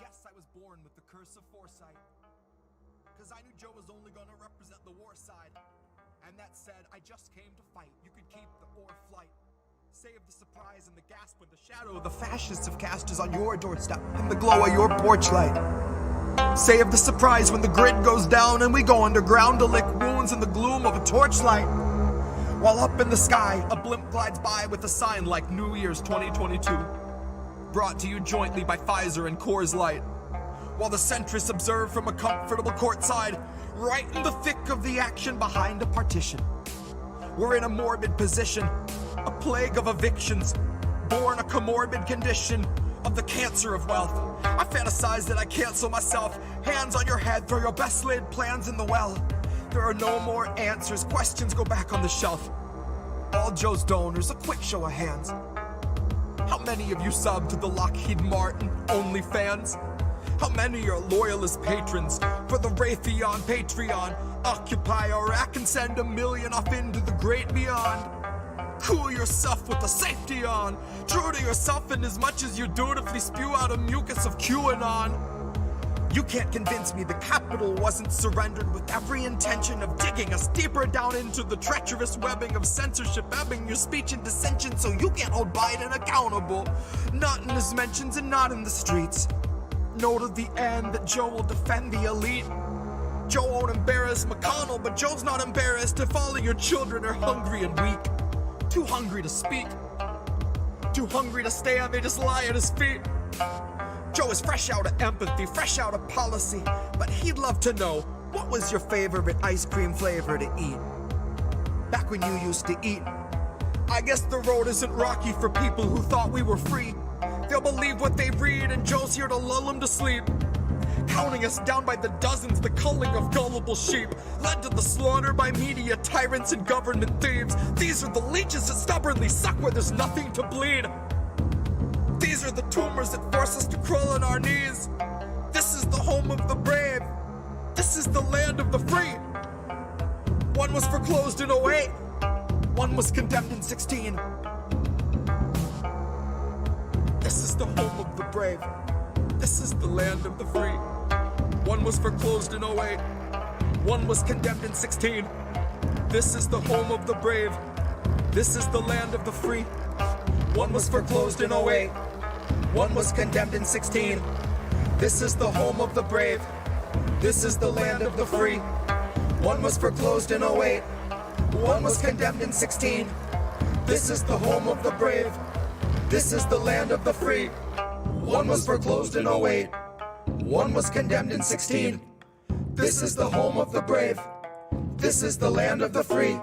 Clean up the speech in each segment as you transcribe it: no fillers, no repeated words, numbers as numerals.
guess I was born with the curse of foresight, cause I knew Joe was only gonna represent the war side. And that said, I just came to fight. You could keep the or flight. Save the surprise and the gasp when the shadow the fascists have cast is on your doorstep in the glow of your porch light. Save the surprise when the grid goes down and we go underground to lick wounds in the gloom of a torchlight. While up in the sky, a blimp glides by with a sign like New Year's 2022. Brought to you jointly by Pfizer and Coors Light. While the centrists observe from a comfortable courtside, right in the thick of the action behind a partition. We're in a morbid position, a plague of evictions, born a comorbid condition of the cancer of wealth. I fantasize that I cancel myself, hands on your head, throw your best laid plans in the well. There are no more answers, questions go back on the shelf. All Joe's donors, a quick show of hands. How many of you sub to the Lockheed Martin OnlyFans? How many are loyalist patrons for the Raytheon Patreon? Occupy Iraq and send $1 million off into the great beyond. Cool yourself with the safety on. True to yourself in as much as you dutifully spew out a mucus of QAnon. You can't convince me the Capitol wasn't surrendered with every intention of digging us deeper down into the treacherous webbing of censorship, ebbing your speech and dissension so you can't hold Biden accountable. Not in his mentions and not in the streets. No to the end that Joe will defend the elite. Joe won't embarrass McConnell, but Joe's not embarrassed if all of your children are hungry and weak. Too hungry to speak. Too hungry to stand, they just lie at his feet. Joe is fresh out of empathy, fresh out of policy, but he'd love to know, what was your favorite ice cream flavor to eat? Back when you used to eat. I guess the road isn't rocky for people who thought we were free. They'll believe what they read, and Joe's here to lull them to sleep. Counting us down by the dozens, the culling of gullible sheep, led to the slaughter by media tyrants and government thieves. These are the leeches that stubbornly suck where there's nothing to bleed. These are the tumors that force us to crawl on our knees. This is the home of the brave. This is the land of the free. One was foreclosed in 08. One was condemned in 16. This is the home of the brave. This is the land of the free. One was foreclosed in 08. One was condemned in 16. This is the home of the brave. This is the land of the free. One was foreclosed in 08. One was condemned in 16. This is the home of the brave. This is the land of the free. One was foreclosed in 08. One was condemned in 16. This is the home of the brave. This is the land of the free. One was foreclosed in 08. One was condemned in 16. This is the home of the brave. This is the land of the free.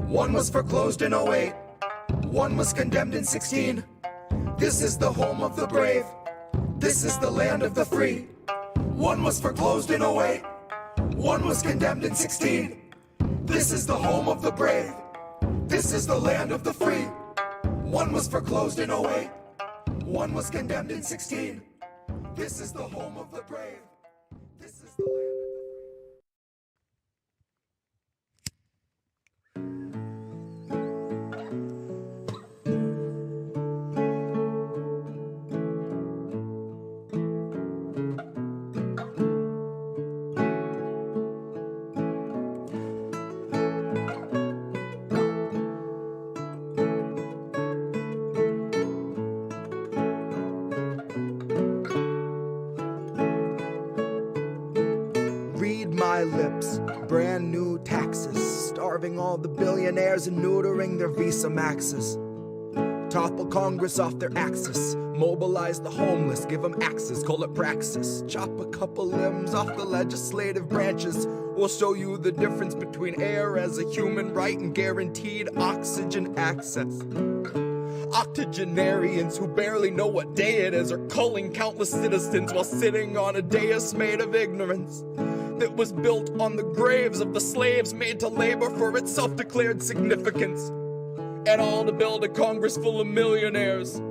One was foreclosed in 08. One was condemned in 16. This is the home of the brave. This is the land of the free. One was foreclosed in 08. One was condemned in 16. This is the home of the brave. This is the land of the free. One was foreclosed in 08. One was condemned in 16. This is the home of the brave. This is the land of the free. My lips, brand new taxes, starving all the billionaires and neutering their Visa Maxes. Topple Congress off their axis, mobilize the homeless, give them axes, call it praxis. Chop a couple limbs off the legislative branches. We'll show you the difference between air as a human right and guaranteed oxygen access. Octogenarians who barely know what day it is are culling countless citizens while sitting on a dais made of ignorance that was built on the graves of the slaves made to labor for its self-declared significance. And all to build a Congress full of millionaires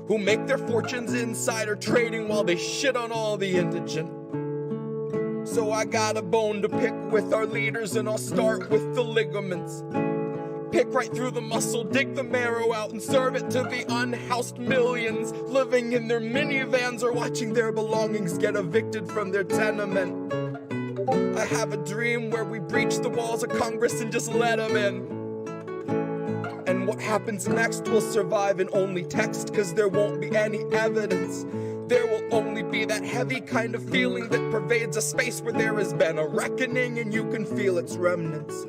who make their fortunes insider trading while they shit on all the indigent. So I got a bone to pick with our leaders, and I'll start with the ligaments. Pick right through the muscle, dig the marrow out, and serve it to the unhoused millions living in their minivans or watching their belongings get evicted from their tenement. I have a dream where we breach the walls of Congress and just let them in. And what happens next will survive in only text, cause there won't be any evidence. There will only be that heavy kind of feeling that pervades a space where there has been a reckoning and you can feel its remnants.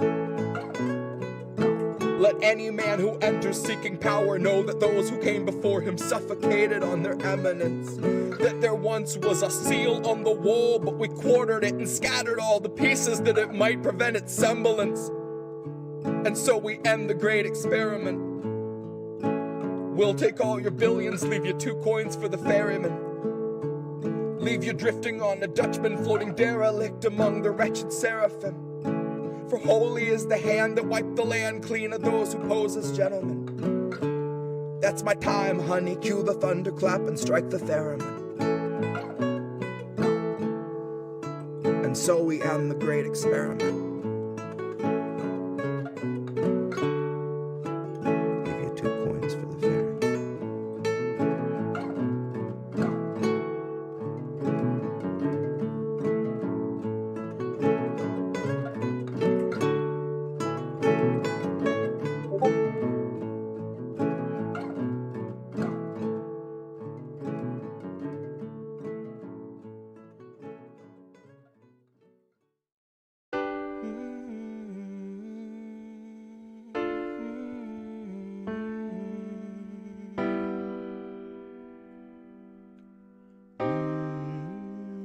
Let any man who enters seeking power know that those who came before him suffocated on their eminence. That there once was a seal on the wall, but we quartered it and scattered all the pieces that it might prevent its semblance. And so we end the great experiment. We'll take all your billions, leave you 2 coins for the ferryman. Leave you drifting on a Dutchman floating derelict among the wretched seraphim. For holy is the hand that wiped the land clean of those who pose as gentlemen. That's my time, honey, cue the thunderclap and strike the theremin. And so we end the great experiment.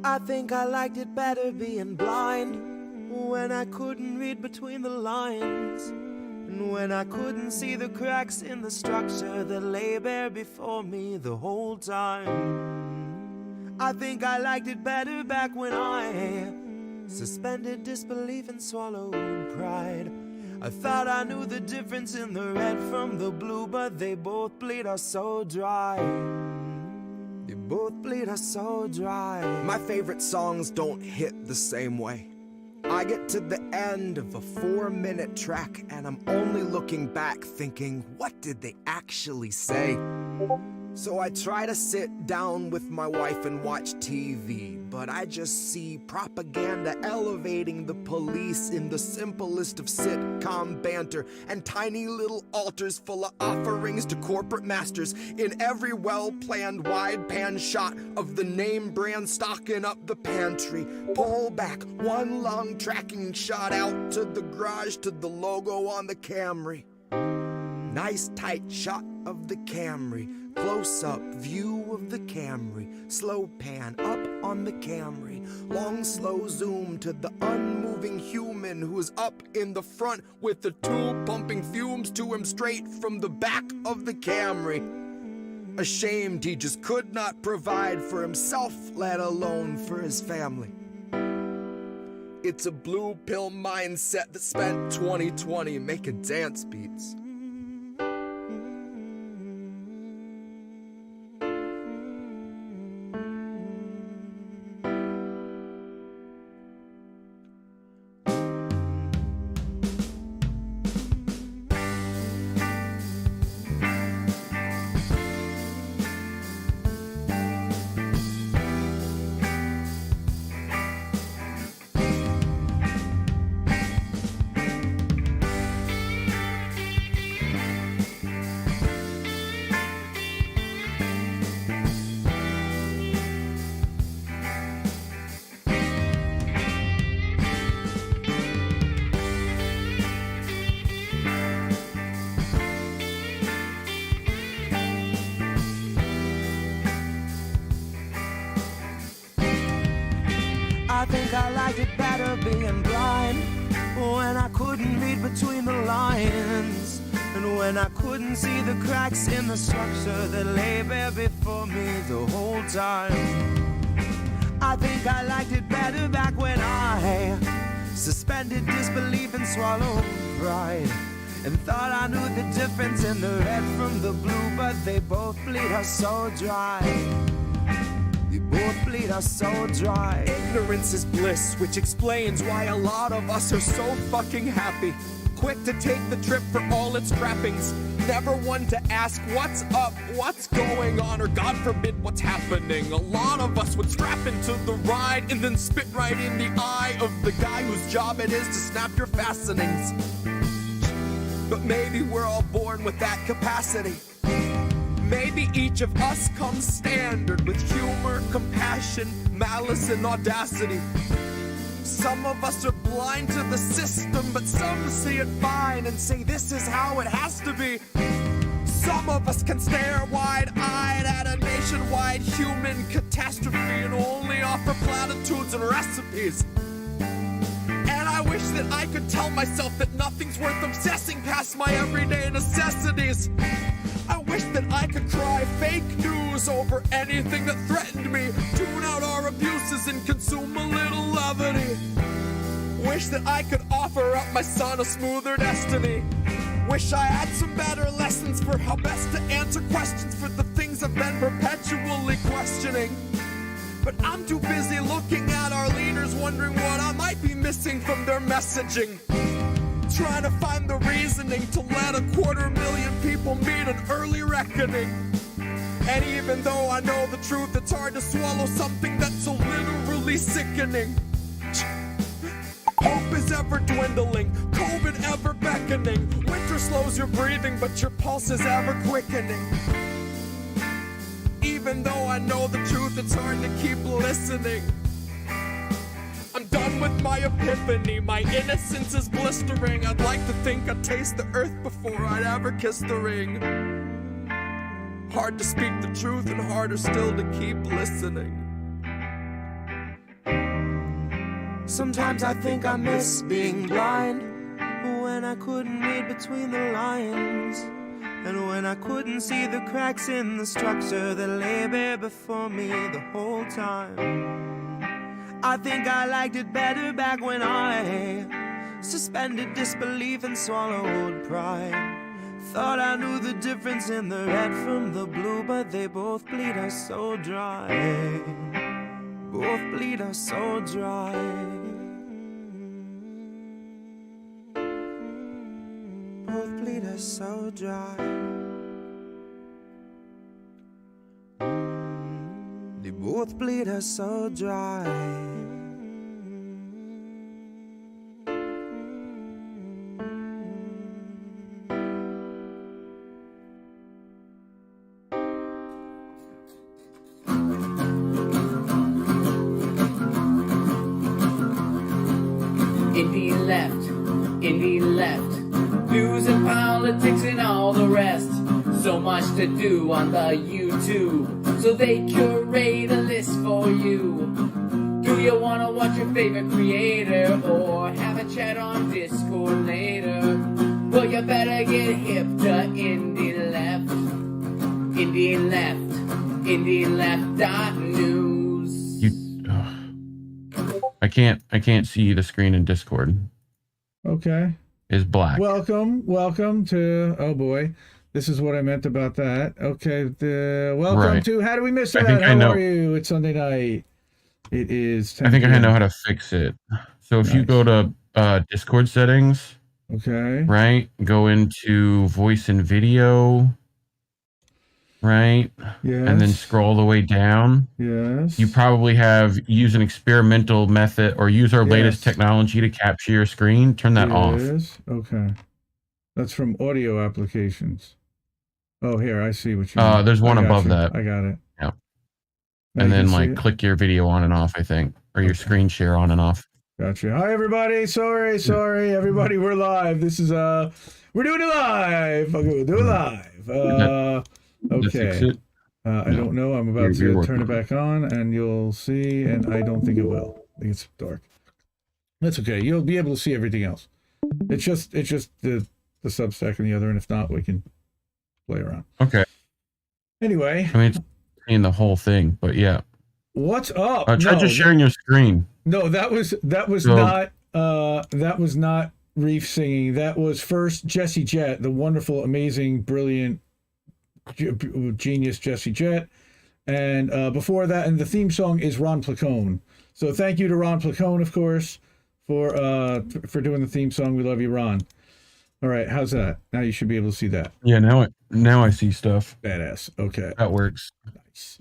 I think I liked it better being blind, when I couldn't read between the lines, and when I couldn't see the cracks in the structure that lay bare before me the whole time. I think I liked it better back when I suspended disbelief and swallowed pride. I thought I knew the difference in the red from the blue, but they both bleed us so dry. They both bleed us so dry. My favorite songs don't hit the same way. I get to the end of a 4-minute track and I'm only looking back thinking, what did they actually say? So I try to sit down with my wife and watch TV, but I just see propaganda elevating the police in the simplest of sitcom banter, and tiny little altars full of offerings to corporate masters in every well-planned wide pan shot of the name brand stocking up the pantry. Pull back one long tracking shot out to the garage to the logo on the Camry. Nice tight shot of the Camry. Close-up view of the Camry, slow pan up on the Camry, long slow zoom to the unmoving human who is up in the front with the tube pumping fumes to him straight from the back of the Camry. Ashamed he just could not provide for himself, let alone for his family. It's a blue pill mindset that spent 2020 making dance beats. I think I liked it better being blind, when I couldn't read between the lines, and when I couldn't see the cracks in the structure that lay bare before me the whole time. I think I liked it better back when I suspended disbelief and swallowed pride, and thought I knew the difference in the red from the blue, but they both bleed us so dry. They both bleed us so dry. Ignorance is bliss, which explains why a lot of us are so fucking happy. quick to take the trip for all its trappings. Never one to ask what's up, what's going on, or God forbid what's happening. A lot of us would strap into the ride and then spit right in the eye of the guy whose job it is to snap your fastenings. But maybe we're all born with that capacity. Maybe each of us comes standard with humor, compassion, malice, and audacity. Some of us are blind to the system, but some see it fine and say this is how it has to be. Some of us can stare wide-eyed at a nationwide human catastrophe and only offer platitudes and recipes. And I wish that I could tell myself that nothing's worth obsessing past my everyday necessities. I wish that I could cry fake news over anything that threatened me, tune out our abuses and consume a little levity. Wish that I could offer up my son a smoother destiny. Wish I had some better lessons for how best to answer questions for the things I've been perpetually questioning. But I'm too busy looking at our leaders, wondering what I might be missing from their messaging. Trying to find the reasoning to let 250,000 people meet an early reckoning. And even though I know the truth, it's hard to swallow something that's so literally sickening. Hope is ever dwindling, COVID ever beckoning. Winter slows your breathing, but your pulse is ever quickening. Even though I know the truth, it's hard to keep listening. I'm done with my epiphany, my innocence is blistering. I'd like to think I'd taste the earth before I'd ever kiss the ring. Hard to speak the truth and harder still to keep listening. Sometimes I think I miss being blind, when I couldn't read between the lines, and when I couldn't see the cracks in the structure that lay bare before me the whole time. I think I liked it better back when I suspended disbelief and swallowed pride. Thought I knew the difference in the red from the blue, but they both bleed us so dry. Both bleed us so dry. Both bleed us so dry. They both bleed us so dry. Indie left, indie left, news and politics and all the rest. So much to do on the YouTube, so they curate a list for you. Do you want to watch your favorite creator or have a chat on Discord later? Well, you better get hip to Indie Left, Indie Left, IndieNews.Network. I can't see the screen in Discord. Okay. Is black. Welcome to, oh boy, this is what I meant about that. Okay, welcome Right. to How Do We Miss I That? think I How know. are you? It's Sunday night. It is 10 I think I p.m. know how to fix it. So if you Nice. go to Discord settings, Okay. right, go into voice and video, right, Yes. and then scroll the way down. Yes. You probably have use an experimental method or use our latest Yes. technology to capture your screen. Turn that off. Yes. Okay. That's from audio applications. Oh, here, I see what you mean. There's one I got above you. that. I got it. Yeah. Now And you then can see like it? click your video on and off, I think, or your Okay. screen share on and off. Gotcha. Hi, everybody. Sorry, everybody. We're live. This is we're doing it live. Okay, we'll do it live. Did that fix Okay. it? I don't know. I'm about You're to working turn it on it. back on, and you'll see. And I don't think it will. I think it's dark. That's okay. You'll be able to see everything else. It's just the Substack and the other, and if not, we can play around. Okay. Anyway, I mean, it's seeing the whole thing, but yeah. what's up? Try No, just sharing your screen. No, that was So- not Reef singing. That was first Jesse Jett, the wonderful, amazing, brilliant, genius Jesse Jett, and before that, and the theme song is Ron Placone. So thank you to Ron Placone, of course, for doing the theme song. We love you, Ron. All right, how's that? Now you should be able to see that. Yeah, now I see stuff. Badass. Okay. That works. Nice.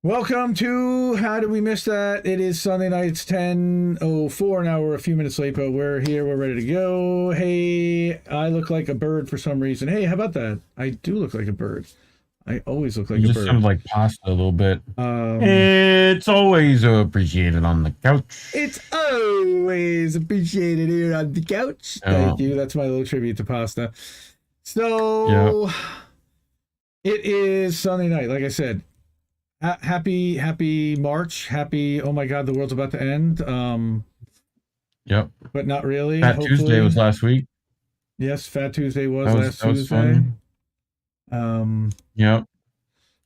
Welcome to How Did We Miss That? It is Sunday night. It's 10:04 now. We're a few minutes late, but we're here. We're ready to go. Hey, I look like a bird for some reason. Hey, how about that? I do look like a bird. I always look like You a just bird. sound like pasta a little bit. It's always appreciated on the couch. It's always appreciated here on the couch. Thank you. That's my little tribute to pasta. So, It is Sunday night, like I said. Happy March. Happy, oh my God, the world's about to end. Yep. But not really. Fat Tuesday was last week. Yes, Fat Tuesday was last that was Tuesday. Fun. Yep.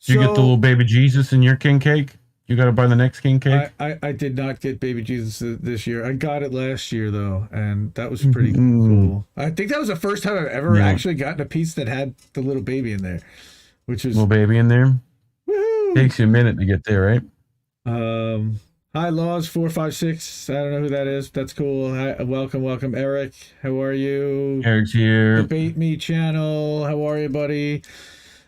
Did you get the little baby Jesus in your king cake? You got to buy the next king cake? I did not get baby Jesus this year. I got it last year, though, and that was pretty cool. I think that was the first time I've ever actually gotten a piece that had the little baby in there, which was... Little baby in there? Woo-hoo! Takes you a minute to get there, right? Hi, Laws456. I don't know who that is. That's cool. Hi, welcome, Eric. How are you? Eric's here. Debate Me channel. How are you, buddy?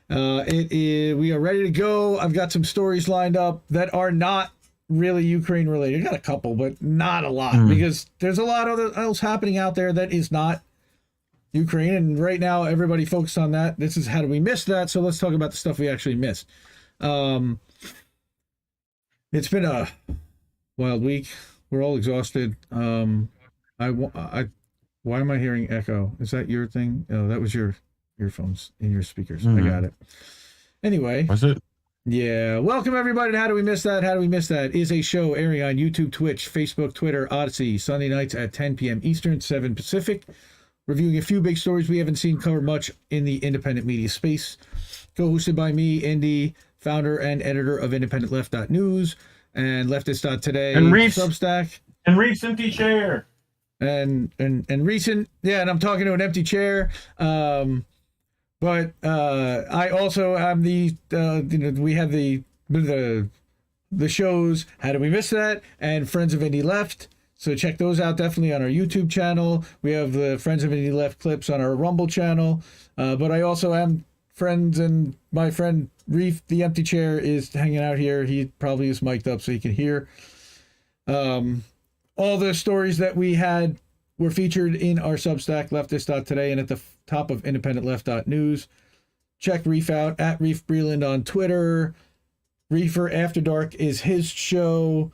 We are ready to go. I've got some stories lined up that are not really Ukraine related. I got a couple, but not a lot because there's a lot else happening out there that is not Ukraine. And right now, everybody focused on that. This is How Do We Miss That? So let's talk about the stuff we actually missed. It's been a wild week. We're all exhausted. Why am I hearing echo? Is that your thing? Oh, that was your earphones in your speakers. I got it. Anyway. Was it? Yeah. Welcome, everybody, to How Do We Miss That? How Do We Miss That is a show airing on YouTube, Twitch, Facebook, Twitter, Odyssey, Sunday nights at 10 p.m. Eastern, 7 Pacific. Reviewing a few big stories we haven't seen covered much in the independent media space. Co-hosted by me, Indy, founder and editor of independentleft.news and leftist.today. And Reef's Substack. And Reef's empty chair. And recent, yeah, and I'm talking to an empty chair. But I also am we have the shows How Do We Miss That and Friends of Indie Left. So check those out definitely on our YouTube channel. We have the Friends of Indie Left clips on our Rumble channel. But I also am friends, and my friend Reef, the empty chair, is hanging out here. He probably is mic'd up so he can hear. All the stories that we had were featured in our Substack, leftist.today, and at the top of independentleft.news. Check Reef out at Reef Breland on Twitter. Reefer After Dark is his show,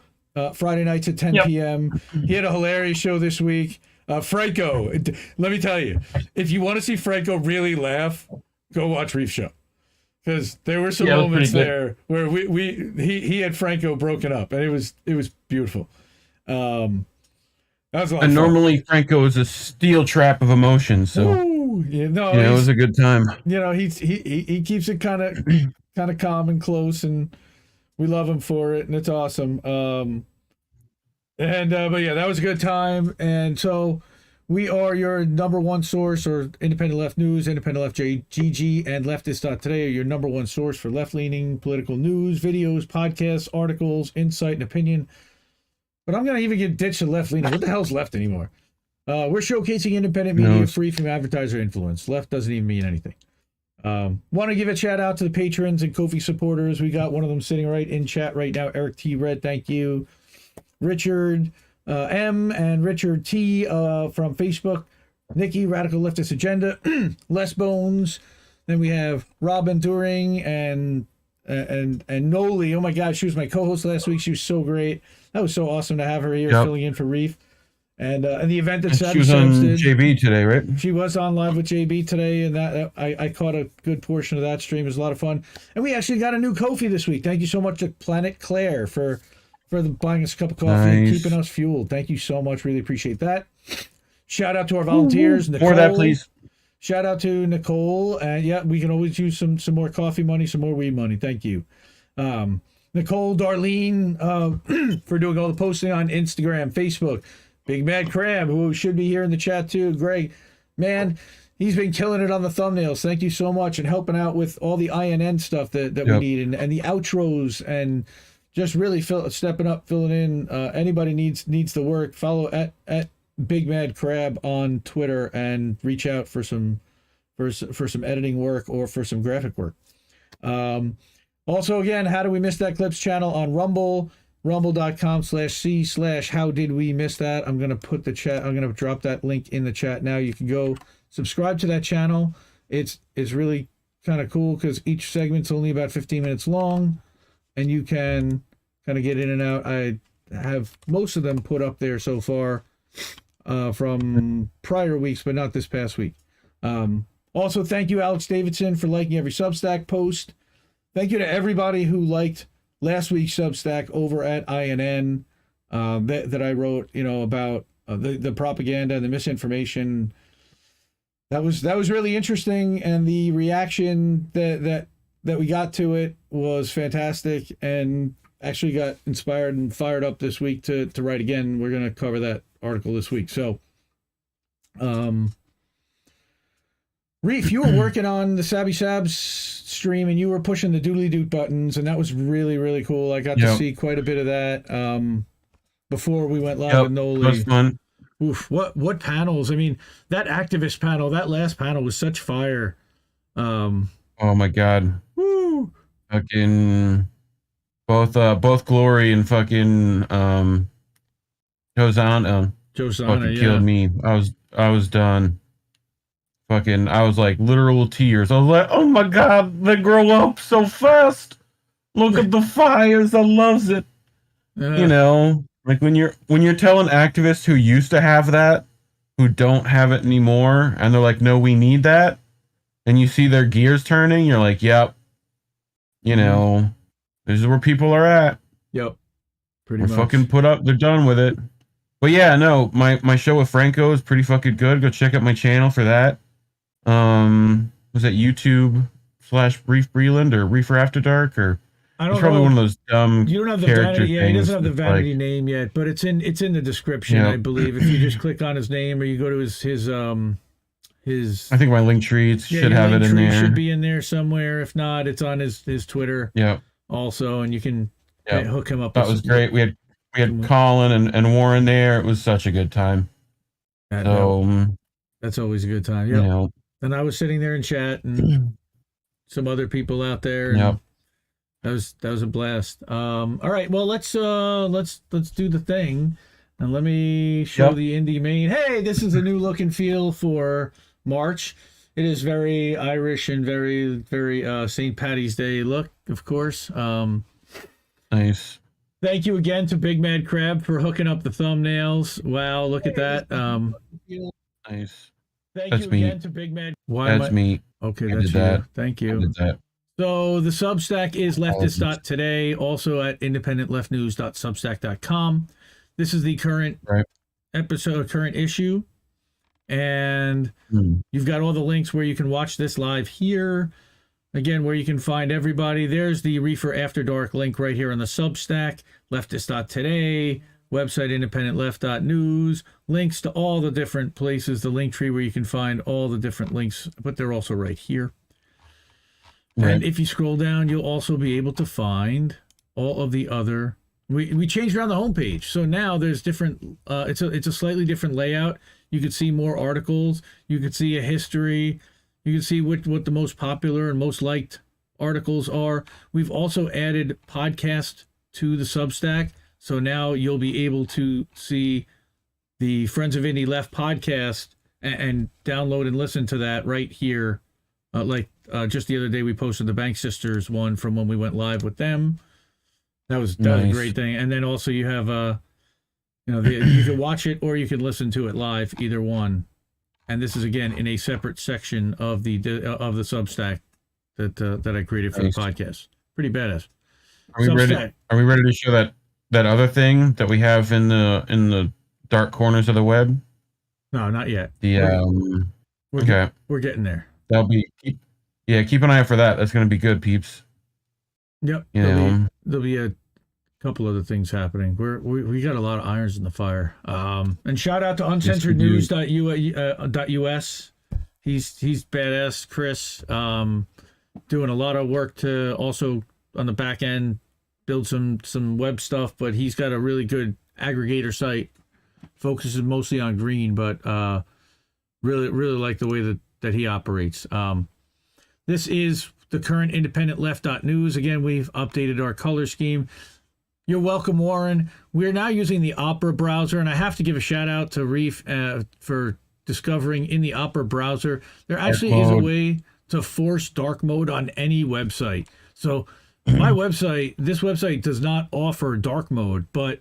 Friday nights at 10 p.m. He had a hilarious show this week. Franco, let me tell you, if you want to see Franco really laugh, go watch Reef Show. Because there were some moments there where he had Franco broken up, and it was beautiful. That was a lot of fun. Normally Franco is a steel trap of emotion, so it was a good time. He keeps it kind of calm and close, and we love him for it, and it's awesome. But yeah, that was a good time, and so we are your number one source, or Independent Left News, Independent Left GG, and Leftist.today are your number one source for left-leaning political news, videos, podcasts, articles, insight, and opinion. But I'm going to even get ditched to left-leaning. What the hell's left anymore? We're showcasing independent media free from advertiser influence. Left doesn't even mean anything. Want to give a shout out to the patrons and Ko-fi supporters. We got one of them sitting right in chat right now. Eric T. Red, thank you. Richard M. and Richard T. From Facebook. Nikki, Radical Leftist Agenda. Les Bones. Then we have Robin Turing and Noli. Oh my God, she was my co-host last week. She was so great. That was so awesome to have her here filling in for Reef. And the event that she was on JB today, right? She was on live with JB today, and that I caught a good portion of that stream. It was a lot of fun. And we actually got a new Ko-fi this week. Thank you so much to Planet Claire for buying us a cup of coffee and keeping us fueled. Thank you so much. Really appreciate that. Shout out to our volunteers. Nicole. For that, please. Shout out to Nicole. And yeah, we can always use some more coffee money, some more weed money. Thank you. Nicole, Darlene, for doing all the posting on Instagram, Facebook. Big Mad Crab, who should be here in the chat too. Greg, man, he's been killing it on the thumbnails. Thank you so much, and helping out with all the INN stuff that we need, and the outros, and just really stepping up, filling in. Anybody needs the work. Follow at Big Mad Crab on Twitter and reach out for some editing work or for some graphic work. Also, again, How Do We Miss That Clips channel on Rumble, rumble.com/c/how did we miss that. I'm going to drop that link in the chat now. You can go subscribe to that channel. It's really kind of cool because each segment's only about 15 minutes long, and you can kind of get in and out. I have most of them put up there so far from prior weeks, but not this past week. Also, thank you, Alex Davidson, for liking every Substack post. Thank you to everybody who liked last week's Substack over at INN that I wrote, about the propaganda and the misinformation. That was really interesting, and the reaction that we got to it was fantastic, and actually got inspired and fired up this week to write again. We're going to cover that article this week. So, Reef, you were working on the Sabby Sabs stream, and you were pushing the doodly doot buttons, and that was really, really cool. I got to see quite a bit of that before we went live with Noli. That was fun. Oof, what panels? I mean, that activist panel, that last panel was such fire. Oh my God. Woo! Fucking both Glory and fucking Josana fucking killed me. I was done. Fucking, I was like literal tears. I was like, oh my God, they grow up so fast. Look at the fires. I loves it. Like when you're telling activists who used to have that, who don't have it anymore, and they're like, no, we need that, and you see their gears turning, you're like, yep, this is where people are at. Yep. Pretty They're much. fucking put up, they're done with it. But yeah, no, my show with Franco is pretty fucking good. Go check out my channel for that. Was that YouTube/Reef Breland or Reefer After Dark, or I don't it's probably know. one of those dumb You don't have the character vanity. Yeah, he doesn't have the things, vanity name yet, but it's in the description, I believe. If you just click on his name, or you go to his I think my link tree should have it in there. Should be in there somewhere. If not, it's on his Twitter. Yeah. Also, and you can hook him up. That was great. We had Colin and Warren there. It was such a good time. That's always a good time. Yeah. And I was sitting there in chat and some other people out there. And that was a blast. All right. Well, let's do the thing, and let me show the Indie main. Hey, this is a new look and feel for March. It is very Irish and very, very St. Paddy's Day look, of course. Nice. Thank you again to Big Mad Crab for hooking up the thumbnails. Wow, look at that. Nice. Thank you again to Big Mad. That's me. Okay, that's you. Thank you. I did that. So the Substack is leftist.today, also at independentleft.media.substack.com. This is the current episode, current issue. And you've got all the links where you can watch this live here. Again, where you can find everybody. There's the Reefer After Dark link right here on the Substack, leftist.today, website independentleft.news, links to all the different places, the link tree where you can find all the different links, but they're also right here. Right. And if you scroll down, you'll also be able to find all of the other. We changed around the homepage, so now there's different. It's a slightly different layout. You can see more articles. You can see a history. You can see what the most popular and most liked articles are. We've also added podcast to the Substack, so now you'll be able to see the Friends of Indie Left podcast and download and listen to that right here. Just the other day, we posted the Bank Sisters one from when we went live with them. That was a great thing. And then also you have you can watch it or you can listen to it live, either one. And this is again in a separate section of the Substack that I created for the podcast. Pretty badass. Are we ready to show that other thing that we have in the dark corners of the web? No, not yet. We're getting there. That'll be keep an eye out for that. That's going to be good, peeps. Yep. There'll be a couple other things happening. We got a lot of irons in the fire. And shout out to uncensorednews.us. He's badass, Chris. Doing a lot of work to also on the back end build some web stuff, but he's got a really good aggregator site focuses mostly on green, but really like the way that he operates. This is the current independentleft.news. Again, we've updated our color scheme. You're welcome, Warren. We're now using the Opera browser, and I have to give a shout out to Reef for discovering in the Opera browser there actually is a way to force dark mode on any website. So this website does not offer dark mode, but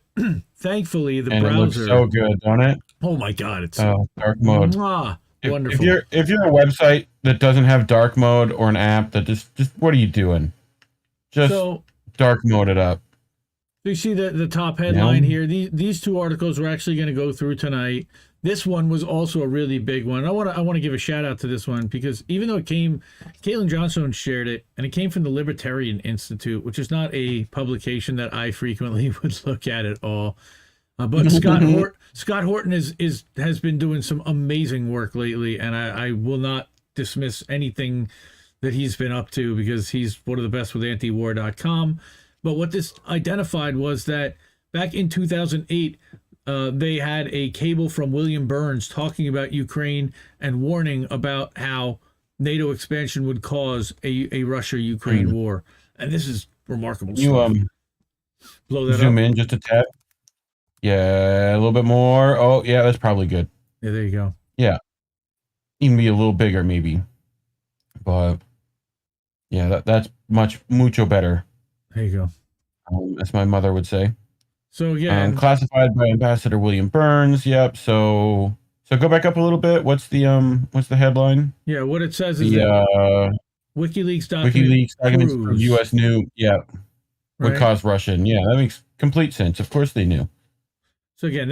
thankfully the browser. It looks so good, don't it? Oh my God, it's dark mode. Wonderful. If you're a website that doesn't have dark mode or an app that just what are you doing? Just dark mode it up. So you see the top headline here. These two articles we're actually going to go through tonight. This one was also a really big one. I want to give a shout out to this one because even though Caitlin Johnstone shared it, and it came from the Libertarian Institute, which is not a publication that I frequently would look at all. But Scott Horton has been doing some amazing work lately, and I will not dismiss anything that he's been up to because he's one of the best with antiwar.com. But what this identified was that back in 2008, they had a cable from William Burns talking about Ukraine and warning about how NATO expansion would cause a Russia-Ukraine war. And this is remarkable stuff. Blow that zoom up. in just a tad. Yeah, a little bit more. Oh, yeah, that's probably good. Yeah, there you go. Yeah. Even be a little bigger, maybe. But, yeah, that's mucho better. There you go. As my mother would say. So, yeah. Classified by Ambassador William Burns. Yep. So go back up a little bit. What's the headline? Yeah, what it says is that WikiLeaks documents for U.S. knew, would cause Russian. Yeah, that makes complete sense. Of course they knew. So again,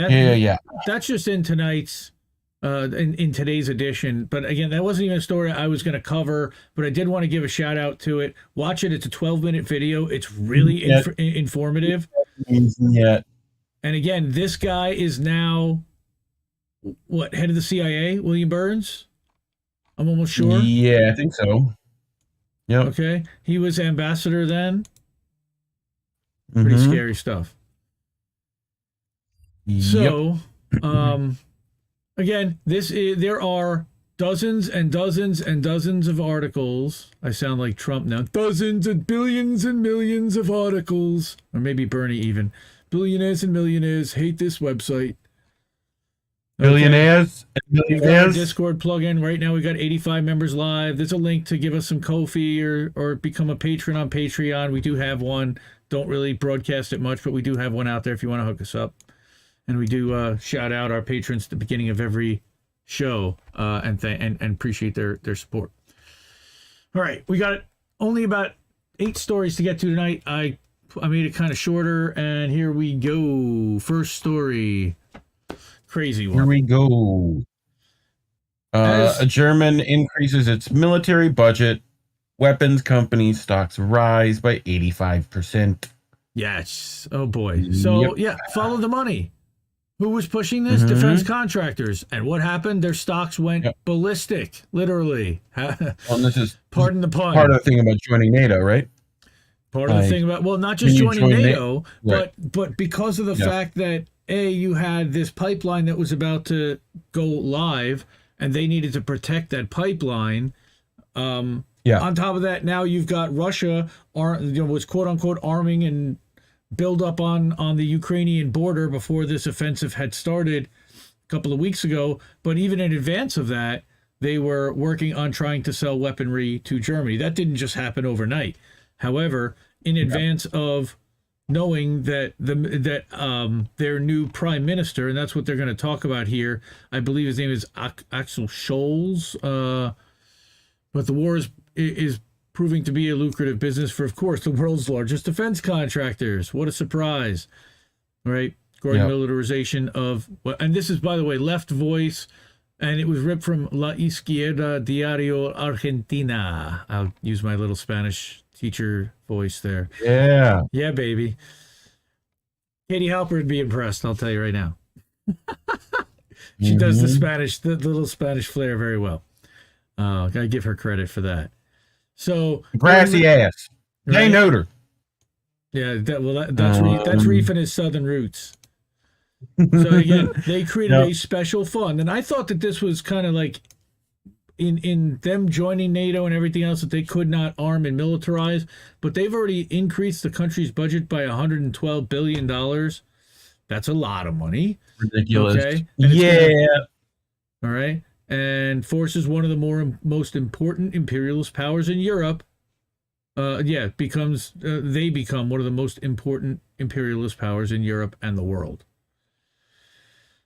that's just in tonight's in today's edition. But again, that wasn't even a story I was going to cover, but I did want to give a shout out to it. Watch it. It's a 12-minute video. It's really informative. And again, this guy is now head of the CIA, William Burns? I'm almost sure. Yeah, I think so. Yeah. Okay. He was ambassador then. Pretty scary stuff. So, again, there are dozens and dozens and dozens of articles. I sound like Trump now. Dozens and billions and millions of articles. Or maybe Bernie even. Billionaires and millionaires hate this website. Billionaires and millionaires. Discord plugin. Right now we got 85 members live. There's a link to give us some Ko-fi or become a patron on Patreon. We do have one. Don't really broadcast it much, but we do have one out there if you want to hook us up. And we do shout out our patrons at the beginning of every show and appreciate their support. All right, we got only about 8 stories to get to tonight. I made it kind of shorter, and here we go. First story, crazy one. Here we go. A German increases its military budget. Weapons company stocks rise by 85%. Yes. Oh boy. So follow the money. Who was pushing this? Defense contractors. And what happened? Their stocks went ballistic, literally. Well, this is pardon the pun. Part of the thing about joining NATO, right? Part of the thing about, well, not just joining NATO, but because of the fact that you had this pipeline that was about to go live, and they needed to protect that pipeline. On top of that, now you've got Russia, was quote unquote arming and build up on the Ukrainian border before this offensive had started a couple of weeks ago. But even in advance of that, they were working on trying to sell weaponry to Germany. That didn't just happen overnight. However, in advance of knowing that their new prime minister, and that's what they're going to talk about here, I believe his name is Axel Scholz, but the war is proving to be a lucrative business for, of course, the world's largest defense contractors. What a surprise, right? Growing militarization of, and this is, by the way, Left Voice, and it was ripped from La Izquierda Diario Argentina. I'll use my little Spanish teacher voice there. Yeah. Yeah, baby. Katie Halper would be impressed, I'll tell you right now. She does the little Spanish flair very well. Gotta give her credit for that. So grassy ass. Right? They knowed her. Yeah, that's Reef and his southern roots. So again, they created a special fund, and I thought that this was kind of like in them joining NATO and everything else that they could not arm and militarize, but they've already increased the country's budget by $112 billion. That's a lot of money. Ridiculous. Okay? All right. And forces one of the most important imperialist powers in Europe. They become one of the most important imperialist powers in Europe and the world.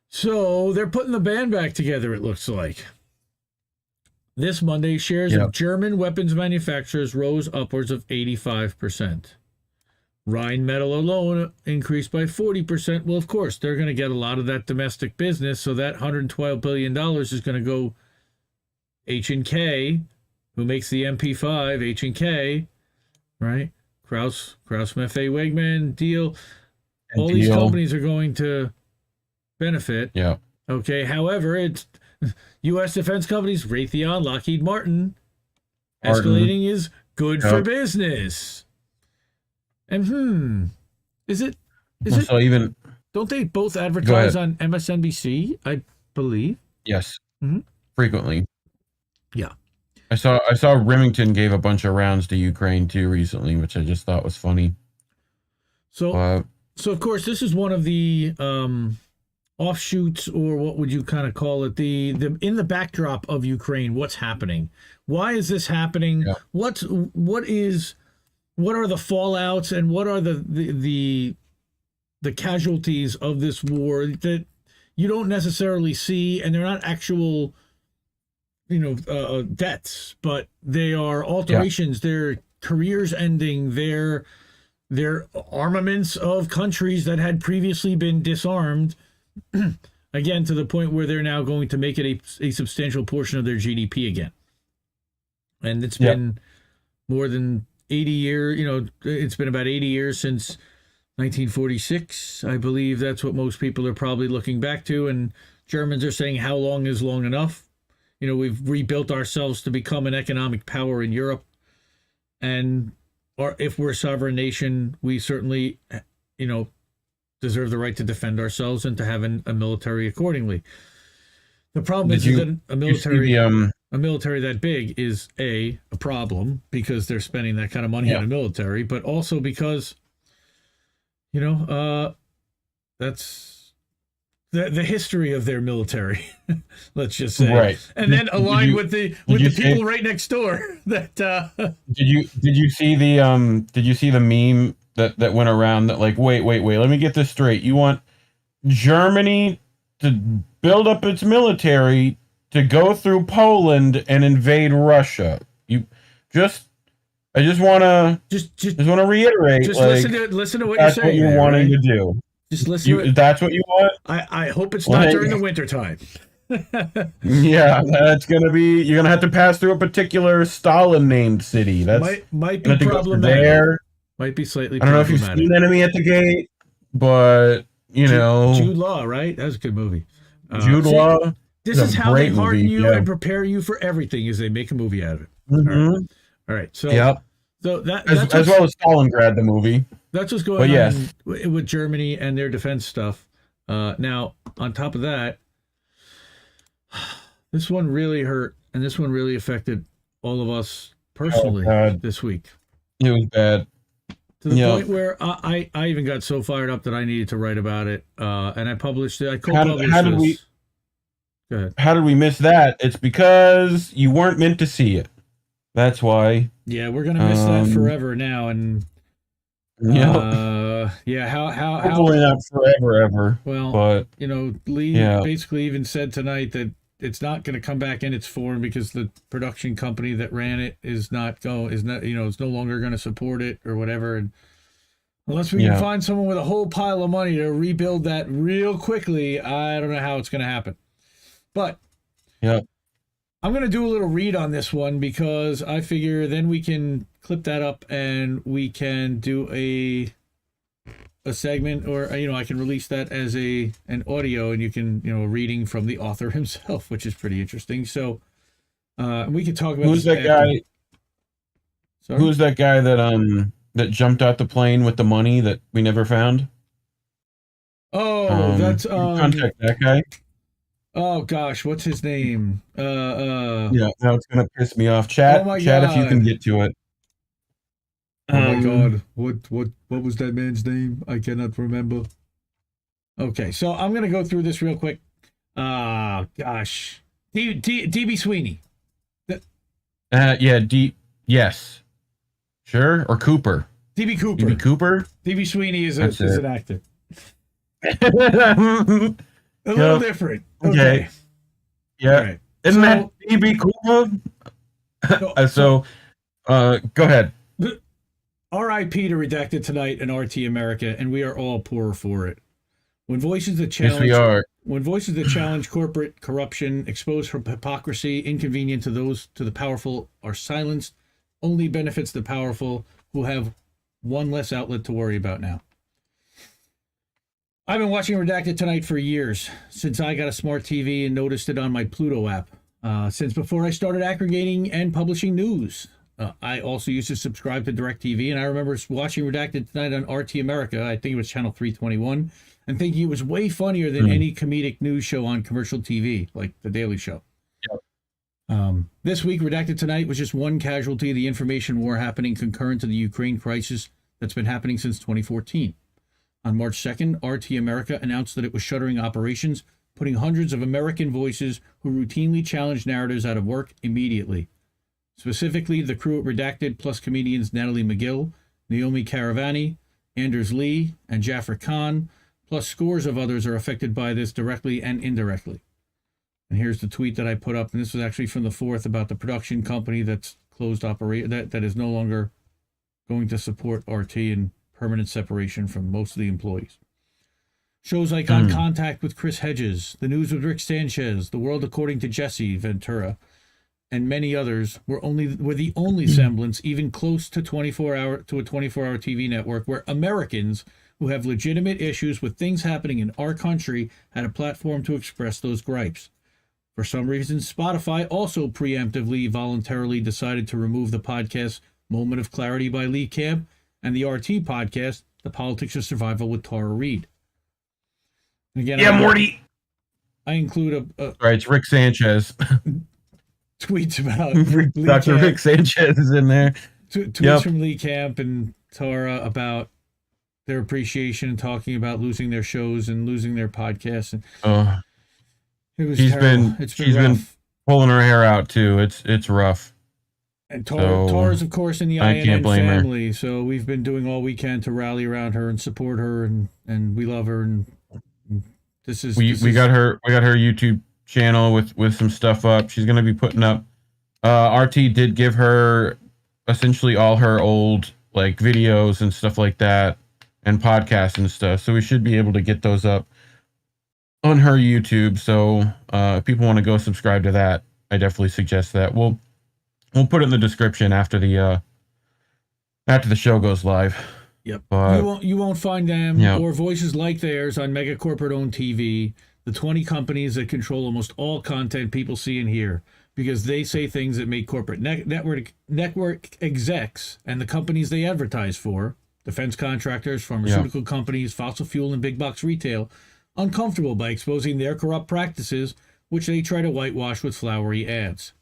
So they're putting the band back together, it looks like. This Monday, shares of German weapons manufacturers rose upwards of 85%. Rheinmetall alone increased by 40%. Well, of course, they're going to get a lot of that domestic business, so that $112 billion is going to go H&K, who makes the MP5, H&K, right? Kraus Maffei Wegmann, Deal. All these companies are going to benefit. Yeah. Okay, however, it's U.S. defense companies, Raytheon, Lockheed Martin, escalating is good for business. And is it? So even don't they both advertise on MSNBC? I believe. Yes. Mm-hmm. Frequently. Yeah. I saw Remington gave a bunch of rounds to Ukraine too recently, which I just thought was funny. So of course, this is one of the offshoots, or what would you kind of call it? The in the backdrop of Ukraine, what's happening? Why is this happening? Yeah. What are the fallouts, and what are the casualties of this war that you don't necessarily see, and they're not actual, deaths, but they are alterations. Yeah. They're careers ending. They're armaments of countries that had previously been disarmed. Again, to the point where they're now going to make it a substantial portion of their GDP again. And it's been more than 80 years, it's been about 80 years since 1946. I believe that's what most people are probably looking back to. And Germans are saying, how long is long enough? We've rebuilt ourselves to become an economic power in Europe. And if we're a sovereign nation, we certainly, deserve the right to defend ourselves and to have a military accordingly. The problem is that a military that big is a problem, because they're spending that kind of money on the military, but also because, that's the history of their military. Let's just say, right. And then aligned with the people right next door. That did you see the meme that went around that, like, wait, let me get this straight. You want Germany to build up its military to go through Poland and invade Russia? I just want to reiterate. Just listen to what you're saying. That's what you're wanting to do. Just listen to it. That's what you want? I hope it's not during the wintertime. Yeah, that's gonna be. You're gonna have to pass through a particular Stalin-named city. That's might be problematic. Might be slightly. I don't know if you've seen Enemy at the Gate, but Jude Law, right? That was a good movie. Jude Law. This is how they harden you and prepare you for everything, is they make a movie out of it. Mm-hmm. All right. So that's as well as Stalingrad, the movie. That's what's going on with Germany and their defense stuff. Now, on top of that, this one really hurt, and this one really affected all of us personally this week. It was bad. To the point where I even got so fired up that I needed to write about it, and I published it. I co-published this. Go ahead. How did we miss that? It's because you weren't meant to see it. That's why. Yeah, we're gonna miss that forever now, and how hopefully not forever ever. Well, but Lee basically even said tonight that it's not going to come back in its form because the production company that ran it is no longer going to support it or whatever. And unless we can find someone with a whole pile of money to rebuild that real quickly, I don't know how it's going to happen. But I'm going to do a little read on this one, because I figure then we can clip that up and we can do a segment, or I can release that as an audio, and you can a reading from the author himself, which is pretty interesting. So we can talk about who's that guy. Sorry? Who's that guy that jumped out the plane with the money that we never found? That's contact that guy. Oh gosh, what's his name? Yeah, now it's gonna piss me off. Chat, Oh my chat, if you can God. get to it. Oh my God, what was that man's name? I cannot remember. Okay, so I'm gonna go through this real quick. Gosh, DB Sweeney. Yeah, yes, sure, or Cooper. DB Cooper. DB Cooper. DB Sweeney is an actor. A little different. Okay. Yeah. Right. Isn't that DB Cooper? Go ahead. R.I.P. to Redacted Tonight and RT America, and we are all poorer for it. When voices that challenge, yes, we are. When voices that challenge corporate corruption, expose hypocrisy, inconvenient to the powerful, are silenced, only benefits the powerful who have one less outlet to worry about now. I've been watching Redacted Tonight for years, since I got a smart TV and noticed it on my Pluto app. Since before I started aggregating and publishing news. I also used to subscribe to DirecTV, and I remember watching Redacted Tonight on RT America, I think it was channel 321, and thinking it was way funnier than any comedic news show on commercial TV, like The Daily Show. Yep. This week, Redacted Tonight was just one casualty of the information war happening concurrent to the Ukraine crisis that's been happening since 2014. On March 2nd, RT America announced that it was shuttering operations, putting hundreds of American voices who routinely challenge narratives out of work immediately. Specifically, the crew at Redacted, plus comedians Natalie McGill, Naomi Caravani, Anders Lee, and Jafar Khan, plus scores of others are affected by this directly and indirectly. And here's the tweet that I put up, and this was actually from the 4th about the production company that's closed that is no longer going to support RT and permanent separation from most of the employees. Shows like On Contact with Chris Hedges, The News with Rick Sanchez, The World According to Jesse Ventura, and many others were the only semblance even close to a 24-hour TV network where Americans who have legitimate issues with things happening in our country had a platform to express those gripes. For some reason, Spotify also preemptively, voluntarily decided to remove the podcast Moment of Clarity by Lee Camp and the RT podcast, The Politics of Survival with Tara Reid. Again, Morty. I include Right, it's Rick Sanchez. Tweets about Dr. Rick Sanchez is in there. Tweets from Lee Camp and Tara about their appreciation and talking about losing their shows and losing their podcasts. And it was terrible. She's been pulling her hair out too. It's rough. And Tara's, of course, in the INN family, so we've been doing all we can to rally around her and support her, and we love her. And we got her YouTube channel with some stuff up. She's gonna be putting up. RT did give her essentially all her old like videos and stuff like that, and podcasts and stuff. So we should be able to get those up on her YouTube. So if people want to go subscribe to that, I definitely suggest that. We'll put it in the description after the show goes live. Yep. You won't find them or voices like theirs on mega corporate owned TV, the 20 companies that control almost all content people see and hear, because they say things that make corporate network execs and the companies they advertise for, defense contractors, pharmaceutical companies, fossil fuel, and big box retail, uncomfortable by exposing their corrupt practices, which they try to whitewash with flowery ads.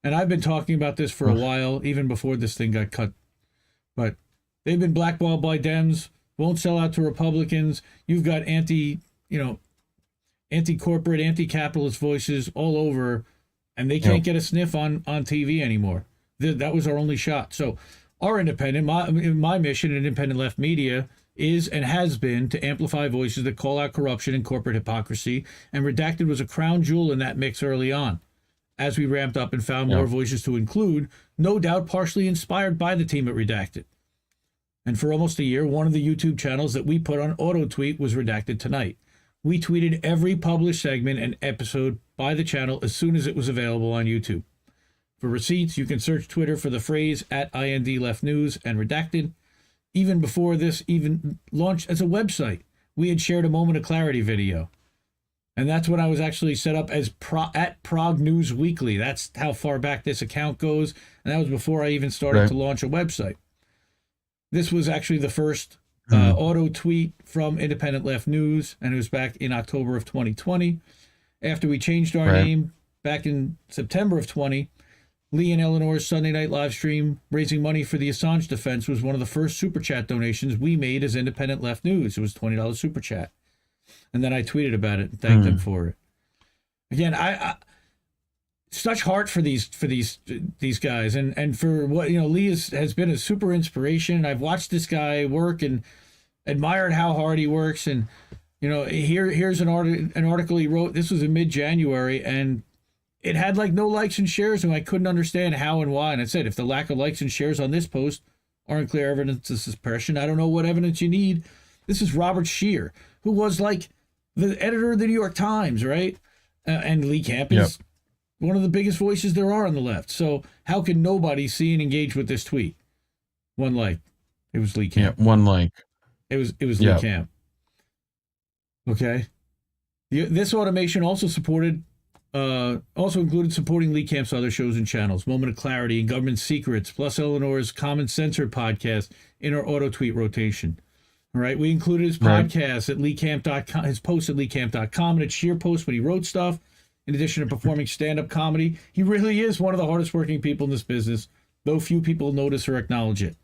And I've been talking about this for a while, even before this thing got cut. But they've been blackballed by Dems, won't sell out to Republicans. You've got anti-corporate, anti-capitalist voices all over, and they can't get a sniff on TV anymore. That was our only shot. So our my mission in Independent Left Media is and has been to amplify voices that call out corruption and corporate hypocrisy, and Redacted was a crown jewel in that mix early on. As we ramped up and found more voices to include, no doubt partially inspired by the team at Redacted. And for almost a year, one of the YouTube channels that we put on auto-tweet was Redacted Tonight. We tweeted every published segment and episode by the channel as soon as it was available on YouTube. For receipts, you can search Twitter for the phrase @IndLeftNews and Redacted. Even before this even launched as a website, we had shared a Moment of Clarity video. And that's when I was actually set up as @Prague News Weekly. That's how far back this account goes. And that was before I even started to launch a website. This was actually the first auto tweet from Independent Left News, and it was back in October of 2020. After we changed our name back in September of 20, Lee and Eleanor's Sunday night live stream raising money for the Assange defense was one of the first super chat donations we made as Independent Left News. It was $20 super chat. And then I tweeted about it and thanked them for it. Again, I such heart for these guys, and for what, you know, Lee has been a super inspiration. I've watched this guy work and admired how hard he works. And you know, here's an article he wrote. This was in mid-January, and it had like no likes and shares, and I couldn't understand how and why. And I said, if the lack of likes and shares on this post aren't clear evidence of suppression, I don't know what evidence you need. This is Robert Scheer, who was like the editor of the New York Times, right? And Lee Camp is one of the biggest voices there are on the left. So how can nobody see and engage with this tweet? One like. It was Lee Camp. Yeah, one like. It was Lee Camp. Okay. This automation also included supporting Lee Camp's other shows and channels, Moment of Clarity and Government Secrets, plus Eleanor's Common Censored podcast in our auto tweet rotation. All right. We included his podcast at leecamp.com, his post at leecamp.com, and at Scheer post when he wrote stuff. In addition to performing stand-up comedy, he really is one of the hardest working people in this business, though few people notice or acknowledge it.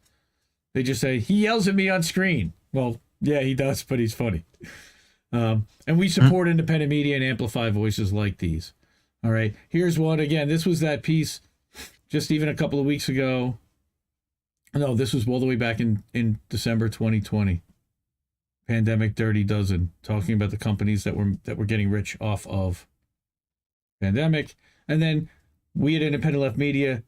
They just say, he yells at me on screen. Well, yeah, he does, but he's funny. And we support independent media and amplify voices like these. All right. Here's one. Again, this was that piece just even a couple of weeks ago. No, this was all the way back in December 2020. Pandemic Dirty Dozen, talking about the companies that were getting rich off of pandemic. And then we at Independent Left Media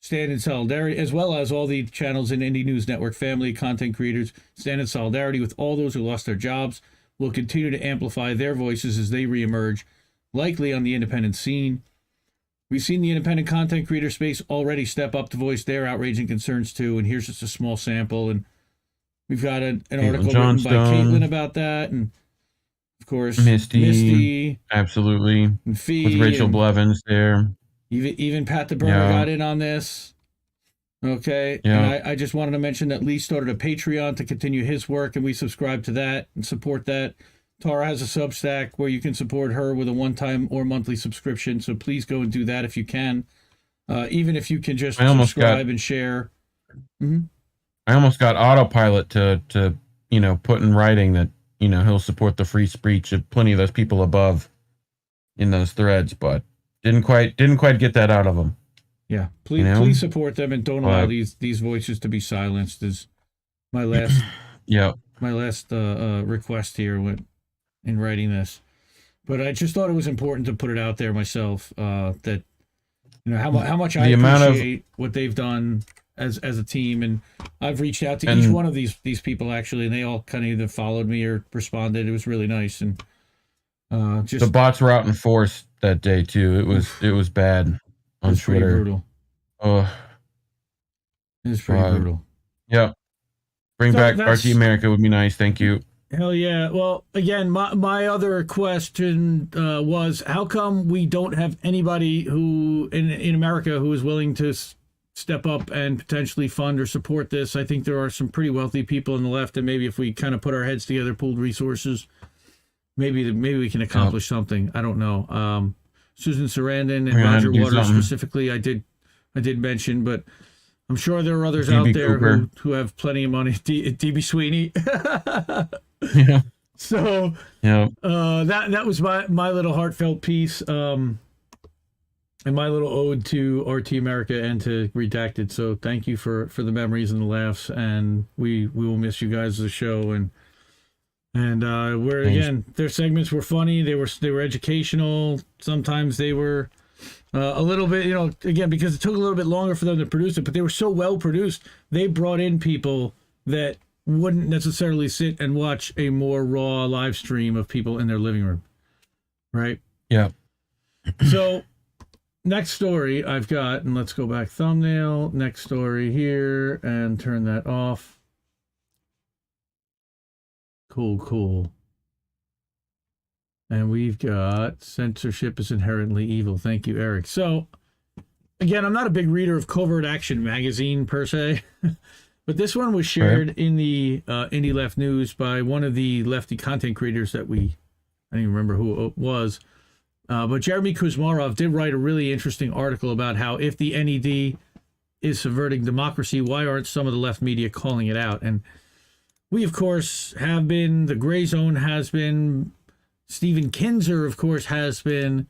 stand in solidarity, as well as all the channels in IndieNews.Network family, content creators, stand in solidarity with all those who lost their jobs. We'll continue to amplify their voices as they reemerge, likely on the independent scene. We've seen the independent content creator space already step up to voice their outrage and concerns too, and here's just a small sample. And we've got an article written by Caitlin about that, and of course Misty, absolutely, and Fee, with Rachel Blevins there. Even Pat the Burner got in on this. Okay, and I just wanted to mention that Lee started a Patreon to continue his work, and we subscribe to that and support that. Tara has a Substack where you can support her with a one-time or monthly subscription, so please go and do that if you can. Even if you can just subscribe and share. Mm-hmm. I almost got Autopilot to put in writing that he'll support the free speech of plenty of those people above in those threads, but didn't quite get that out of him. Yeah, please support them and don't allow these voices to be silenced. Is my last request here in writing this. But I just thought it was important to put it out there myself. That how much I appreciate what they've done as a team, and I've reached out to each one of these people actually, and they all kind of either followed me or responded. It was really nice, and just the bots were out in force that day too. It was bad. On it's Twitter. Pretty brutal. It's pretty brutal. Yeah. Bring back RT America would be nice. Thank you. Hell yeah. Well, again, my other question was, how come we don't have anybody who in America who is willing to step up and potentially fund or support this? I think there are some pretty wealthy people on the left, and maybe if we kind of put our heads together, pooled resources, maybe we can accomplish something. I don't know. Susan Sarandon and Roger Waters specifically, I did mention, but I'm sure there are others out there who have plenty of money. DB Sweeney. Yeah. So that was my little heartfelt piece, and my little ode to RT America and to Redacted. So thank you for the memories and the laughs, and we will miss you guys as a show. And again, their segments were funny. They were educational. Sometimes they were a little bit, again, because it took a little bit longer for them to produce it, but they were so well produced. They brought in people that wouldn't necessarily sit and watch a more raw live stream of people in their living room. Right? Yeah. So next story I've got, and let's go back thumbnail, next story here, and turn that off. Cool. And we've got censorship is inherently evil. Thank you, Eric. So, again, I'm not a big reader of Covert Action magazine per se, But this one was shared in the Indie Left News by one of the lefty content creators that I don't even remember who it was. But Jeremy Kuzmarov did write a really interesting article about how if the NED is subverting democracy, why aren't some of the left media calling it out? And we, of course, have been. The Gray Zone has been. Stephen Kinzer, of course, has been.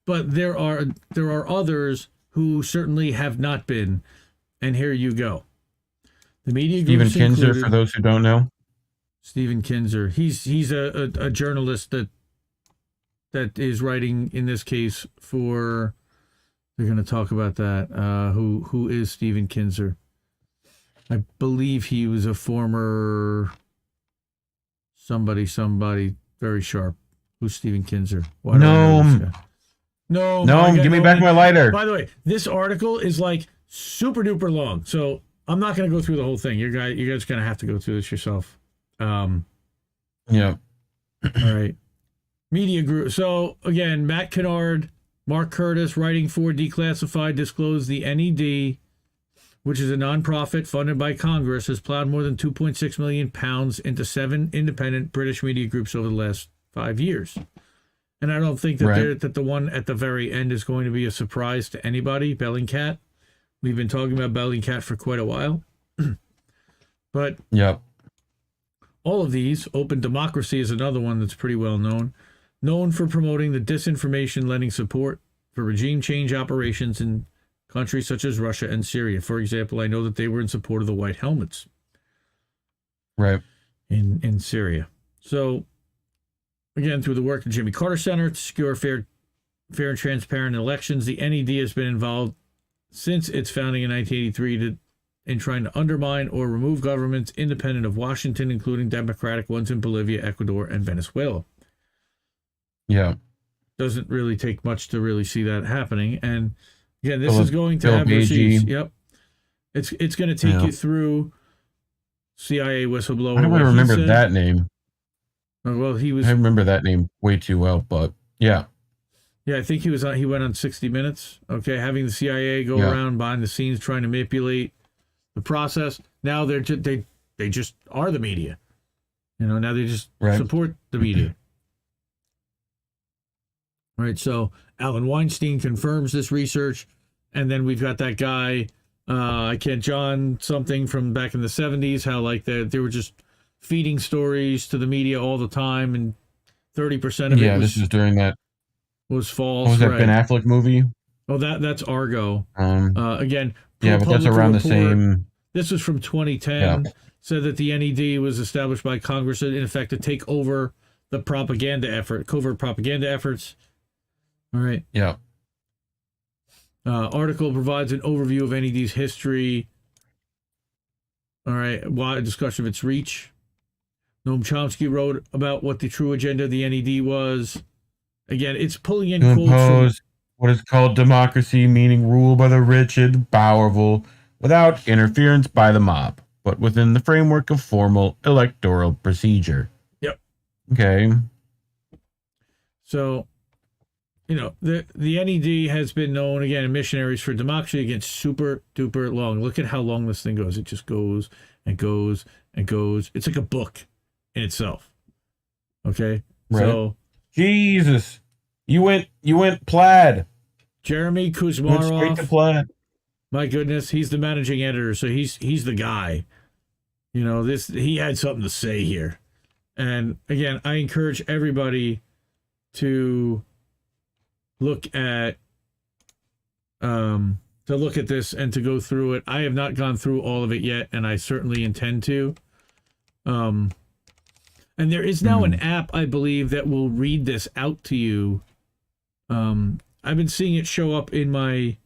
But there are others who certainly have not been. And here you go. The media groups Stephen Kinzer, for those who don't know. Stephen Kinzer. He's a journalist that is writing, in this case, for... They're going to talk about that. Who is Stephen Kinzer? I believe he was a former somebody very sharp. Who's Stephen Kinzer? No, give me back my lighter. By the way, this article is like super duper long, so I'm not going to go through the whole thing. You guys going to have to go through this yourself. Yeah. All right. Media group. So again, Matt Kennard, Mark Curtis, writing for Declassified, disclosed the NED, which is a nonprofit funded by Congress, has plowed more than £2.6 million into 7 independent British media groups over the last 5 years. And I don't think that the one at the very end is going to be a surprise to anybody. Bellingcat. We've been talking about Bellingcat for quite a while. But all of these, Open Democracy is another one that's pretty well known for promoting the disinformation, lending support for regime change operations in countries such as Russia and Syria. For example, I know that they were in support of the White Helmets. Right. In Syria. So, again, through the work of the Jimmy Carter Center to secure fair and transparent elections, the NED has been involved since its founding in 1983 in trying to undermine or remove governments independent of Washington, including democratic ones in Bolivia, Ecuador, and Venezuela. Yeah. Doesn't really take much to really see that happening. And again, this is going to have receipts. Yep. It's going to take you through CIA whistleblower. How do I remember that name? Well, I remember that name way too well, but yeah. Yeah, I think he went on 60 Minutes. Okay, having the CIA go around behind the scenes trying to manipulate the process. Now they just are the media. Now they just support the media. Right, so Alan Weinstein confirms this research, and then we've got that guy, John something from back in the 70s, how like they were just feeding stories to the media all the time, and 30% of it this is during that was false. What was that Ben Affleck movie? Oh, that's Argo. Again, but that's around the same. This was from 2010. Said that the NED was established by Congress in effect to take over the covert propaganda efforts. All right. Yeah. Article provides an overview of NED's history. All right. A discussion of its reach. Noam Chomsky wrote about what the true agenda of the NED was. Again, it's pulling in quotes from what is called democracy, meaning rule by the rich and powerful without interference by the mob, but within the framework of formal electoral procedure. Yep. Okay. So, the NED has been known, again, Missionaries for Democracy, again, super duper long. Look at how long this thing goes. It just goes and goes and goes. It's like a book in itself. Okay? Right. So, Jesus. You went plaid. Jeremy Kuzmarov. Went straight to plaid. My goodness, he's the managing editor, so he's the guy. He had something to say here. And again, I encourage everybody to look at this and to go through it. I have not gone through all of it yet, and I certainly intend to. And there is now an app, I believe, that will read this out to you. I've been seeing it show up in my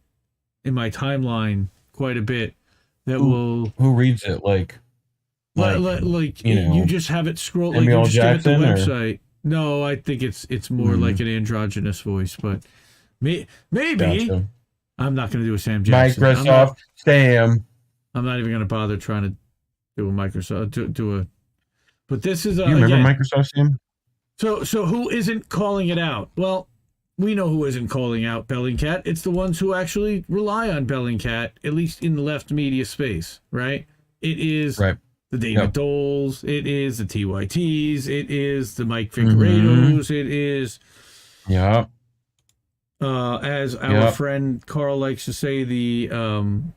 timeline quite a bit. Who reads it? You just have it scroll. Samuel you just Jackson, give it the website. No, I think it's more like an androgynous voice, but maybe. Gotcha. I'm not going to do a Sam Jackson. Microsoft Sam. I'm not even going to bother trying to do a Microsoft But this is you remember Microsoft Sam? So who isn't calling it out? Well, we know who isn't calling out Bellingcat. It's the ones who actually rely on Bellingcat, at least in the left media space, right? It is Right. the David Doles. It is the TYTs. It is the Mike Mm-hmm. Figueredos. It is, Yeah. as our friend Carl likes to say, the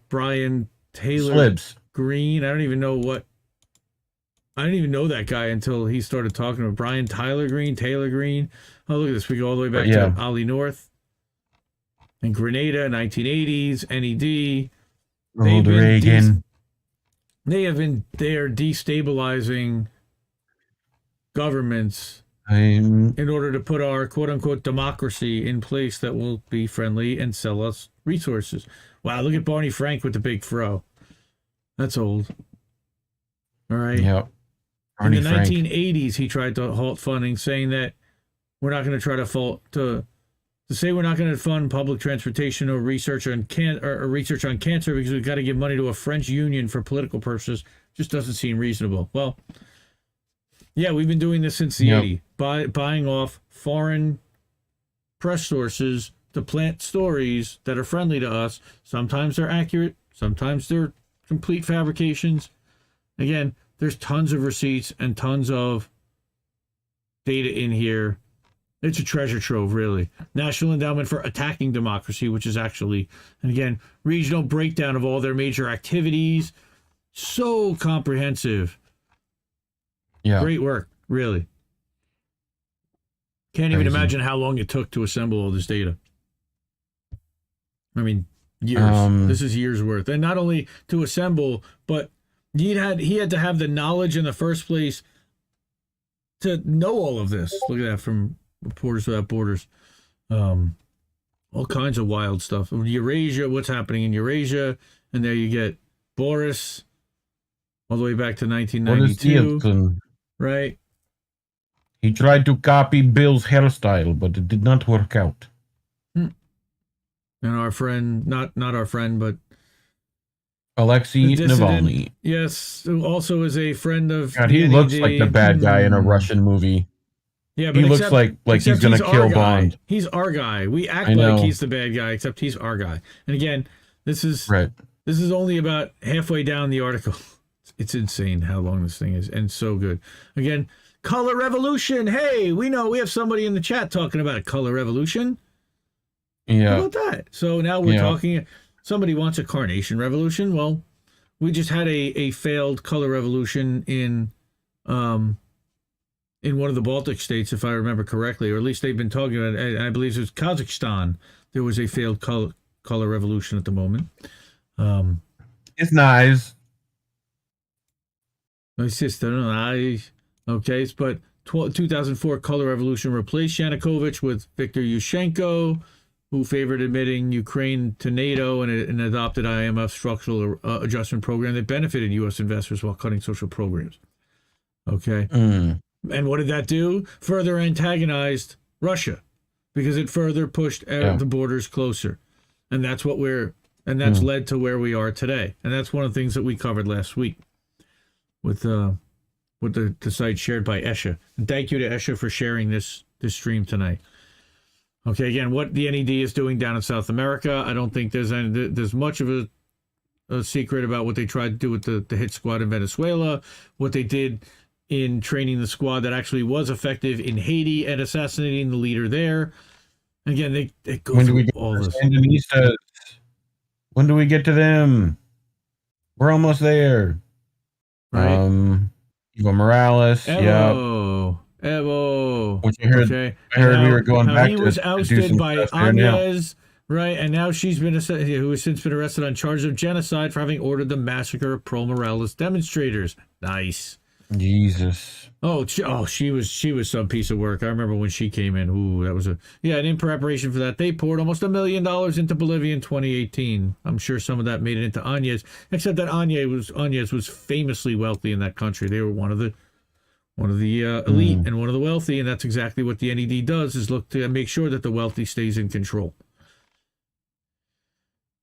Brian Taylor Slibs. Green. I don't even know that guy until he started talking about Brian Taylor Green. Oh, look at this. We go all the way back to Ollie North and Grenada, 1980s, NED. Ronald Reagan. They are destabilizing governments in order to put our quote-unquote democracy in place that will be friendly and sell us resources. Wow, look at Barney Frank with the big fro. That's old. All right. Yep. In the 1980s, he tried to halt funding, saying that we're not going to try to say we're not going to fund public transportation or research on cancer because we've got to give money to a French union for political purposes. Just doesn't seem reasonable. Well, yeah, we've been doing this since the 80s, buying off foreign press sources to plant stories that are friendly to us. Sometimes they're accurate, sometimes they're complete fabrications. Again, there's tons of receipts and tons of data in here. It's a treasure trove, really. National Endowment for Attacking Democracy, which is actually, and again, regional breakdown of all their major activities. So comprehensive. Yeah. Great work, really. Can't even imagine how long it took to assemble all this data. I mean, years. This is years worth. And not only to assemble, but he had to have the knowledge in the first place to know all of this. Look at that from Reporters Without Borders. All kinds of wild stuff. Eurasia, what's happening in Eurasia. And there you get Boris all the way back to 1992. Right. He tried to copy Bill's hairstyle, but it did not work out. And our friend, not our friend, but Alexei Navalny. Yes, who also is a friend of. God, he looks like the bad guy in a Russian movie. Yeah, but he looks like he's going to kill Bond. He's our guy. We act like he's the bad guy, except he's our guy. And again, this is only about halfway down the article. It's insane how long this thing is, and so good. Again, color revolution. Hey, we know we have somebody in the chat talking about a color revolution. Yeah. How about that? So now we're talking. Somebody wants a carnation revolution. Well, we just had a failed color revolution in one of the Baltic states, if I remember correctly, or at least they've been talking about it. I believe it was Kazakhstan. There was a failed color revolution at the moment. It's nice. My sister, okay, but 2004 color revolution replaced Yanukovych with Viktor Yushchenko, who favored admitting Ukraine to NATO and adopted IMF structural adjustment program that benefited U.S. investors while cutting social programs. Okay. And what did that do? Further antagonized Russia because it further pushed the borders closer. And that's that's led to where we are today. And that's one of the things that we covered last week with the site shared by Esha. And thank you to Esha for sharing this stream tonight. Okay, again, what the NED is doing down in South America, I don't think there's much of a secret about what they tried to do with the hit squad in Venezuela, what they did in training the squad that actually was effective in Haiti and assassinating the leader there. Again, they go through all this. Sandinistas? When do we get to them? We're almost there. Right. Evo Morales. Evo. Which I heard we were going back he was ousted by Áñez, right? And now who has since been arrested on charges of genocide for having ordered the massacre of pro-Morales demonstrators. Nice. Jesus. She was some piece of work. I remember when she came in. Ooh, that was and in preparation for that, they poured almost $1 million into Bolivia in 2018. I'm sure some of that made it into Áñez, except that Áñez was famously wealthy in that country. They were one of the elite and one of the wealthy, and that's exactly what the NED does, is look to make sure that the wealthy stays in control.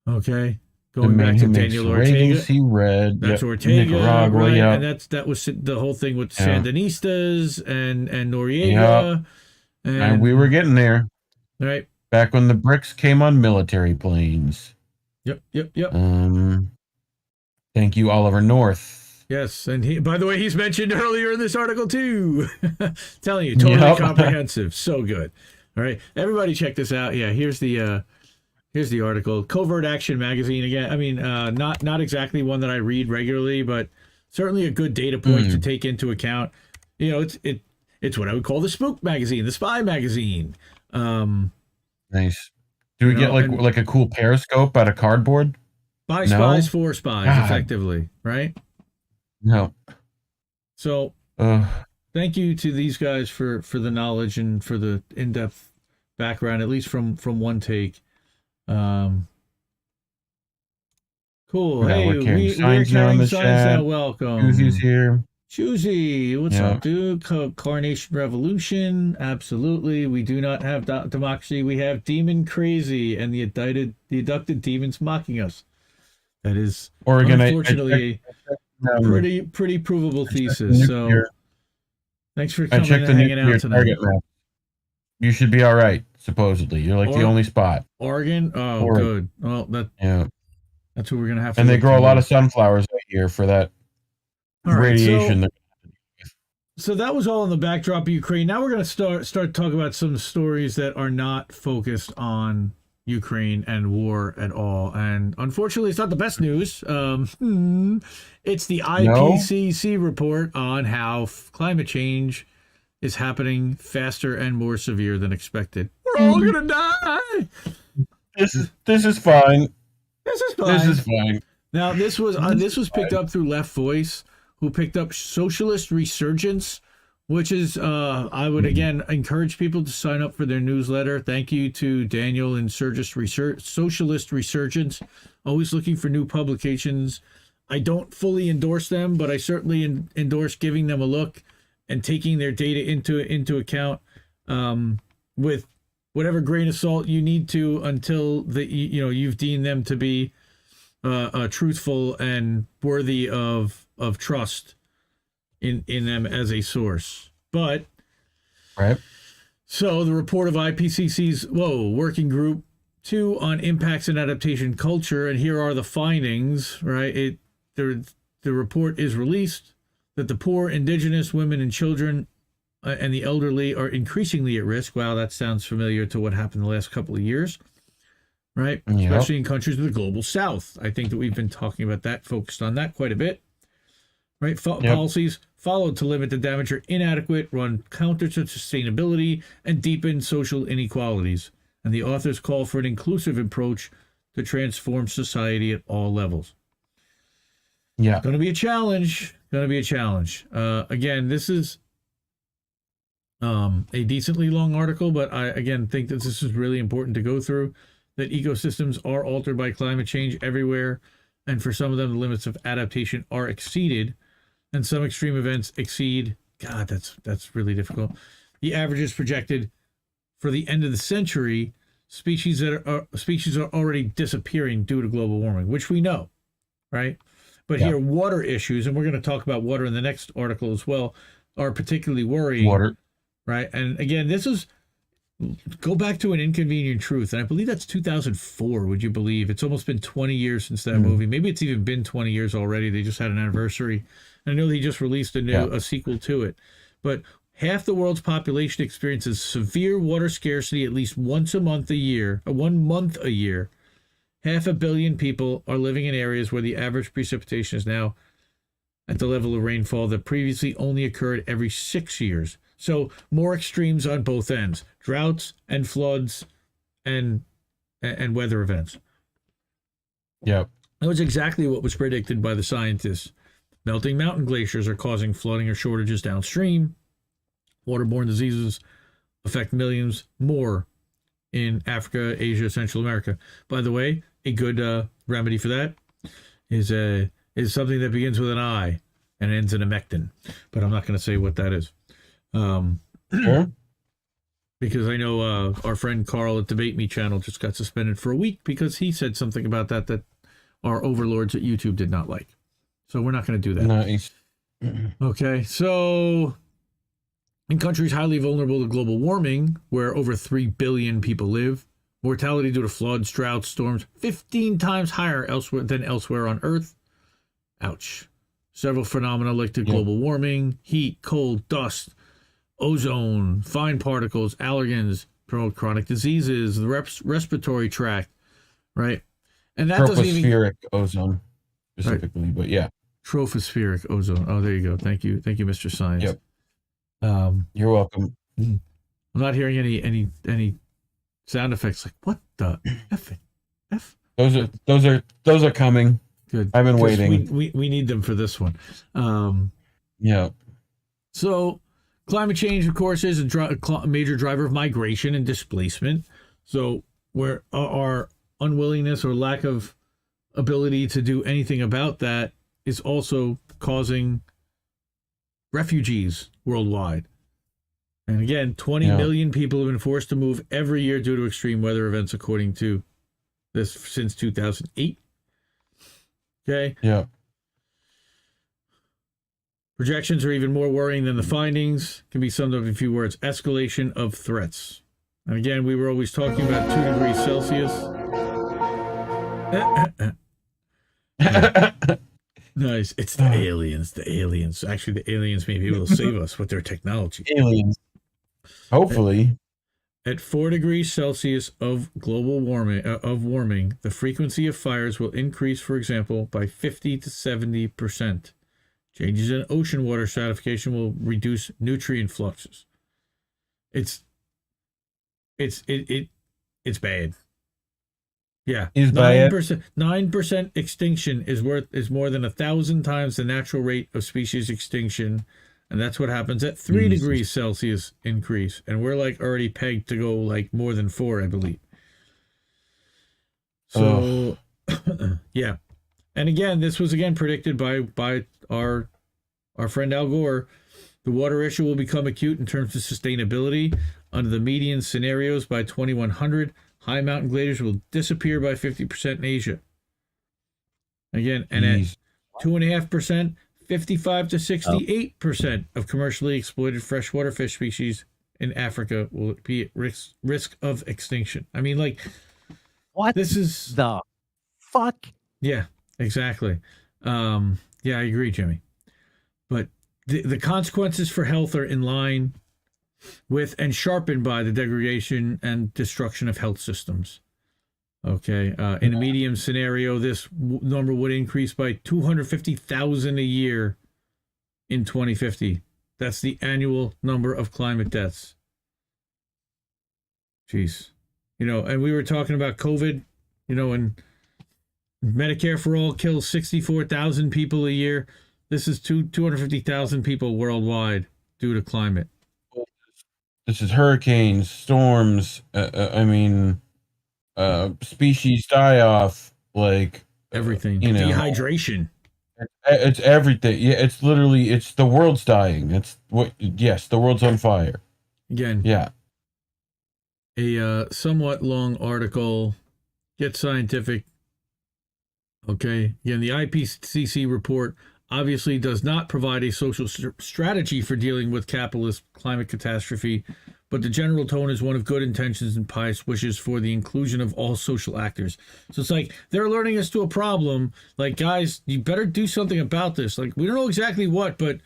Okay. Going back to Daniel Ortega. That's Ortega, Nicaragua, right? And that was the whole thing with Sandinistas and Noriega. And we were getting there. Right. Back when the BRICS came on military planes. Yep. Thank you, Oliver North. Yes, and he, by the way, he's mentioned earlier in this article too. Telling you, totally comprehensive, so good. All right, everybody, check this out. Yeah, here's the article. Covert Action Magazine again. I mean, not exactly one that I read regularly, but certainly a good data point to take into account. You know, it's what I would call the spook magazine, the spy magazine. Nice. Do we get like a cool periscope out of cardboard? By spies for spies, effectively, right? No. So, thank you to these guys for the knowledge and for the in-depth background, at least from one take. Cool. Yeah, hey, we're carrying we're signs carrying on the signs chat. now. Welcome. Susie's here. Susie, what's up, dude? Carnation Revolution. Absolutely. We do not have democracy. We have demon crazy and the abducted demons mocking us. That is Oregon, unfortunately a pretty provable thesis. So thanks for coming and hanging out tonight. You should be all right, supposedly. You're like the only spot. Oregon? Oh, Oregon. Good. Well, that's who we're going to have to. And they grow a lot of sunflowers out here for that radiation. So that was all in the backdrop of Ukraine. Now we're going to start talking about some stories that are not focused on Ukraine and war at all. And unfortunately, it's not the best news. It's the IPCC report on how climate change is happening faster and more severe than expected. We're all going to die. This is fine. This is fine. Now, this was picked up through Left Voice, who picked up Socialist Resurgence, which is, I would, again, encourage people to sign up for their newsletter. Thank you to Daniel and Socialist Resurgence, always looking for new publications. I don't fully endorse them, but I certainly endorse giving them a look and taking their data into account with whatever grain of salt you need to until you've deemed them to be truthful and worthy of trust in them as a source. But so the report of IPCC's Working Group 2 on Impacts and Adaptation Culture, and here are the findings. Right, the report is released that the poor, indigenous, women and children and the elderly are increasingly at risk. Wow, that sounds familiar to what happened the last couple of years. Right, especially in countries of the global south. I think that we've been talking about that, focused on that quite a bit. Right, policies followed to limit the damage are inadequate, run counter to sustainability, and deepen social inequalities. And the authors call for an inclusive approach to transform society at all levels. Yeah, going to be a challenge. Again, this is a decently long article, but I again think that this is really important to go through. That ecosystems are altered by climate change everywhere, and for some of them, the limits of adaptation are exceeded. And some extreme events exceed. God, that's really difficult. The average is projected for the end of the century. Species are already disappearing due to global warming, which we know, right? But here, water issues, and we're going to talk about water in the next article as well, are particularly worrying. Water, right? And again, go back to An Inconvenient Truth, and I believe that's 2004. Would you believe it's almost been 20 years since that movie? Maybe it's even been 20 years already. They just had an anniversary. I know they just released a sequel to it, but half the world's population experiences severe water scarcity at least 1 month a year. 500 million people are living in areas where the average precipitation is now at the level of rainfall that previously only occurred every 6 years. So more extremes on both ends: droughts and floods, and weather events. That was exactly what was predicted by the scientists. Melting mountain glaciers are causing flooding or shortages downstream. Waterborne diseases affect millions more in Africa, Asia, Central America. By the way, a good remedy for that is something that begins with an I and ends in a mectin. But I'm not going to say what that is. Because I know our friend Carl at Debate Me channel just got suspended for a week because he said something about that our overlords at YouTube did not like. So we're not going to do that. Nice. Okay, so in countries highly vulnerable to global warming, where over 3 billion people live, mortality due to floods, droughts, storms, 15 times higher than elsewhere on Earth. Ouch. Several phenomena like the global warming, heat, cold, dust, ozone, fine particles, allergens promote chronic diseases, the respiratory tract, right? And that doesn't even... Tropospheric ozone, specifically, but yeah. Tropospheric ozone. Oh, there you go. Thank you, Mr. Science. Yep. You're welcome. I'm not hearing any sound effects like what the F. Those are coming. Good. I've been waiting. We need them for this one. Yeah. So climate change, of course, is a major driver of migration and displacement. So where our unwillingness or lack of ability to do anything about that is also causing refugees worldwide. And again, 20 million people have been forced to move every year due to extreme weather events, according to this, since 2008. Okay. Yeah. Projections are even more worrying than the findings. Can be summed up in a few words: escalation of threats. And again, we were always talking about 2 degrees Celsius. Nice. It's the aliens. The aliens. Actually, the aliens may be able to save us with their technology. Aliens. Hopefully. At 4 degrees Celsius of global warming, the frequency of fires will increase, for example, by 50 to 70%. Changes in ocean water stratification will reduce nutrient fluxes. It's bad. Yeah, 9% extinction is more than 1,000 times the natural rate of species extinction, and that's what happens at 3 degrees Celsius increase, and we're like already pegged to go like more than 4, I believe. So, yeah, and again, this was again predicted by our friend Al Gore. The water issue will become acute in terms of sustainability. Under the median scenarios, by 2100, high mountain glaciers will disappear by 50% in Asia. Again, and at 2.5%, 55 to 68% of commercially exploited freshwater fish species in Africa will be at risk of extinction. I mean, like, what? This is the fuck? Yeah, exactly. Yeah, I agree, Jimmy. But the consequences for health are in line with and sharpened by the degradation and destruction of health systems. Okay, in a medium scenario, this number would increase by 250,000 a year in 2050. That's the annual number of climate deaths. Jeez. And we were talking about COVID, and Medicare for All kills 64,000 people a year. This is 250,000 people worldwide due to climate. This is hurricanes, storms. Species die off, like everything. Dehydration. It's everything. Yeah, it's literally. It's the world's dying. It's what? Yes, the world's on fire. Again. Yeah. A somewhat long article. Get scientific. Okay. Again, the IPCC report obviously does not provide a social strategy for dealing with capitalist climate catastrophe, but the general tone is one of good intentions and pious wishes for the inclusion of all social actors. So it's like, they're alerting us to a problem. Like, guys, you better do something about this. Like, we don't know exactly what, but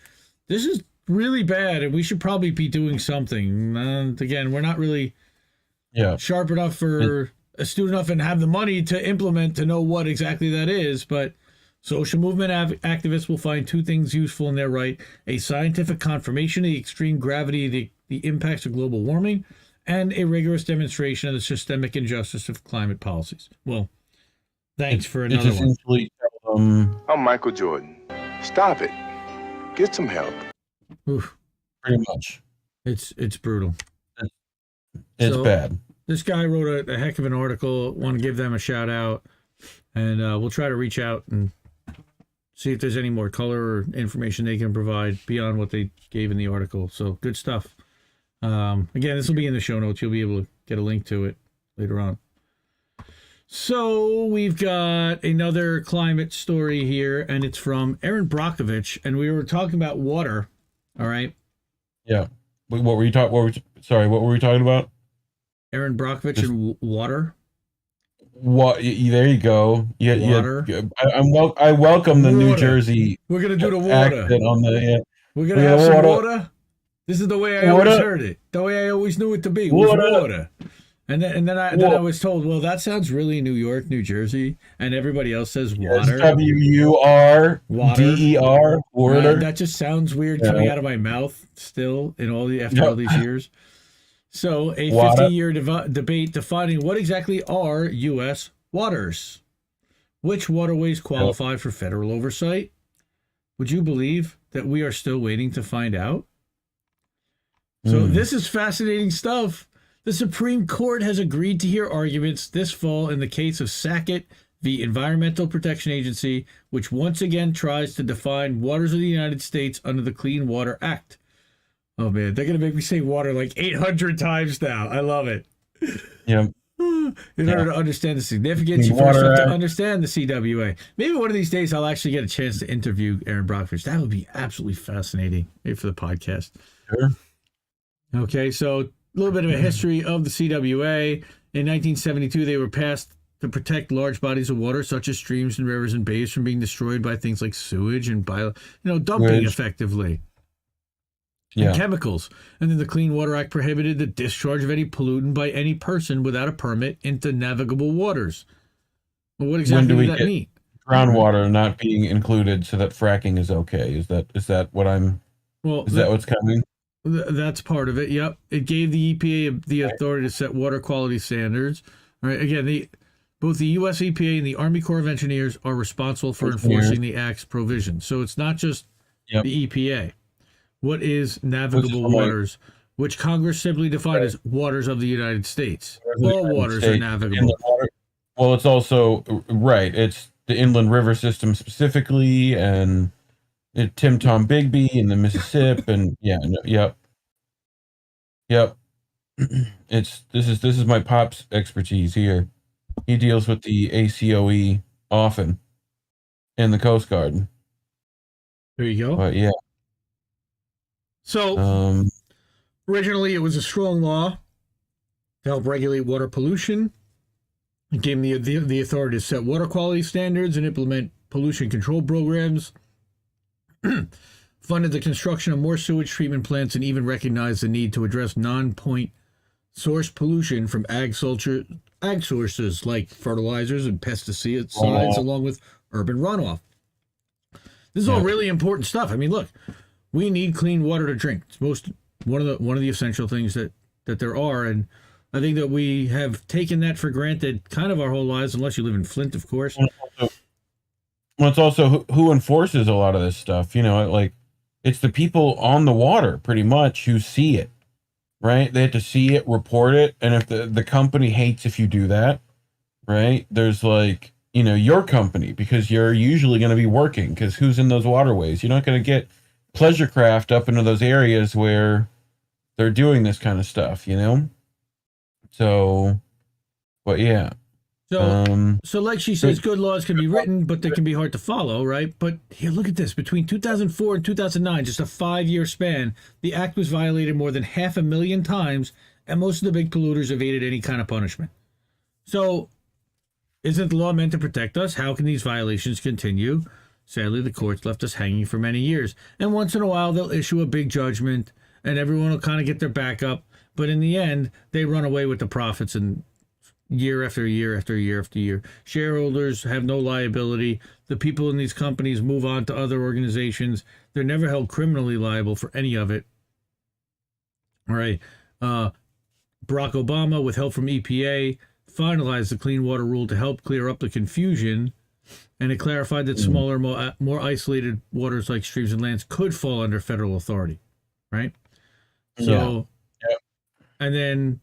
this is really bad, and we should probably be doing something. And again, we're not really sharp enough or astute enough and have the money to implement to know what exactly that is, but social movement activists will find 2 things useful in their right: a scientific confirmation of the extreme gravity of the impacts of global warming, and a rigorous demonstration of the systemic injustice of climate policies. Well, thanks for another one. I'm Michael Jordan. Stop it. Get some help. Oof. Pretty much. It's brutal. It's bad. This guy wrote a heck of an article. Want to give them a shout out, and we'll try to reach out and see if there's any more color or information they can provide beyond what they gave in the article. So good stuff. Again, this will be in the show notes. You'll be able to get a link to it later on. So we've got another climate story here, and it's from Aaron Brockovich, and we were talking about water. All right. Yeah. What were you talking? What were we talking about? Aaron Brockovich and water. What? There you go. Yeah, Water. yeah. I welcome the New Water. Jersey We're gonna do the water. accent on the. Yeah. We're gonna have some water. This is the way I always heard it. The way I always knew it to be was water. And then I was told, well, that sounds really New York, New Jersey, and everybody else says water. WURDER. Water. That just sounds weird coming out of my mouth still after all these years. So a 50-year debate defining what exactly are U.S. waters. Which waterways qualify for federal oversight? Would you believe that we are still waiting to find out? So this is fascinating stuff. The Supreme Court has agreed to hear arguments this fall in the case of Sackett v. Environmental Protection Agency, which once again tries to define waters of the United States under the Clean Water Act. Oh, man, they're going to make me say water like 800 times now. I love it. Yeah. In order to understand the significance, you first have to understand the CWA. Maybe one of these days I'll actually get a chance to interview Aaron Brockovich. That would be absolutely fascinating for the podcast. Sure. Okay, so a little bit of a history of the CWA. In 1972, they were passed to protect large bodies of water, such as streams and rivers and bays, from being destroyed by things like sewage and dumping effectively. Yeah. And chemicals. And then the Clean Water Act prohibited the discharge of any pollutant by any person without a permit into navigable waters. Well, what exactly does that mean? Groundwater not being included so that fracking is okay. Is that what I'm... Well, is that what's coming? That's part of it, yep. It gave the EPA the authority to set water quality standards. All right, again, both the U.S. EPA and the Army Corps of Engineers are responsible for enforcing the Act's provisions. So it's not just the EPA. What is navigable waters, which Congress simply defined as waters of the United States? All waters are navigable. Well, it's also, it's the inland river system specifically, and Tim Tom Bigby and the Mississippi, and yep. This is my pop's expertise here. He deals with the ACOE often, and the Coast Guard. There you go. But yeah. So originally, it was a strong law to help regulate water pollution. It gave them the authority to set water quality standards and implement pollution control programs. Funded the construction of more sewage treatment plants, and even recognized the need to address non-point source pollution from ag sources like fertilizers and pesticides, along with urban runoff. This is all really important stuff. I mean, look, we need clean water to drink. It's one of the essential things that there are, and I think that we have taken that for granted kind of our whole lives, unless you live in Flint, of course. Well, it's also who enforces a lot of this stuff. It's the people on the water, pretty much, who see it, right? They have to see it, report it, and if the company hates if you do that, right? There's your company, because you're usually going to be working, because who's in those waterways? You're not going to get pleasure craft up into those areas where they're doing this kind of stuff, So, but yeah. So like she says, good laws can be written, but they can be hard to follow, right? But here, look at this. Between 2004 and 2009, just a 5-year span, the act was violated more than 500,000 times, and most of the big polluters evaded any kind of punishment. So, isn't the law meant to protect us? How can these violations continue? Sadly, the courts left us hanging for many years. And once in a while, they'll issue a big judgment, and everyone will kind of get their back up. But in the end, they run away with the profits, and year after year after year after year. Shareholders have no liability. The people in these companies move on to other organizations. They're never held criminally liable for any of it. All right. Barack Obama, with help from EPA, finalized the Clean Water Rule to help clear up the confusion, and it clarified that smaller, more isolated waters like streams and lands could fall under federal authority, right? So, and then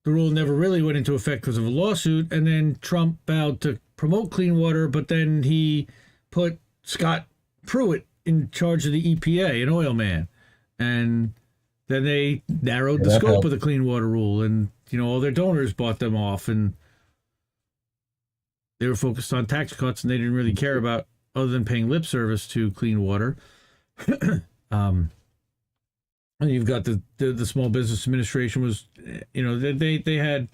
the rule never really went into effect because of a lawsuit, and then Trump vowed to promote clean water, but then he put Scott Pruitt in charge of the EPA, an oil man, and then they narrowed the scope of the Clean Water Rule, and all their donors bought them off, and they were focused on tax cuts, and they didn't really care about other than paying lip service to clean water. And you've got the Small Business Administration was, they had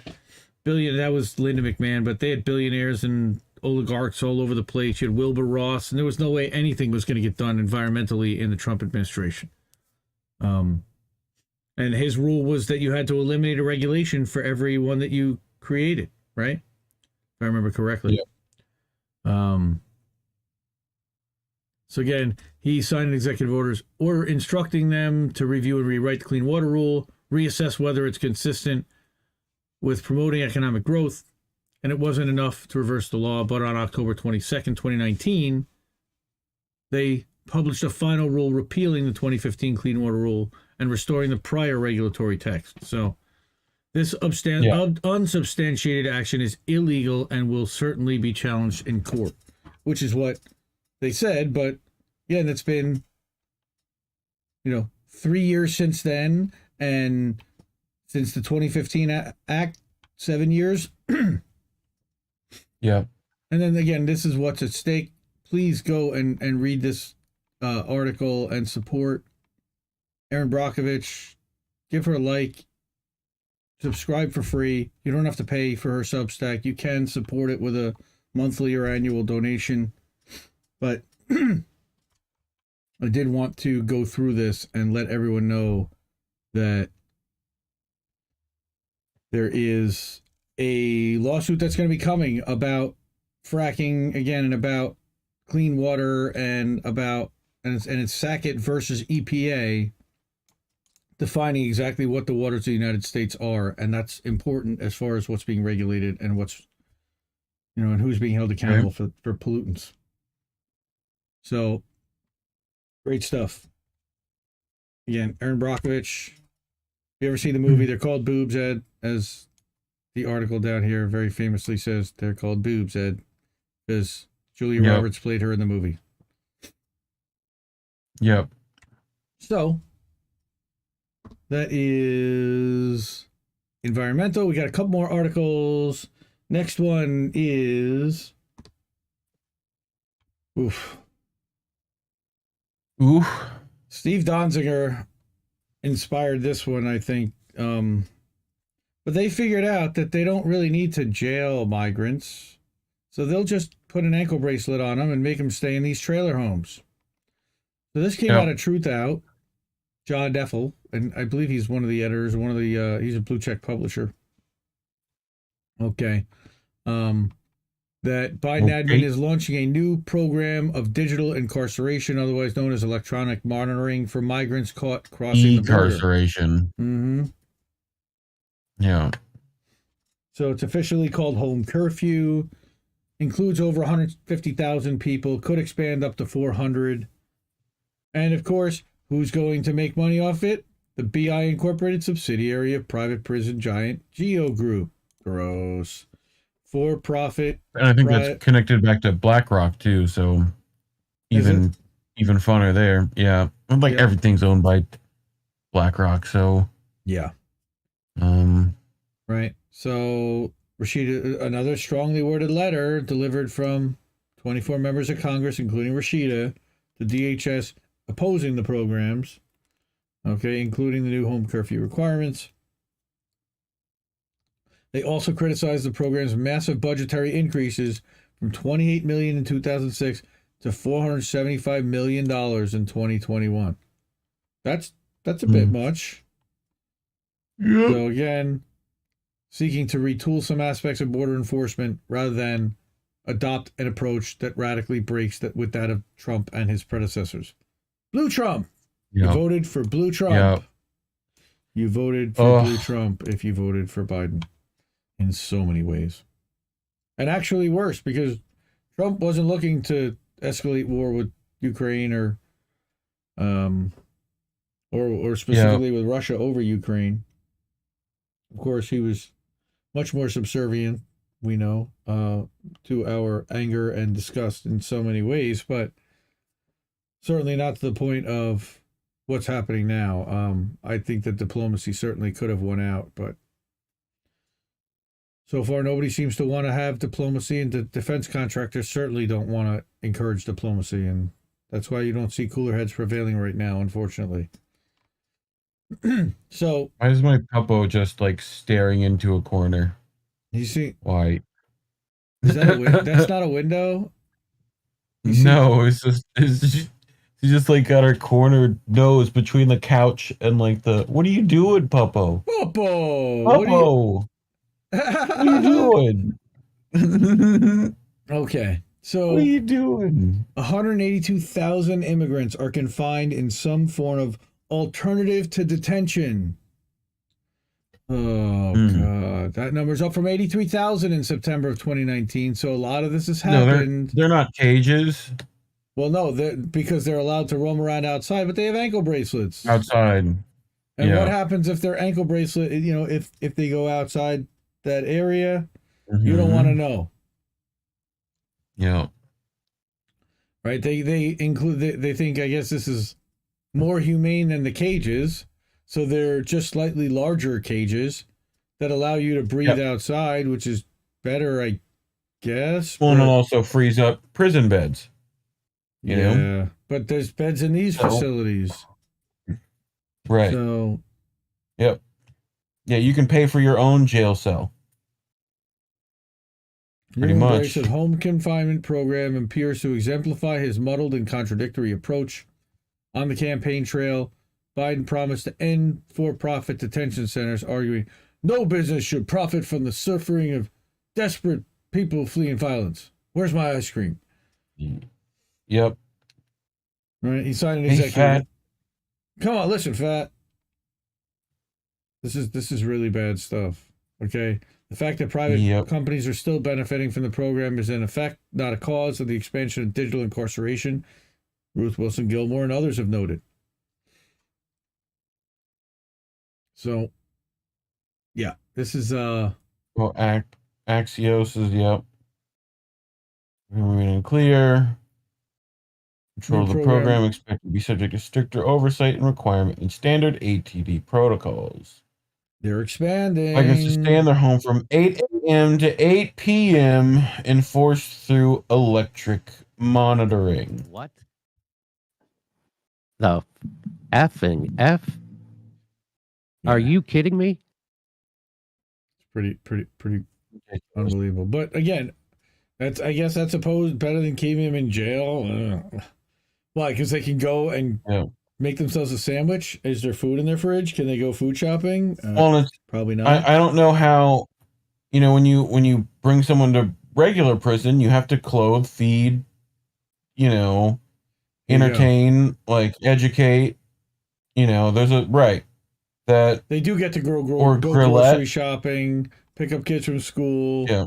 that was Linda McMahon, but they had billionaires and oligarchs all over the place. You had Wilbur Ross, and there was no way anything was going to get done environmentally in the Trump administration. And his rule was that you had to eliminate a regulation for every one that you created, right? If I remember correctly. Yeah. So again, he signed an executive order instructing them to review and rewrite the Clean Water Rule, reassess whether it's consistent with promoting economic growth, and it wasn't enough to reverse the law. But on October 22nd, 2019, they published a final rule repealing the 2015 Clean Water Rule and restoring the prior regulatory text. So this unsubstantiated action is illegal and will certainly be challenged in court, which is what they said. But again, it's been, 3 years since then, and since the 2015 Act, 7 years. Yeah. And then again, this is what's at stake. Please go and read this article and support Erin Brockovich. Give her a like. Subscribe for free. You don't have to pay for her Substack. You can support it with a monthly or annual donation. But I did want to go through this and let everyone know that there is a lawsuit that's going to be coming about fracking again, and about clean water, and it's Sackett versus EPA, defining exactly what the waters of the United States are, and that's important as far as what's being regulated and what's, and who's being held accountable for pollutants. So, great stuff. Again, Erin Brockovich. You ever see the movie? They're called boobs, Ed, as the article down here very famously says. They're called boobs, Ed, because Julia Roberts played her in the movie. Yep. So, that is environmental. We got a couple more articles. Next one is... Oof. Steve Donziger inspired this one, I think. But they figured out that they don't really need to jail migrants. So they'll just put an ankle bracelet on them and make them stay in these trailer homes. So this came out of Truth Out. John Deffel, and I believe he's one of the editors, he's a blue check publisher. Okay. That Biden admin is launching a new program of digital incarceration, otherwise known as electronic monitoring, for migrants caught crossing the border. Incarceration. Mm-hmm. Yeah. So it's officially called home curfew. Includes over 150,000 people. Could expand up to 400. And of course, who's going to make money off it? The BI Incorporated subsidiary of private prison giant Geo Group. Gross. For-profit. And I think that's connected back to BlackRock too, so even funner there. Yeah. Like everything's owned by BlackRock, so yeah. Right. So Rashida, another strongly worded letter delivered from 24 members of Congress, including Rashida, to DHS opposing the programs, okay, including the new home curfew requirements. They also criticized the program's massive budgetary increases from $28 million in 2006 to $475 million in 2021. That's a bit much. Yep. So again, seeking to retool some aspects of border enforcement rather than adopt an approach that radically breaks with that of Trump and his predecessors. Blue Trump. Yep. You voted for Blue Trump. Yep. You voted for Blue Trump if you voted for Biden. In so many ways. And actually worse, because Trump wasn't looking to escalate war with Ukraine or specifically with Russia over Ukraine. Of course, he was much more subservient, we know, to our anger and disgust in so many ways, but certainly not to the point of what's happening now. I think that diplomacy certainly could have won out, but so far, nobody seems to want to have diplomacy, and the defense contractors certainly don't want to encourage diplomacy, and that's why you don't see cooler heads prevailing right now, unfortunately. So, why is my puppo just like staring into a corner? You see, White. is that that's not a window? No, she's just like got her cornered nose between the couch and like the. What are you doing, Puppo? Popo, Puppo, what are you doing? Okay, What are so you doing? 182,000 immigrants are confined in some form of alternative to detention. Oh God, that number's up from 83,000 in September of 2019. So a lot of this has No, happened. they're not cages Well, no, because they're allowed to roam around outside, but they have ankle bracelets. outside. And Yeah. what happens if their ankle bracelet, if they go outside that area, Mm-hmm. you don't want to know. Yeah. Right? They include they think, I guess this is more humane than the cages. So they're just slightly larger cages that allow you to breathe outside, which is better, I guess. Well, and it'll also freeze up prison beds. You know? But there's beds in these facilities. Right. So. Yep. Yeah, you can pay for your own jail cell. Pretty much. A home confinement program appears to exemplify his muddled and contradictory approach. On the campaign trail, Biden promised to end for-profit detention centers, arguing no business should profit from the suffering of desperate people fleeing violence. Where's my ice cream? Yep. Right? He signed an Hey, executive. Fat. Come on, listen, Fat. This is really bad stuff. Okay? The fact that private companies are still benefiting from the program is an effect, not a cause, of the expansion of digital incarceration, Ruth Wilson Gilmore and others have noted. So, yeah, this is Well, Axios is remaining clear. Control of the program expected to be subject to stricter oversight and requirement in standard ATD protocols. They're expanding. Like to stay in their home from 8 a.m. to 8 p.m. enforced through electric monitoring. What? The effing F? Yeah. Are you kidding me? It's pretty unbelievable. But again, I guess that's supposed better than keeping them in jail. Why? Because they can go and make themselves a sandwich. Is there food in their fridge? Can they go food shopping? Well, probably not. I don't know how. When you bring someone to regular prison, you have to clothe, feed, entertain, like educate. There's a that they do get to go grocery shopping, pick up kids from school. Yeah.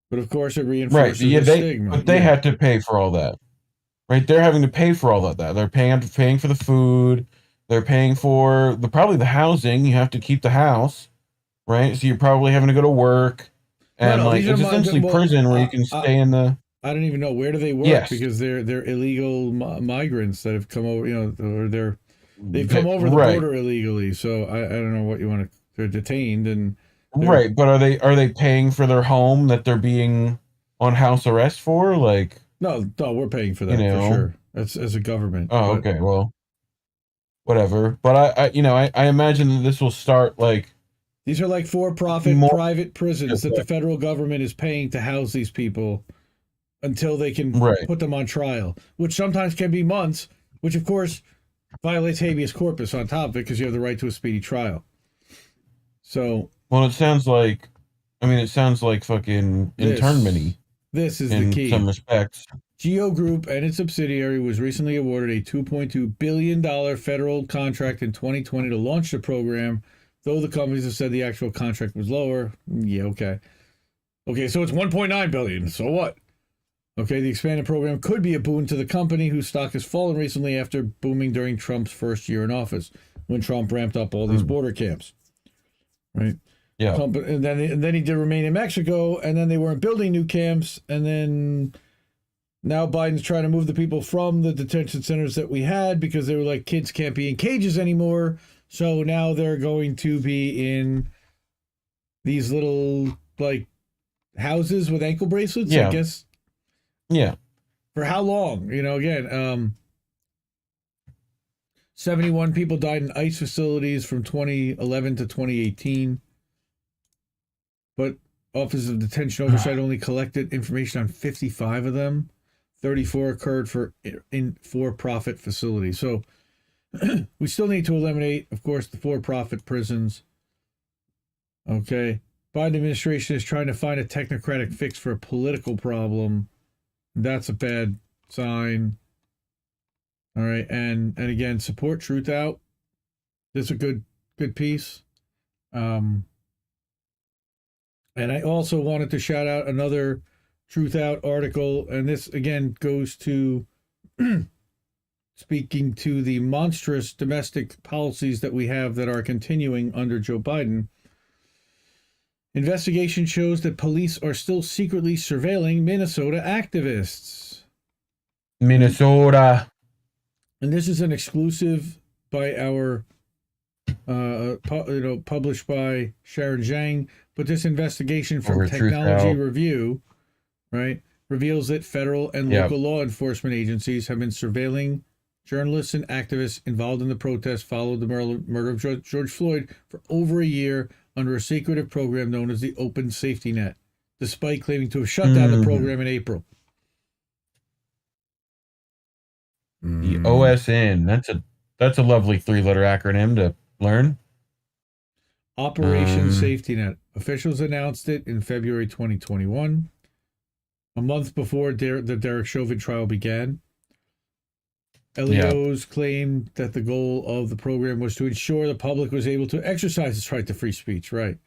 But of course, it reinforces the stigma. But they have to pay for all that, right? They're having to pay for all that. They're paying for the food. They're paying for probably the housing. You have to keep the house, right? So you're probably having to go to work, and it's essentially prison where you can stay in the. I don't even know where do they work because they're illegal migrants that have come over. Or they've come over the border illegally. So I don't know what you want to. They're detained and. Right, but are they paying for their home that they're being on house arrest for? Like no, we're paying for that for sure. That's as a government. Oh, okay, well, whatever. But I imagine that this will start like these are like for-profit private prisons that the federal government is paying to house these people until they can put them on trial, which sometimes can be months. Which of course violates habeas corpus on top of it because you have the right to a speedy trial. So. Well, it sounds like fucking internment-y. This is the key. In some respects. Geo Group and its subsidiary was recently awarded a $2.2 billion federal contract in 2020 to launch the program, though the companies have said the actual contract was lower. Yeah, okay. Okay, so it's $1.9 billion. So what? Okay, the expanded program could be a boon to the company whose stock has fallen recently after booming during Trump's first year in office, when Trump ramped up all these border camps. Right? Yeah. And then he did remain in Mexico, and then they weren't building new camps, and then now Biden's trying to move the people from the detention centers that we had because they were like, kids can't be in cages anymore. So now they're going to be in these little like houses with ankle bracelets, I guess. Yeah. For how long? 71 people died in ICE facilities from 2011 to 2018. But Office of Detention Oversight only collected information on 55 of them. 34 occurred in for-profit facilities. So we still need to eliminate, of course, the for-profit prisons. Okay. Biden administration is trying to find a technocratic fix for a political problem. That's a bad sign. All right. And again, support Truth Out. This is a good piece. And I also wanted to shout out another Truth Out article, and this again goes to speaking to the monstrous domestic policies that we have that are continuing under Joe Biden. Investigation shows that police are still secretly surveilling Minnesota activists. Minnesota. And this is an exclusive by our published by Sharon Zhang, but this investigation from Over Technology Review, right, reveals that federal and local law enforcement agencies have been surveilling journalists and activists involved in the protests following the murder of George Floyd for over a year under a secretive program known as the Open Safety Net, despite claiming to have shut down the program in April. The OSN. That's a lovely 3-letter acronym to learn. Operation Safety Net. Officials announced it in February 2021, a month before the Derek Chauvin trial began. LEOs claimed that the goal of the program was to ensure the public was able to exercise its right to free speech, right?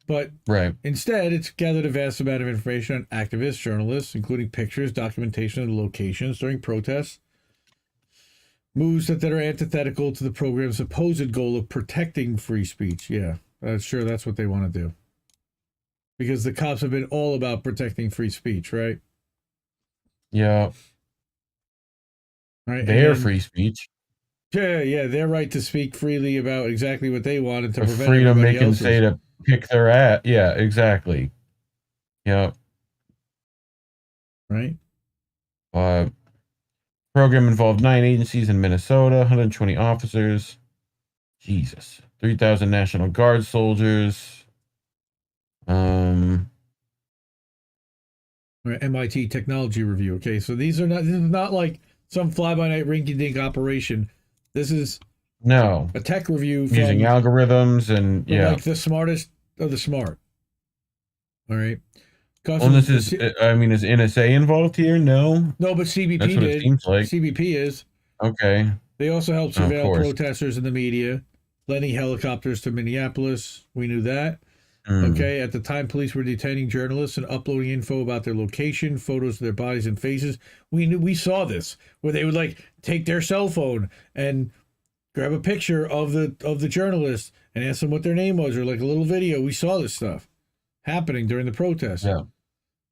But instead, it's gathered a vast amount of information on activists, journalists, including pictures, documentation of the locations during protests, moves that are antithetical to the program's supposed goal of protecting free speech. Yeah, sure, that's what they want to do. Because the cops have been all about protecting free speech, right? Yeah. Right. Their free speech. Yeah, their right to speak freely about exactly what they want and to prevent freedom they can else's. say to pick their ass. Yeah, exactly. Yeah. Right. Program involved 9 agencies in Minnesota, 120 officers. Jesus. 3,000 National Guard soldiers. MIT Technology Review. Okay, so this is not like some fly-by-night rinky-dink operation. This is a tech review using algorithms and like the smartest of the smart. All right. Well, this is, is NSA involved here? No, but CBP That's what did. it seems like. CBP is. Okay. They also helped surveil protesters in the media, lending helicopters to Minneapolis. We knew that. Okay. At the time, police were detaining journalists and uploading info about their location, photos of their bodies and faces. We saw this where they would like take their cell phone and grab a picture of the journalist and ask them what their name was, or like a little video. We saw this stuff happening during the protest. Yeah.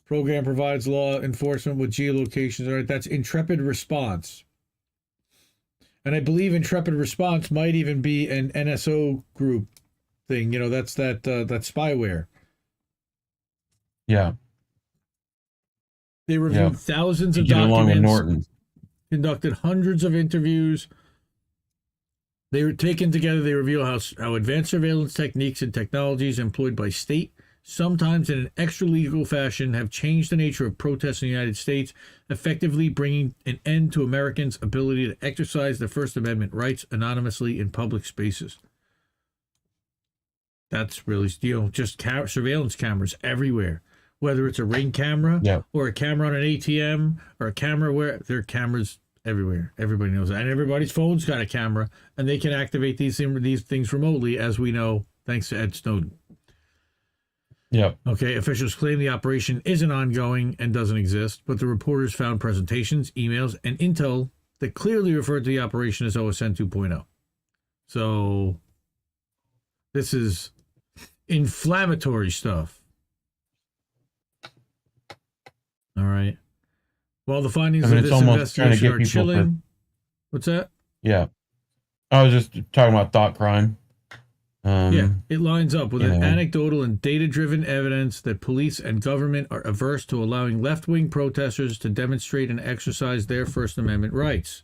Program provides law enforcement with geolocations. All right, that's Intrepid Response. And I believe Intrepid Response might even be an NSO group thing. That's that spyware. Yeah. They reviewed thousands of documents, conducted hundreds of interviews. They were taken together. They reveal how advanced surveillance techniques and technologies employed by state, sometimes in an extra-legal fashion, have changed the nature of protests in the United States, effectively bringing an end to Americans' ability to exercise their First Amendment rights anonymously in public spaces. That's really, just surveillance cameras everywhere, whether it's a Ring camera or a camera on an ATM or a camera where there are cameras everywhere. Everybody knows that. And everybody's phone's got a camera, and they can activate these things remotely, as we know, thanks to Ed Snowden. Yeah. Okay, officials claim the operation isn't ongoing and doesn't exist, but the reporters found presentations, emails, and intel that clearly referred to the operation as OSN 2.0. So this is inflammatory stuff. All right. While the findings of this investigation are chilling. What's that? Yeah. I was just talking about thought crime. It lines up with an anecdotal and data-driven evidence that police and government are averse to allowing left-wing protesters to demonstrate and exercise their First Amendment rights.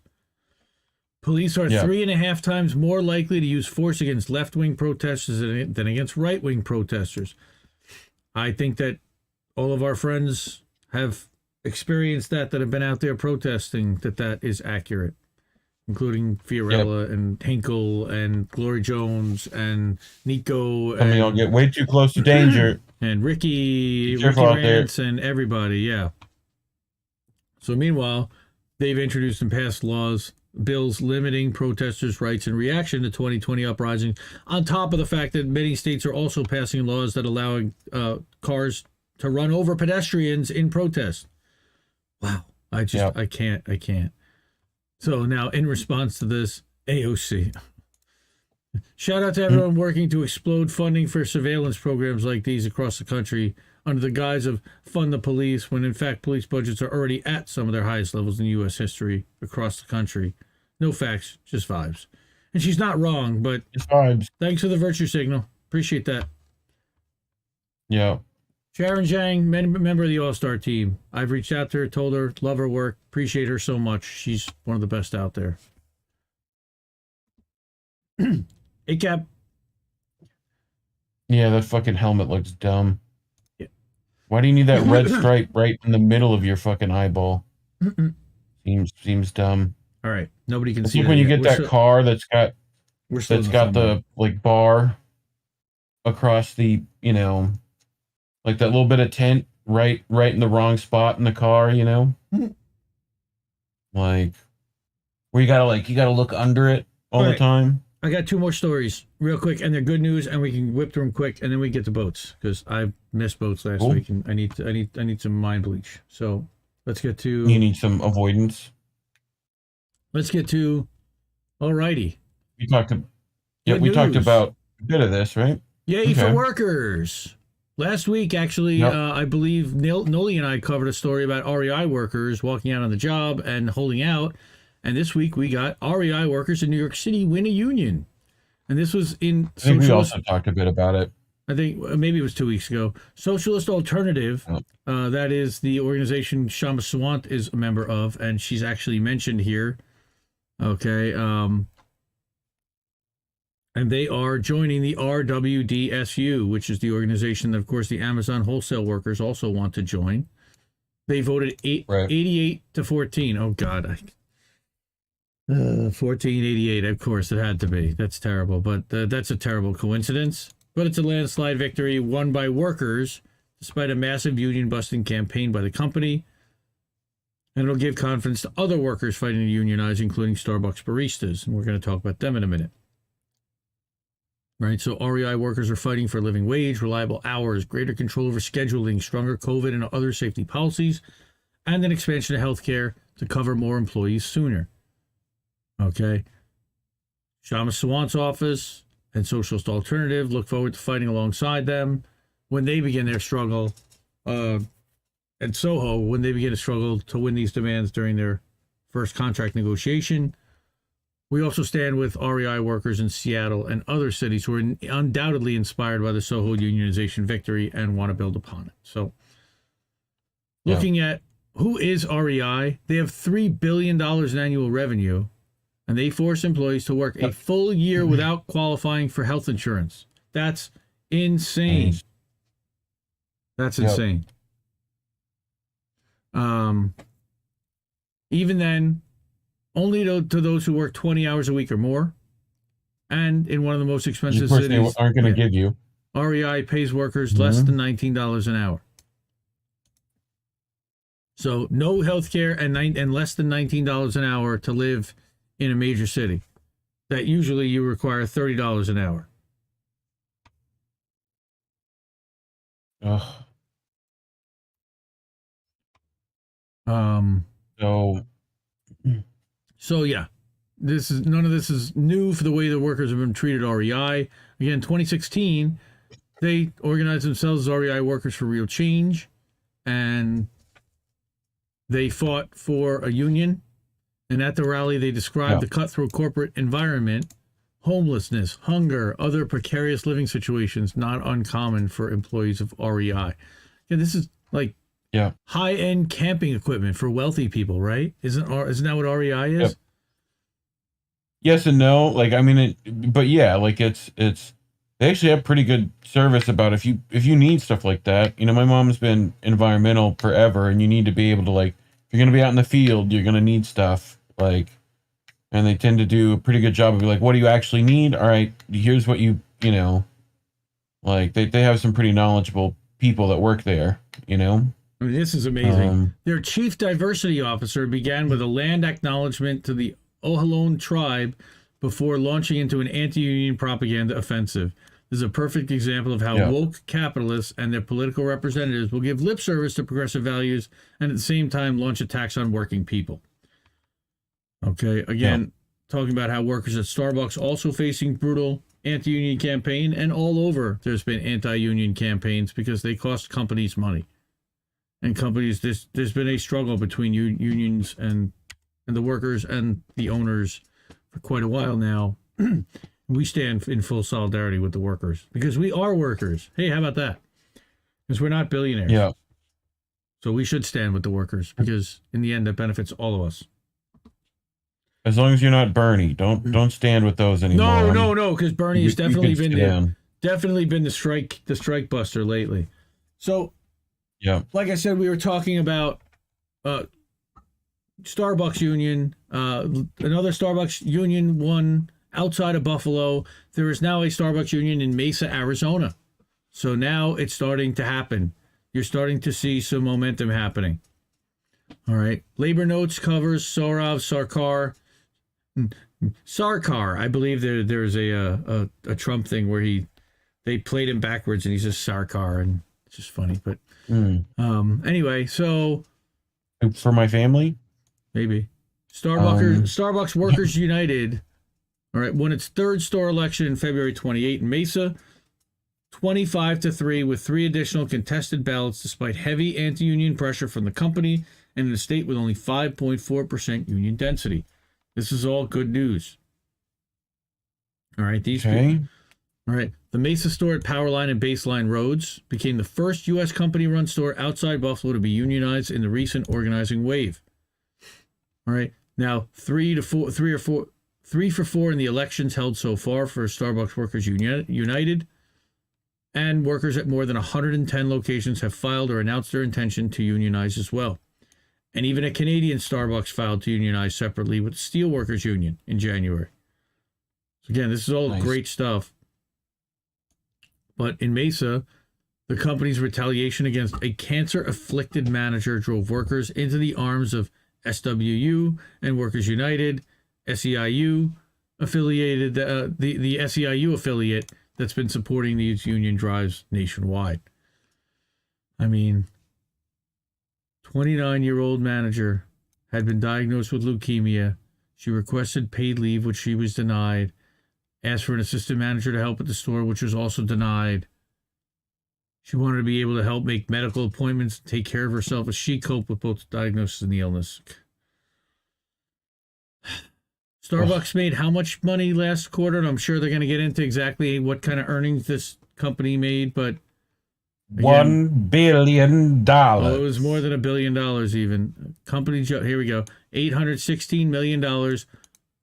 Police are 3.5 times more likely to use force against left-wing protesters than against right-wing protesters. I think that all of our friends have experienced that have been out there protesting that is accurate, including Fiorella and Hinkle and Glory Jones and Nico. I mean, I'll get way too close to danger. And Ricky out there. Rance and everybody, yeah. So meanwhile, they've introduced and passed bills limiting protesters' rights in reaction to 2020 uprising, on top of the fact that many states are also passing laws that allow cars to run over pedestrians in protest. Wow. I can't. So now, in response to this, AOC. Shout out to everyone working to explode funding for surveillance programs like these across the country under the guise of fund the police, when in fact police budgets are already at some of their highest levels in U.S. history across the country. No facts, just vibes. And she's not wrong, but just vibes. Thanks for the virtue signal. Appreciate that. Yeah. Sharon Zhang, member of the All-Star team. I've reached out to her, told her, love her work, appreciate her so much. She's one of the best out there. ACAP. Yeah, that fucking helmet looks dumb. Yeah. Why do you need that red stripe right in the middle of your fucking eyeball? Seems dumb. All right, nobody can it's see like when you get that car that's got the like bar across the, you know, like that little bit of tint right in the wrong spot in the car, you know? Like where you gotta look under it all the time. I got two more stories real quick, and they're good news, and we can whip through them quick, and then we get to boats, because I missed boats last week, and I need some mind bleach. So let's get to. You need some avoidance. Let's get to. Alrighty. We talked about a bit of this, right? Yay for workers. Last week, actually, I believe Noli and I covered a story about REI workers walking out on the job and holding out. And this week we got REI workers in New York City win a union. And this was in I think we also talked a bit about it. I think maybe it was 2 weeks ago. Socialist Alternative, that is the organization Shama Sawant is a member of, and she's actually mentioned here. Okay. And they are joining the RWDSU, which is the organization that, of course, the Amazon wholesale workers also want to join. They voted 88 to 14. Oh, God. 1488, of course, it had to be. That's terrible, but that's a terrible coincidence. But it's a landslide victory won by workers, despite a massive union-busting campaign by the company. And it'll give confidence to other workers fighting to unionize, including Starbucks baristas. And we're going to talk about them in a minute. Right, so REI workers are fighting for a living wage, reliable hours, greater control over scheduling, stronger COVID and other safety policies, and an expansion of healthcare to cover more employees sooner. Okay. Shama Sawant's office and Socialist Alternative look forward to fighting alongside them when they begin their struggle, and Soho, when they begin to struggle to win these demands during their first contract negotiation. We also stand with REI workers in Seattle and other cities who are undoubtedly inspired by the Soho unionization victory and want to build upon it. So looking at who is REI, they have $3 billion in annual revenue. And they force employees to work a full year without qualifying for health insurance. That's insane. That's insane. Even then, only to those who work 20 hours a week or more. And in one of the most expensive cities. They aren't going to give you. REI pays workers less than $19 an hour. So no health care and less than $19 an hour to live in a major city. That usually you require $30 an hour. So yeah, none of this is new for the way the workers have been treated at REI. Again, 2016, they organized themselves as REI Workers for Real Change, and they fought for a union. And at the rally, they described the cutthroat corporate environment, homelessness, hunger, other precarious living situations not uncommon for employees of REI. Yeah, this is like high-end camping equipment for wealthy people, right? Isn't that what REI is? Yes and no. Like, I mean, but yeah, like it's They actually have pretty good service about if you need stuff like that. You know, my mom's been environmental forever, and you need to be able to, like, if you're gonna be out in the field, you're gonna need stuff, like, and they tend to do a pretty good job of like, what do you actually need? All right, here's what you know, like they have some pretty knowledgeable people that work there, you know. I mean, this is amazing. Their chief diversity officer began with a land acknowledgement to the Ohlone tribe before launching into an anti-union propaganda offensive. This is a perfect example of how woke capitalists and their political representatives will give lip service to progressive values and at the same time launch attacks on working people. Okay, again, talking about how workers at Starbucks also facing brutal anti-union campaign, and all over there's been anti-union campaigns because they cost companies money. And companies, there's been a struggle between unions and the workers and the owners for quite a while now. We stand in full solidarity with the workers because we are workers. Hey, how about that? Because we're not billionaires. Yeah. So we should stand with the workers because in the end, that benefits all of us. As long as you're not Bernie, don't stand with those anymore. No, because Bernie has definitely been the strike buster lately. So, like I said, we were talking about Starbucks union, another Starbucks union one outside of Buffalo. There is now a Starbucks union in Mesa, Arizona. So now it's starting to happen. You're starting to see some momentum happening. All right. Labor Notes covers Sarkar. I believe there's a Trump thing where they played him backwards and he says Sarkar, and it's just funny. But anyway, so for my family, maybe Starbucks Workers United. All right, won its third store election in February 28 in Mesa, 25-3, with 3 additional contested ballots, despite heavy anti-union pressure from the company and in a state with only 5.4% union density. This is all good news. All right, all right. The Mesa store at Powerline and Baseline Roads became the first U.S. company-run store outside Buffalo to be unionized in the recent organizing wave. All right, now 3 for 4 in the elections held so far for Starbucks Workers United, and workers at more than 110 locations have filed or announced their intention to unionize as well. And even a Canadian Starbucks filed to unionize separately with the Steelworkers Union in January. So again, this is all great stuff. But in Mesa, the company's retaliation against a cancer-afflicted manager drove workers into the arms of SWU and Workers United, SEIU affiliated, the SEIU affiliate that's been supporting these union drives nationwide. I mean, 29-year-old manager had been diagnosed with leukemia. She requested paid leave, which she was denied. Asked for an assistant manager to help at the store, which was also denied. She wanted to be able to help make medical appointments, take care of herself as she coped with both the diagnosis and the illness. Starbucks made how much money last quarter? And I'm sure they're going to get into exactly what kind of earnings this company made, but again, $1 billion. Oh, it was more than $1 billion even. Company, here we go. $816 million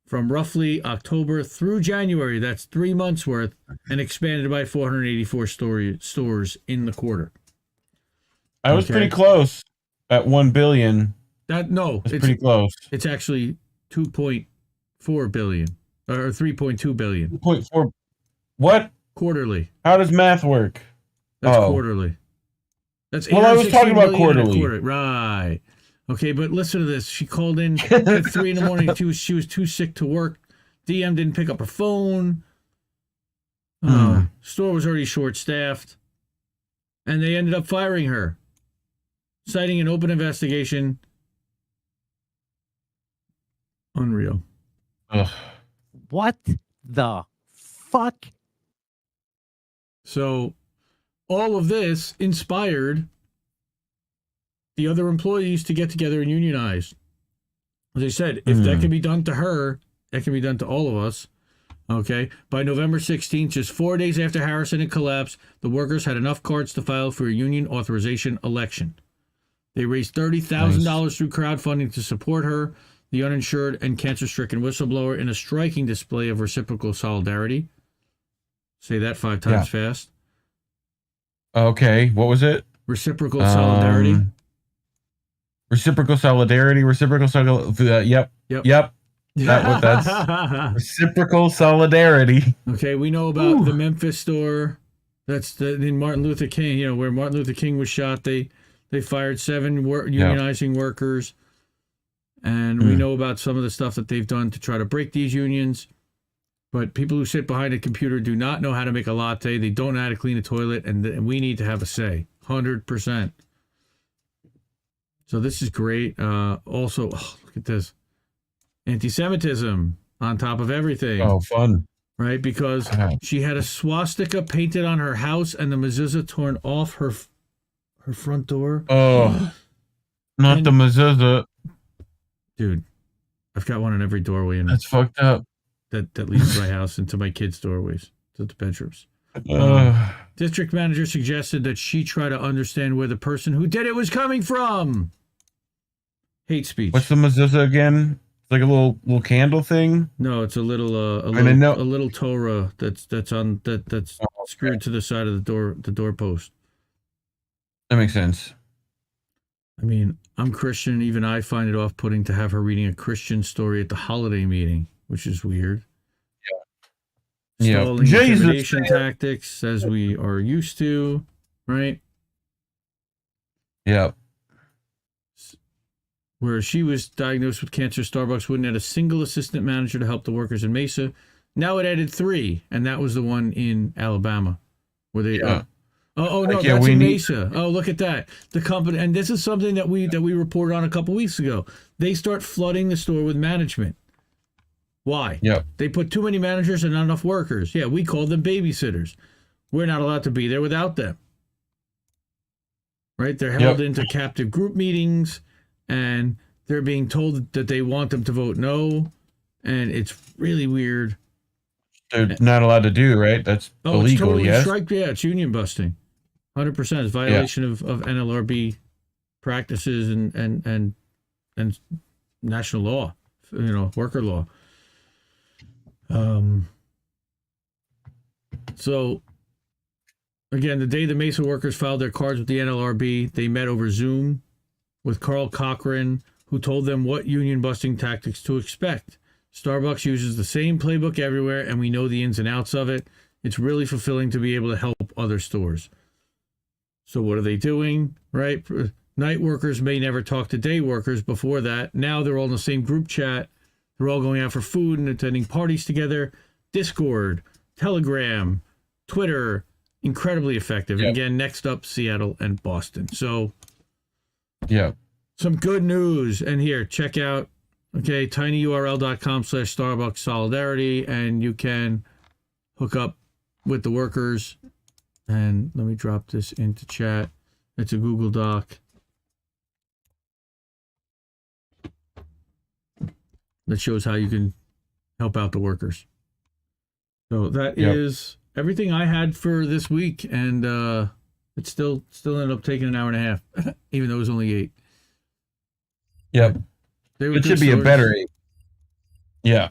from roughly October through January. That's 3 months worth, and expanded by 484 stores in the quarter. I was pretty close at $1 billion. It's pretty close. It's actually 2.4 billion or 3.2 billion. 2.4. What? Quarterly. How does math work? That's quarterly. That's I was talking about quarterly. Right. Okay, but listen to this. She called in at 3 in the morning. She was too sick to work. DM didn't pick up her phone. Store was already short-staffed. And they ended up firing her, citing an open investigation. Unreal. Ugh. What the fuck? So all of this inspired the other employees to get together and unionize. As I said, if that can be done to her, that can be done to all of us. Okay. By November 16th, just 4 days after Harrison had collapsed, the workers had enough cards to file for a union authorization election. They raised $30,000 through crowdfunding to support her, the uninsured and cancer-stricken whistleblower, in a striking display of reciprocal solidarity. Say that 5 times fast. Okay, what was it? Reciprocal solidarity. Reciprocal solidarity. Yep. That's reciprocal solidarity. Okay, we know about the Memphis store. That's in Martin Luther King. You know, where Martin Luther King was shot. They fired 7 unionizing workers, and we know about some of the stuff that they've done to try to break these unions. But people who sit behind a computer do not know how to make a latte. They don't know how to clean a toilet, and we need to have a say, 100%. So this is great. Also, look at this. Anti-Semitism on top of everything. Oh, fun. Right? Because she had a swastika painted on her house and the mezuzah torn off her front door. Oh, not the mezuzah. Dude, I've got one in every doorway. And that's fucked up. That leads my house into my kids' doorways, to the bedrooms. District manager suggested that she try to understand where the person who did it was coming from. Hate speech. What's the mezuzah again? It's like a little candle thing. No, it's a little Torah that's screwed to the side of the doorpost. That makes sense. I mean, I'm Christian. Even I find it off-putting to have her reading a Christian story at the holiday meeting, which is weird. Stalling intimidation tactics, as we are used to, right? Yeah. Where she was diagnosed with cancer, Starbucks wouldn't add a single assistant manager to help the workers in Mesa. Now it added 3, and that was the one in Alabama, where they. No, that's in Mesa. Oh, look at that. The company, and this is something that we reported on a couple weeks ago. They start flooding the store with management. Why? Yeah. They put too many managers and not enough workers. Yeah, we call them babysitters. We're not allowed to be there without them. Right? They're held into captive group meetings, and they're being told that they want them to vote no, and it's really weird. They're not allowed to do, right? That's illegal, it's totally yes? it's union busting. 100%. It's violation of NLRB practices and national law, worker law. So again, the day the Mesa workers filed their cards with the NLRB, they met over Zoom with Carl Cochran, who told them what union busting tactics to expect. Starbucks uses the same playbook everywhere, and we know the ins and outs of it. It's really fulfilling to be able to help other stores. So what are they doing, right? Night workers may never talk to day workers before that. Now they're all in the same group chat. They're all going out for food and attending parties together. Discord, Telegram, Twitter, incredibly effective. Yep. Again, next up, Seattle and Boston. So, some good news. And here, check out, tinyurl.com/Starbucks Solidarity, and you can hook up with the workers. And let me drop this into chat. It's a Google Doc that shows how you can help out the workers. So that is everything I had for this week, and it still ended up taking an hour and a half, even though it was only 8. Yep. It should be a better 8. Yeah.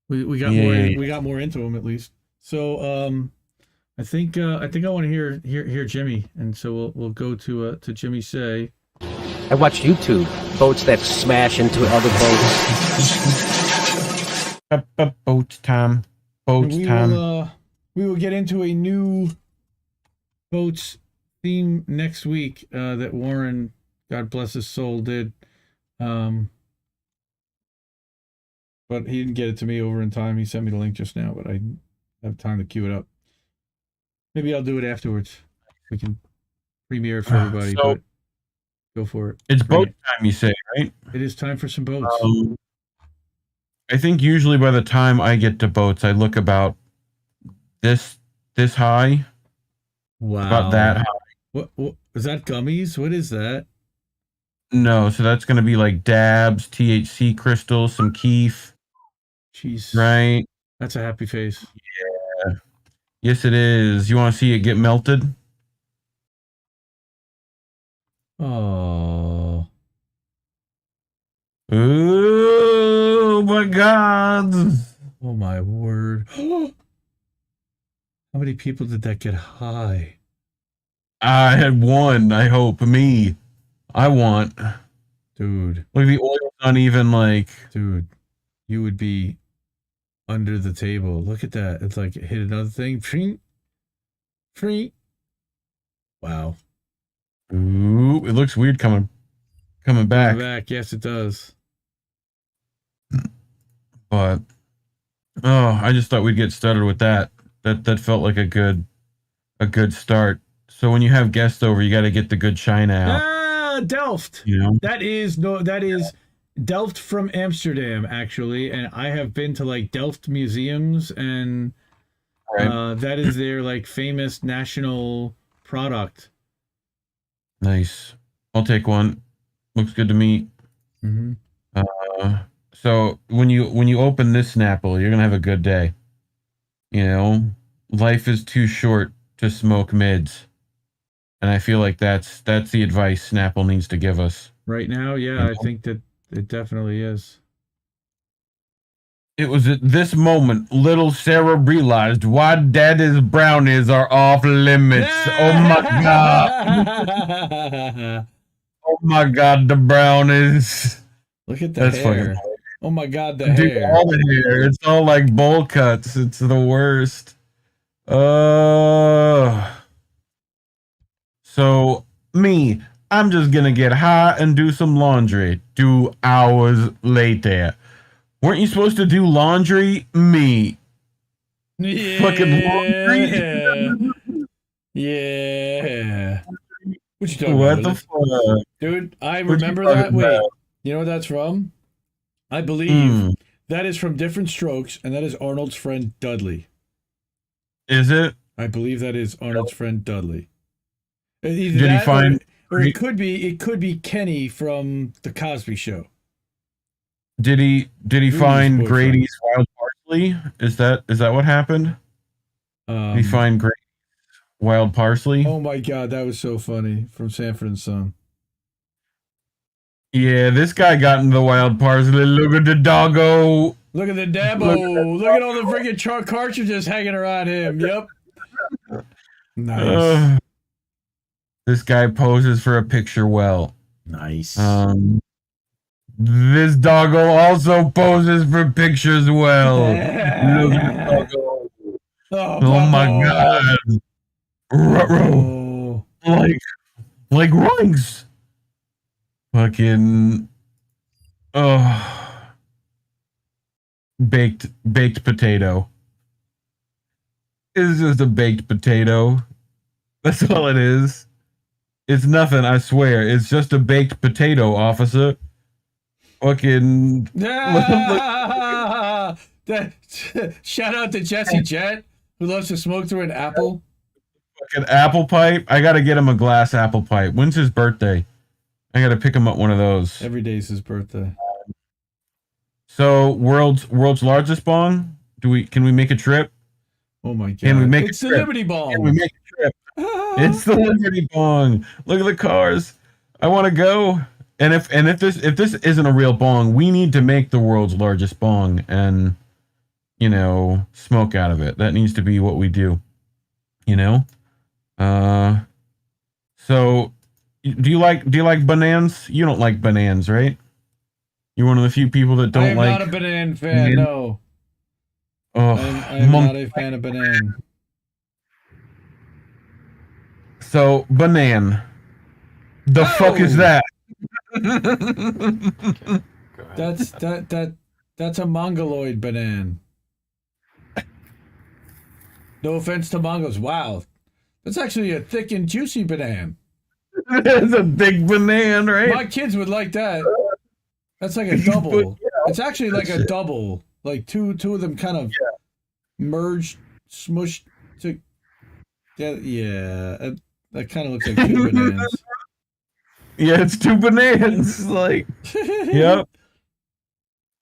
We got more. We got more into them at least. So I think I want to hear Jimmy, and so we'll go to Jimmy Say. I watch YouTube, boats that smash into other boats. Boats time. We will get into a new boats theme next week that Warren, God bless his soul, did. But he didn't get it to me over in time. He sent me the link just now, but I didn't have time to queue it up. Maybe I'll do it afterwards. We can premiere it for everybody, but go for it. It's boat time, you say, right? It is time for some boats. I think usually by the time I get to boats, I look about this high. Wow. About that high. What is that, gummies? What is that? No, so that's going to be like dabs, THC crystals, some keef. Jeez. Right? That's a happy face. Yeah. Yes, it is. You want to see it get melted? Oh. Oh my God. Oh my word. How many people did that get high? I had one. I hope me. I want. Dude. Look, the oil's not even like. Dude, you would be under the table. Look at that. It's like hit another thing. Free. Wow. Ooh, it looks weird coming back. Yes, it does. But I just thought we'd get started with that. That felt like a good start. So when you have guests over, you got to get the good china out. Delft. You know, that is Delft from Amsterdam, actually, and I have been to like Delft museums, and that is their like famous national product. Nice. I'll take one. Looks good to me. Mm-hmm. So when you open this Snapple, you're gonna have a good day. You know, life is too short to smoke mids, and I feel like that's the advice Snapple needs to give us right now. Yeah, I think that it definitely is. It was at this moment little Sarah realized why Daddy's brownies are off limits. Oh my god! Oh my god, the brownies! Look at the hair. Fucking... Oh my god, the hair. All the hair. It's all like bowl cuts. It's the worst. So me, I'm just gonna get high and do some laundry. 2 hours later. Weren't you supposed to do laundry? Me. Yeah. Fucking laundry? Yeah. What you talking what about? The fuck? Dude, I remember that. Wait, you know what that's from? I believe that is from Different Strokes, and that is Arnold's friend Dudley. Is it? I believe that is Arnold's friend Dudley. Either Did he find... Or it could be Kenny from The Cosby Show. Did he find Grady's wild parsley? Is that what happened? Did he find Grady's wild parsley? Oh my god, that was so funny, from Sanford and Son. Yeah, this guy got into the wild parsley. Look at the doggo. Look at the Dabo. Look at all the freaking cartridges hanging around him. Yep. Nice. This guy poses for a picture well. Nice. This doggo also poses for pictures well. Look at the doggo. Oh my god. Ruh-roh. Like rungs. Fucking baked potato. It's just a baked potato. That's all it is. It's nothing, I swear. It's just a baked potato, officer. Fucking shout out to Jesse Jett, who loves to smoke through an apple. Fucking apple pipe. I gotta get him a glass apple pipe. When's his birthday? I gotta pick him up one of those. Every day's his birthday. So world's largest bong? Can we make a trip? Oh my god! Can we make it's the Liberty Bong. Can we make a trip? It's the Liberty Bong. Look at the cars. I want to go. And if this isn't a real bong, we need to make the world's largest bong and smoke out of it. That needs to be what we do. So do you like bananas? You don't like bananas, right? You're one of the few people that don't like. I'm not a banana fan. No. Oh, I'm not a fan of banana. So banana. The fuck is that? That's a mongoloid banana. No offense to Mongols. Wow. That's actually a thick and juicy banana. It's a big banana, right? My kids would like that. That's like a double. It's actually like a double. Like two of them kind of merged, smushed to. Yeah, that kind of looks like two bananas. Yeah, it's two bananas. Like, yep.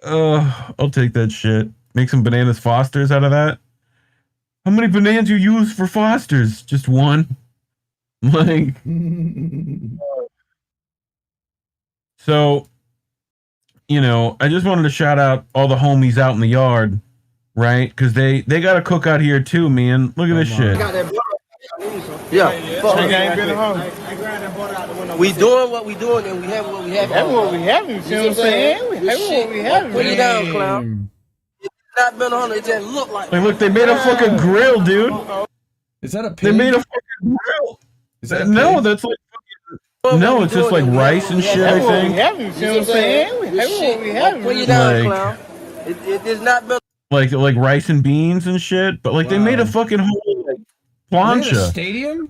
I'll take that shit. Make some bananas Fosters out of that. How many bananas you use for Fosters? Just one. Like, so, I just wanted to shout out all the homies out in the yard right? Because they got a cookout here too, man. Look at this shit. Yeah. We doing what we doing and we having what we having. That's what we having. You see what I'm saying? We having what we having. Put it down, clown. It's not been 100. It just look like. Like, look, they made a fucking grill, dude. Is that a pig? They made a fucking grill. Is that no, that's like no, it's just like rice and shit. I think. We having. You see what I'm saying? We having what we having. Put it down, clown. It's not been. Like rice and beans and shit, but like they made a fucking whole like plancha. A stadium?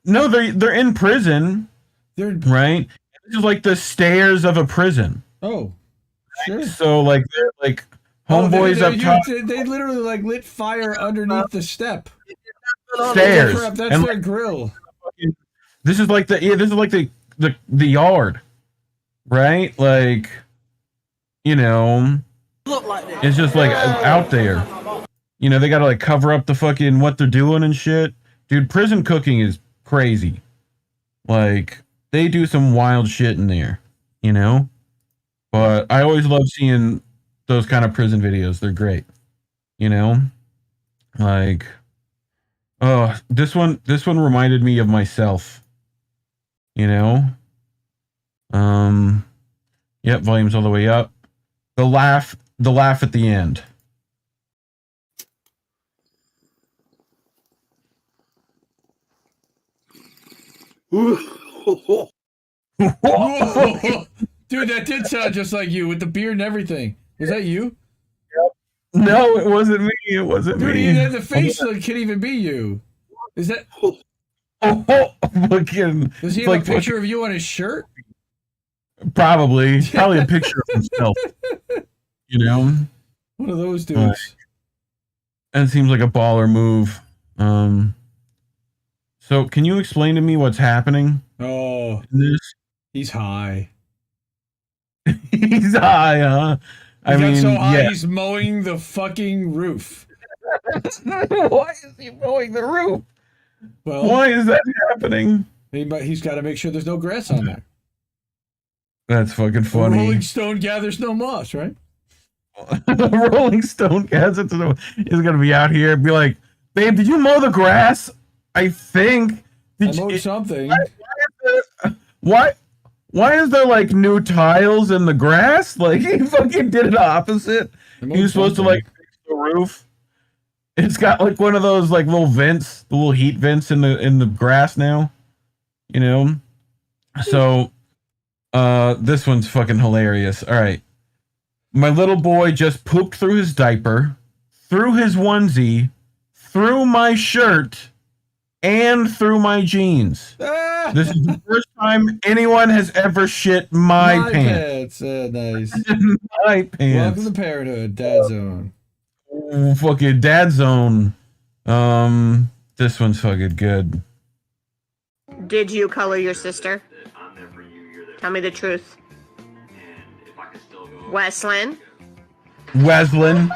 No, they're in prison. They're right. This is like the stairs of a prison. Oh, sure. So like they're like homeboys up top. They literally like lit fire underneath the step. Stairs. Oh, crap, that's their grill. This is like the yard, right? Like, you know. It's just like out there. You know, they gotta like cover up the fucking what they're doing and shit. Dude, prison cooking is crazy. Like, they do some wild shit in there, you know? But I always love seeing those kind of prison videos. They're great. You know? Like, oh, this one reminded me of myself. You know? Yep, volume's all the way up. The laugh at the end. Dude, that did sound just like you with the beard and everything. Was that you? No, it wasn't me. It wasn't Dude, me. Dude, the face can't even be you. Is that? Fucking. Does he have like a picture of you on his shirt? Probably a picture of himself. You know, one of those dudes. That seems like a baller move. So can you explain to me what's happening? Oh, he's high. He's high, huh? I mean, so high, yeah. He's mowing the fucking roof. Why is he mowing the roof? Well, why is that happening? He's got to make sure there's no grass on there. That's fucking funny. The Rolling Stone gathers no moss, right? The Rolling Stone gathers no moss. He's gonna be out here and be like, "Babe, did you mow the grass?" I think. I mowed something. Why is there like new tiles in the grass? Like he fucking did it opposite. He was supposed to like fix the roof. It's got like one of those like little vents, the little heat vents in the grass now. You know? So this one's fucking hilarious. All right. My little boy just pooped through his diaper, through his onesie, through my shirt, and through my jeans. This is the first time anyone has ever shit my pants. Nice. My pants. Welcome to Parenthood, Dad Zone. Oh, fucking Dad Zone. This one's fucking good. Did you color your sister? Tell me the truth. Weslin? Weslin.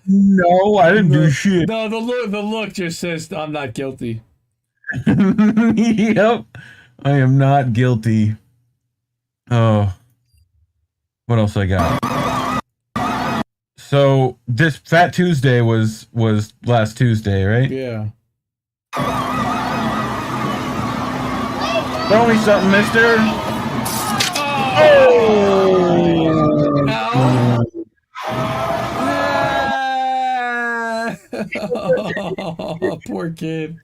No, I didn't do shit. No, the look just says I'm not guilty. Yep. I am not guilty. Oh. What else I got? So this Fat Tuesday was last Tuesday, right? Yeah. Tell me something, mister. Oh, poor kid.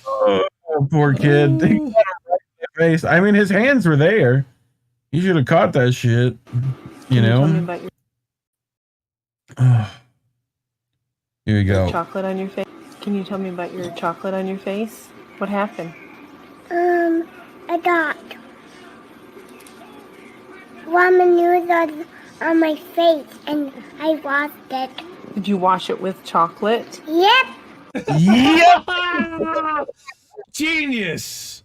Oh, poor kid. He got him right in the face. I mean, his hands were there. He should have caught that shit. You know? Here we go. Chocolate on your face. Can you tell me about your chocolate on your face? What happened? I got ramen noodles on my face and I washed it. Did you wash it with chocolate? Yep. Yep. Genius.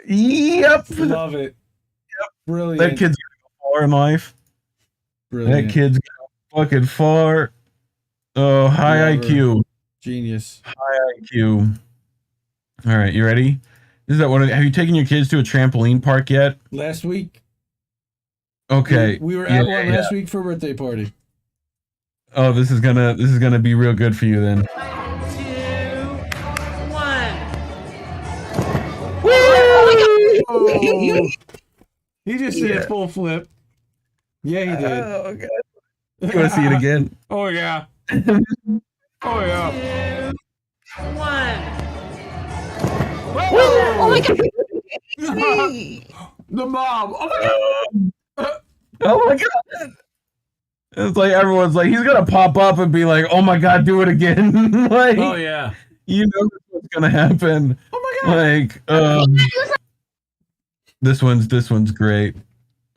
Yep. Love it. Yep. Brilliant. That kid's gonna go far in life. Brilliant. That kid's gonna fucking far. Oh, high IQ. Genius. High IQ. All right, you ready? This is that one. Have you taken your kids to a trampoline park yet? Last week. Okay. We were at one last week for a birthday party. Oh, this is gonna be real good for you then. 2, 1. Oh, he just did a full flip. Yeah, he did. Oh god. You want to see it again? Oh yeah. Oh yeah. 2, 1. Oh my god. The mom. Oh my god. Oh my god. It's like everyone's like, he's gonna pop up and be like, "Oh my god, do it again!" Like, Oh yeah. you know what's gonna happen. Oh my god. Like, this one's great.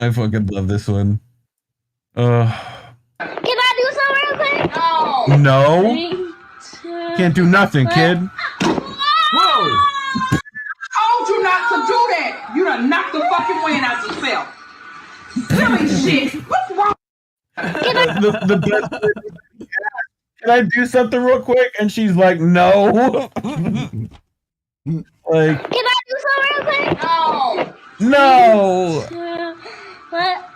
I fucking love this one. Can I do something real quick? No, 3, 2. can't do nothing, kid. Whoa. Told you not to do that. You done knocked the fucking wind out yourself. Silly shit. What's wrong? The best. Can I do something real quick? And she's like, "No." Like, Can I do something real quick? no. What?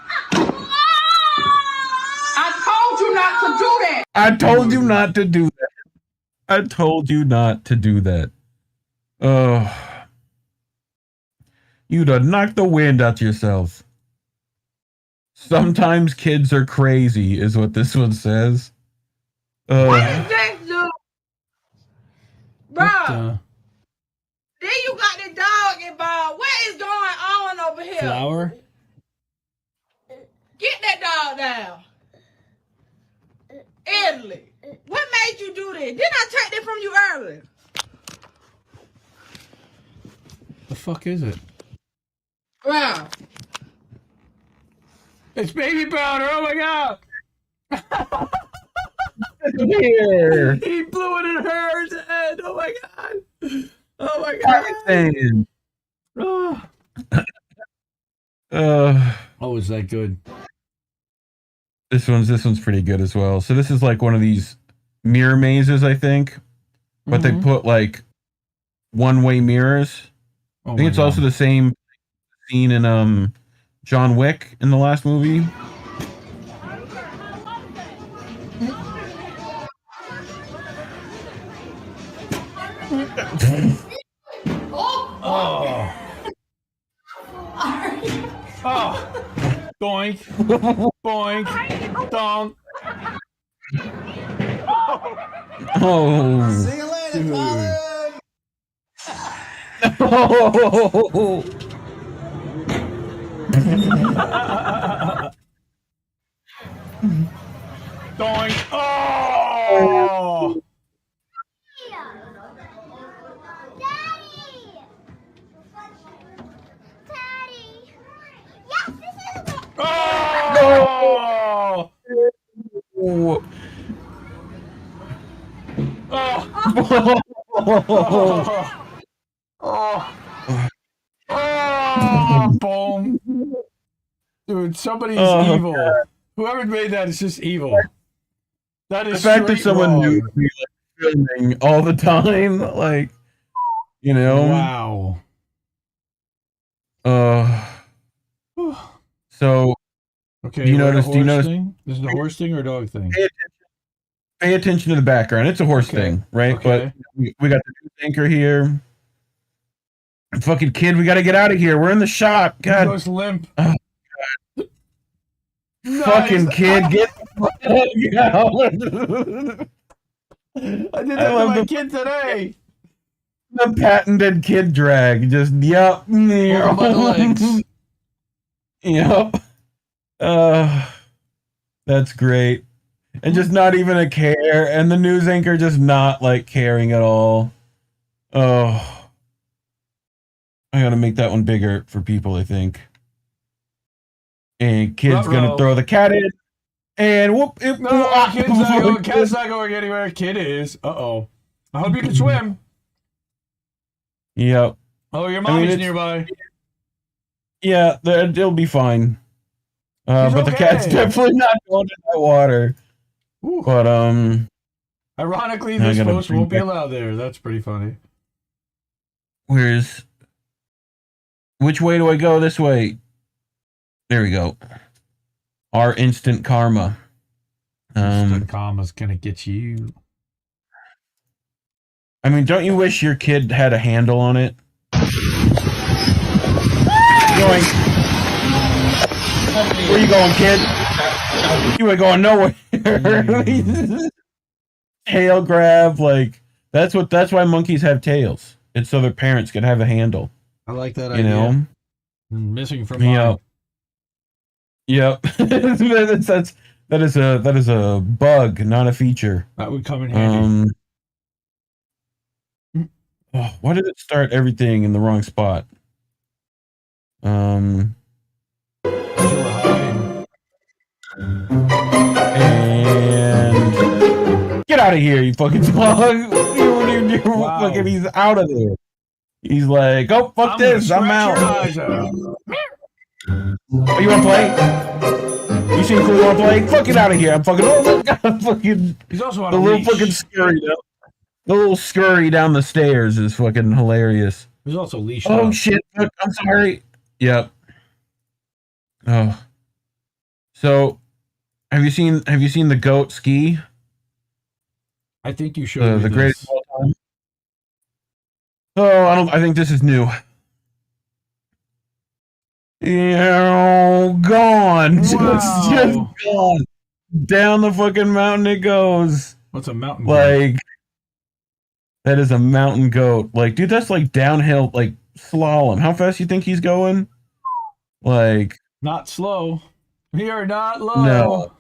I told you not to do that. I told you not to do that. I told you not to do that. Oh. You done knocked the wind out yourself. Sometimes kids are crazy, is what this one says. What is this, dude? Bro. Then you got the dog involved. What is going on over here? Flower. Get that dog down. Italy. What made you do this? Didn't I take this from you earlier? The fuck is it? Wow. It's baby powder. Oh my god. Here. He blew it in her head. Oh my god. Oh my god. Oh, is that good? This one's pretty good as well. So this is like one of these mirror mazes, I think, but they put like one-way mirrors. Oh I think it's also the same scene in John Wick in the last movie. Oh. Oh. Boink. Boink. Donk. Oh. See you later, Colin. Oh. Doink. Oh. Oh! Oh! Boom! Dude, somebody's evil. God. Whoever made that is just evil. That is the fact that someone wrong. knew to be like filming all the time, like, you know. Wow. So. Okay. Do you notice? Thing? This is a horse thing or a dog thing? Pay attention to the background. It's a horse thing, right? Okay. But we got the news anchor here. Fucking kid, we got to get out of here. We're in the shop. God. He goes limp. Oh, God. Nice. Fucking kid, get the fuck out. I did that to my kid today. The patented kid drag. Just, yep. Over my legs. Yep. That's great. And just not even a care. And the news anchor just not like caring at all. Oh. I gotta make that one bigger for people, I think. And kid's gonna throw the cat in. And whoop. Cat's not going anywhere. Kid is. Uh-oh. I hope you can swim. Yep. Oh, your mommy's nearby. Yeah, it'll be fine. But the cat's definitely not going in that water. Ooh. But ironically, this post won't be allowed there. That's pretty funny. Which way do I go? This way. There we go. Our instant karma. Instant karma's gonna get you. I mean, don't you wish your kid had a handle on it? Going. Where you going, kid? You ain't going nowhere. Tail grab, like that's why monkeys have tails. It's so their parents can have a handle. I like that idea. You know? Missing from mine. Yep. that is a bug, not a feature. That would come in handy. Why did it start everything in the wrong spot? And get out of here, you fucking slug! Wow. Fucking, he's out of there. He's like, oh fuck this, I'm out. Oh, you wanna play? You seem cool, you wanna play? Fuck it out of here! I'm fucking. Oh my god! Fucking. He's also on the a little leash. fucking scurry down. The little scurry down the stairs is fucking hilarious. He's also leashed. Oh up. shit! Look, I'm sorry. Yep. Oh. So, have you seen the goat ski? I think you showed me the this. greatest of all time. Oh, I think this is new. Gone. Wow. Just gone. Down the fucking mountain it goes. What's a mountain goat? Like, that is a mountain goat. Like, dude, that's like downhill, like slalom. How fast you think he's going? Like, not slow. We are not low.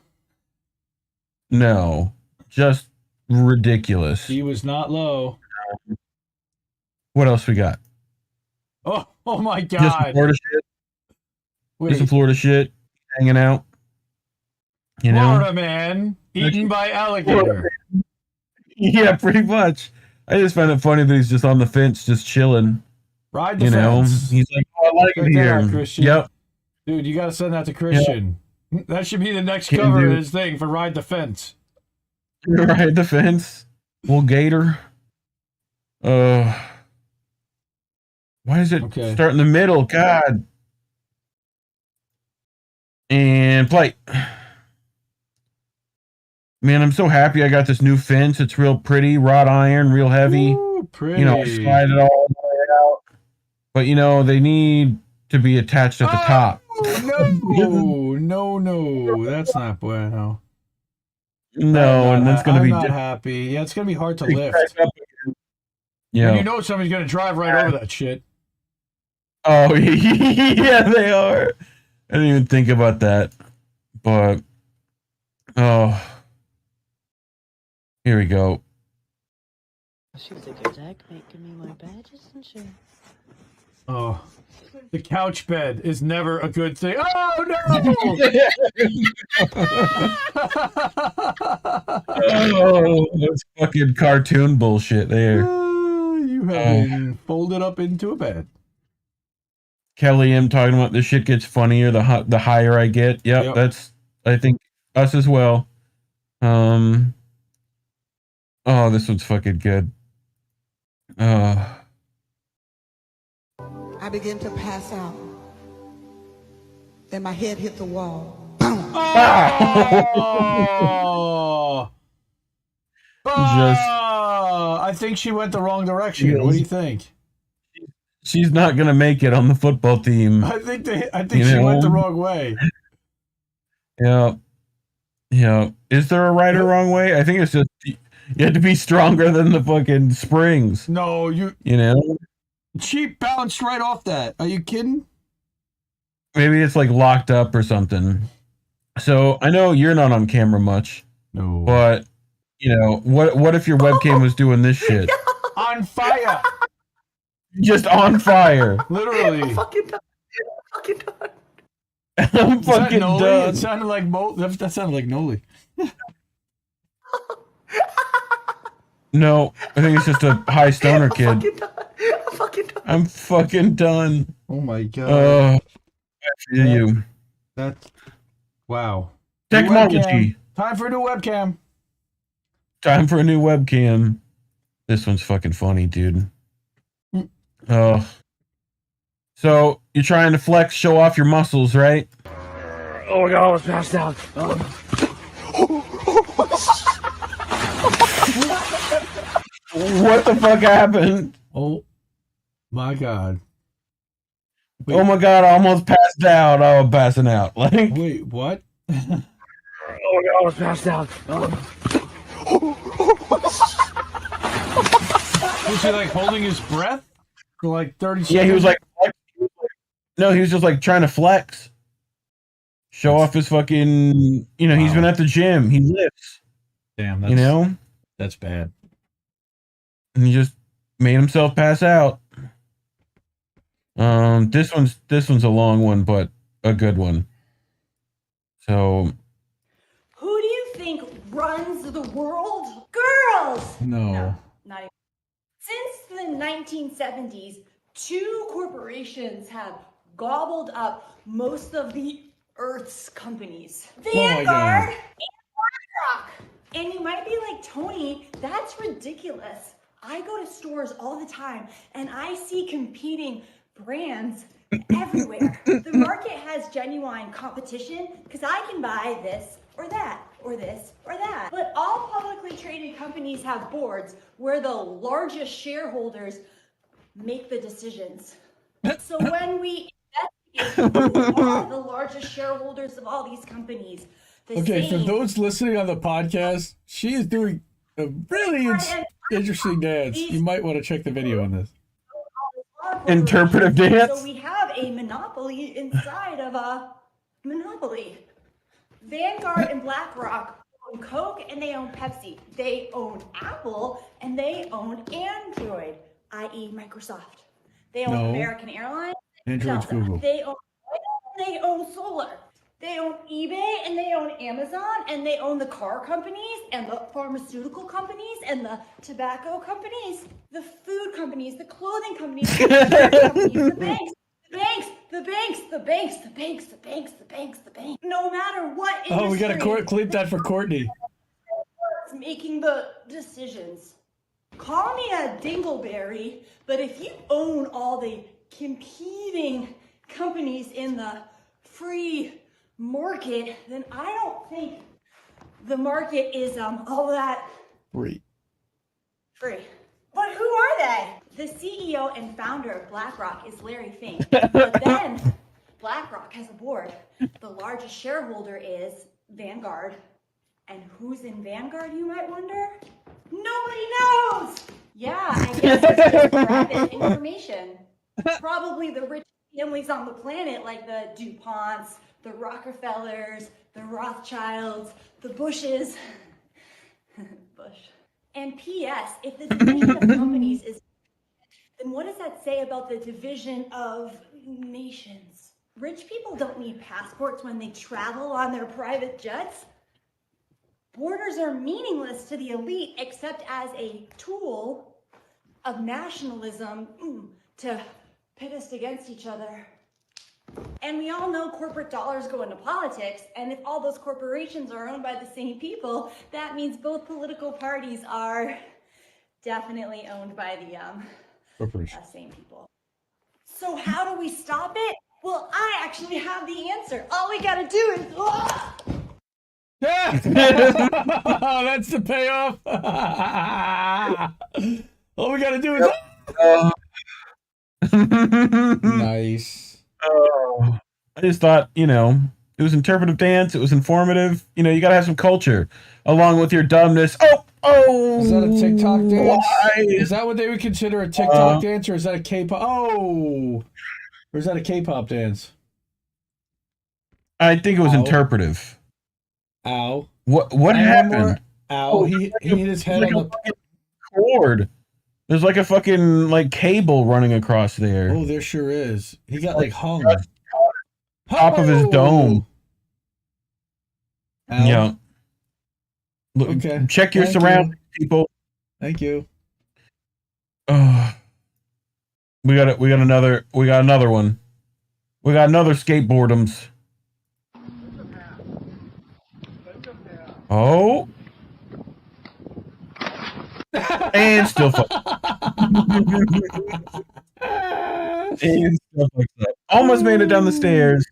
No. Just ridiculous. He was not low. What else we got? Oh my god. Just some Florida shit. Wait. Just some Florida shit. Hanging out. You know? Florida man eaten by alligator. Yeah, pretty much. I just find it funny that he's just on the fence, just chilling. Ride the fence. He's like, oh, I like Check it that here. out, Christian. Yep. Dude, you gotta send that to Christian. That should be the next Can cover do. of his thing for Ride the Fence. Ride the fence. Little gator. Why is it start in the middle? God. And play. Man, I'm so happy I got this new fence. It's real pretty, wrought iron, real heavy. Ooh, pretty. You know, slide it all the way out. But, you know, they need to be attached at the top. No, that's not bueno. No, and that's going to be... I'm not happy. Yeah, it's going to be hard to lift. Yeah. And you know somebody's going to drive right over that shit. Oh, yeah, they are. I didn't even think about that. But, oh... Here we go. She was a good egg making me my bed, isn't she? Oh, the couch bed is never a good thing. Oh no! Oh, that's fucking cartoon bullshit there. You have been folded up into a bed. Kelly M talking about this shit gets funnier the higher I get. Yep, that's I think us as well. Oh, this one's fucking good. I began to pass out. Then my head hit the wall. Boom! Oh! I think she went the wrong direction. Yes. What do you think? She's not gonna make it on the football team. I think she went the wrong way. Yeah. Is there a right or wrong way? I think it's just you had to be stronger than the fucking springs. No, you know? She bounced right off that. Are you kidding? Maybe it's like locked up or something. So I know you're not on camera much. No. But you know, what if your webcam was doing this shit? On fire. Just on fire. Literally. I'm fucking done. I'm fucking done. It sounded like that sounded like Noli. No, I think it's just a high stoner kid. I'm fucking done. I'm fucking done. Oh my god. I feel you. That's wow. Technology. Time for a new webcam. Time for a new webcam. This one's fucking funny, dude. Oh. So you're trying to flex, show off your muscles, right? Oh my god, I almost passed out. What the fuck happened? Oh my god. Wait. Oh my god, I almost passed out. Oh, I'm passing out. Like, wait, what? Oh my god, I almost passed out. Was he like holding his breath for like 30 seconds? yeah, he was like, no, he was just like trying to flex. Show off his fucking, he's been at the gym. He lifts. Damn, that's bad. And he just made himself pass out. This one's a long one, but a good one. So, who do you think runs the world? Girls! No. Not even. Since the 1970s, 2 corporations have gobbled up most of the Earth's companies. Vanguard and BlackRock. And you might be like, Tony, that's ridiculous. I go to stores all the time and I see competing brands everywhere. The market has genuine competition because I can buy this or that or this or that. But all publicly traded companies have boards where the largest shareholders make the decisions. So when we investigate who are the largest shareholders of all these companies, okay, for those listening on the podcast, she is doing a really interesting dance. You might want to check the video on this. Interpretive dance? So we have a monopoly inside of a monopoly. Vanguard and BlackRock own Coke and they own Pepsi. They own Apple and they own Android, i.e. Microsoft. They own American Airlines. Android's Google. They own solar. They own eBay and they own Amazon and they own the car companies and the pharmaceutical companies and the tobacco companies, the food companies, the clothing companies, the companies, the banks, the banks, the banks, the banks, the banks, the banks, the banks, the banks. No matter what industry. Oh, we got to clip that for Courtney. Making the decisions. Call me a dingleberry, but if you own all the competing companies in the free market, then I don't think the market is all that free. But who are they? The CEO and founder of BlackRock is Larry Fink. But then BlackRock has a board. The largest shareholder is Vanguard. And who's in Vanguard, you might wonder? Nobody knows! Yeah, I guess it's just private information. Probably the rich families on the planet, like the DuPonts, the Rockefellers, the Rothschilds, the Bushes. Bush. And P.S., if the division of companies is, then what does that say about the division of nations? Rich people don't need passports when they travel on their private jets. Borders are meaningless to the elite except as a tool of nationalism to pit us against each other. And we all know corporate dollars go into politics, and if all those corporations are owned by the same people, that means both political parties are definitely owned by the same people. So how do we stop it? Well, I actually have the answer. All we gotta do is... That's the payoff. All we gotta do is... Nice. Oh, I just thought, it was interpretive dance. It was informative. You got to have some culture along with your dumbness. Oh! Is that a TikTok dance? Why? Is that what they would consider a TikTok dance, or is that a K-pop? Oh! Or is that a K-pop dance? I think it was interpretive. Ow. What happened? Ow. He hit his head on the cord. There's like a fucking cable running across there. Oh, there sure is. He got hung. Top of his dome. Ow. Yeah. Look, okay. Check your surroundings, people. Thank you. We got another one. We got another skateboardums. Oh. And still fuck. And stuff like that. Almost made it down the stairs.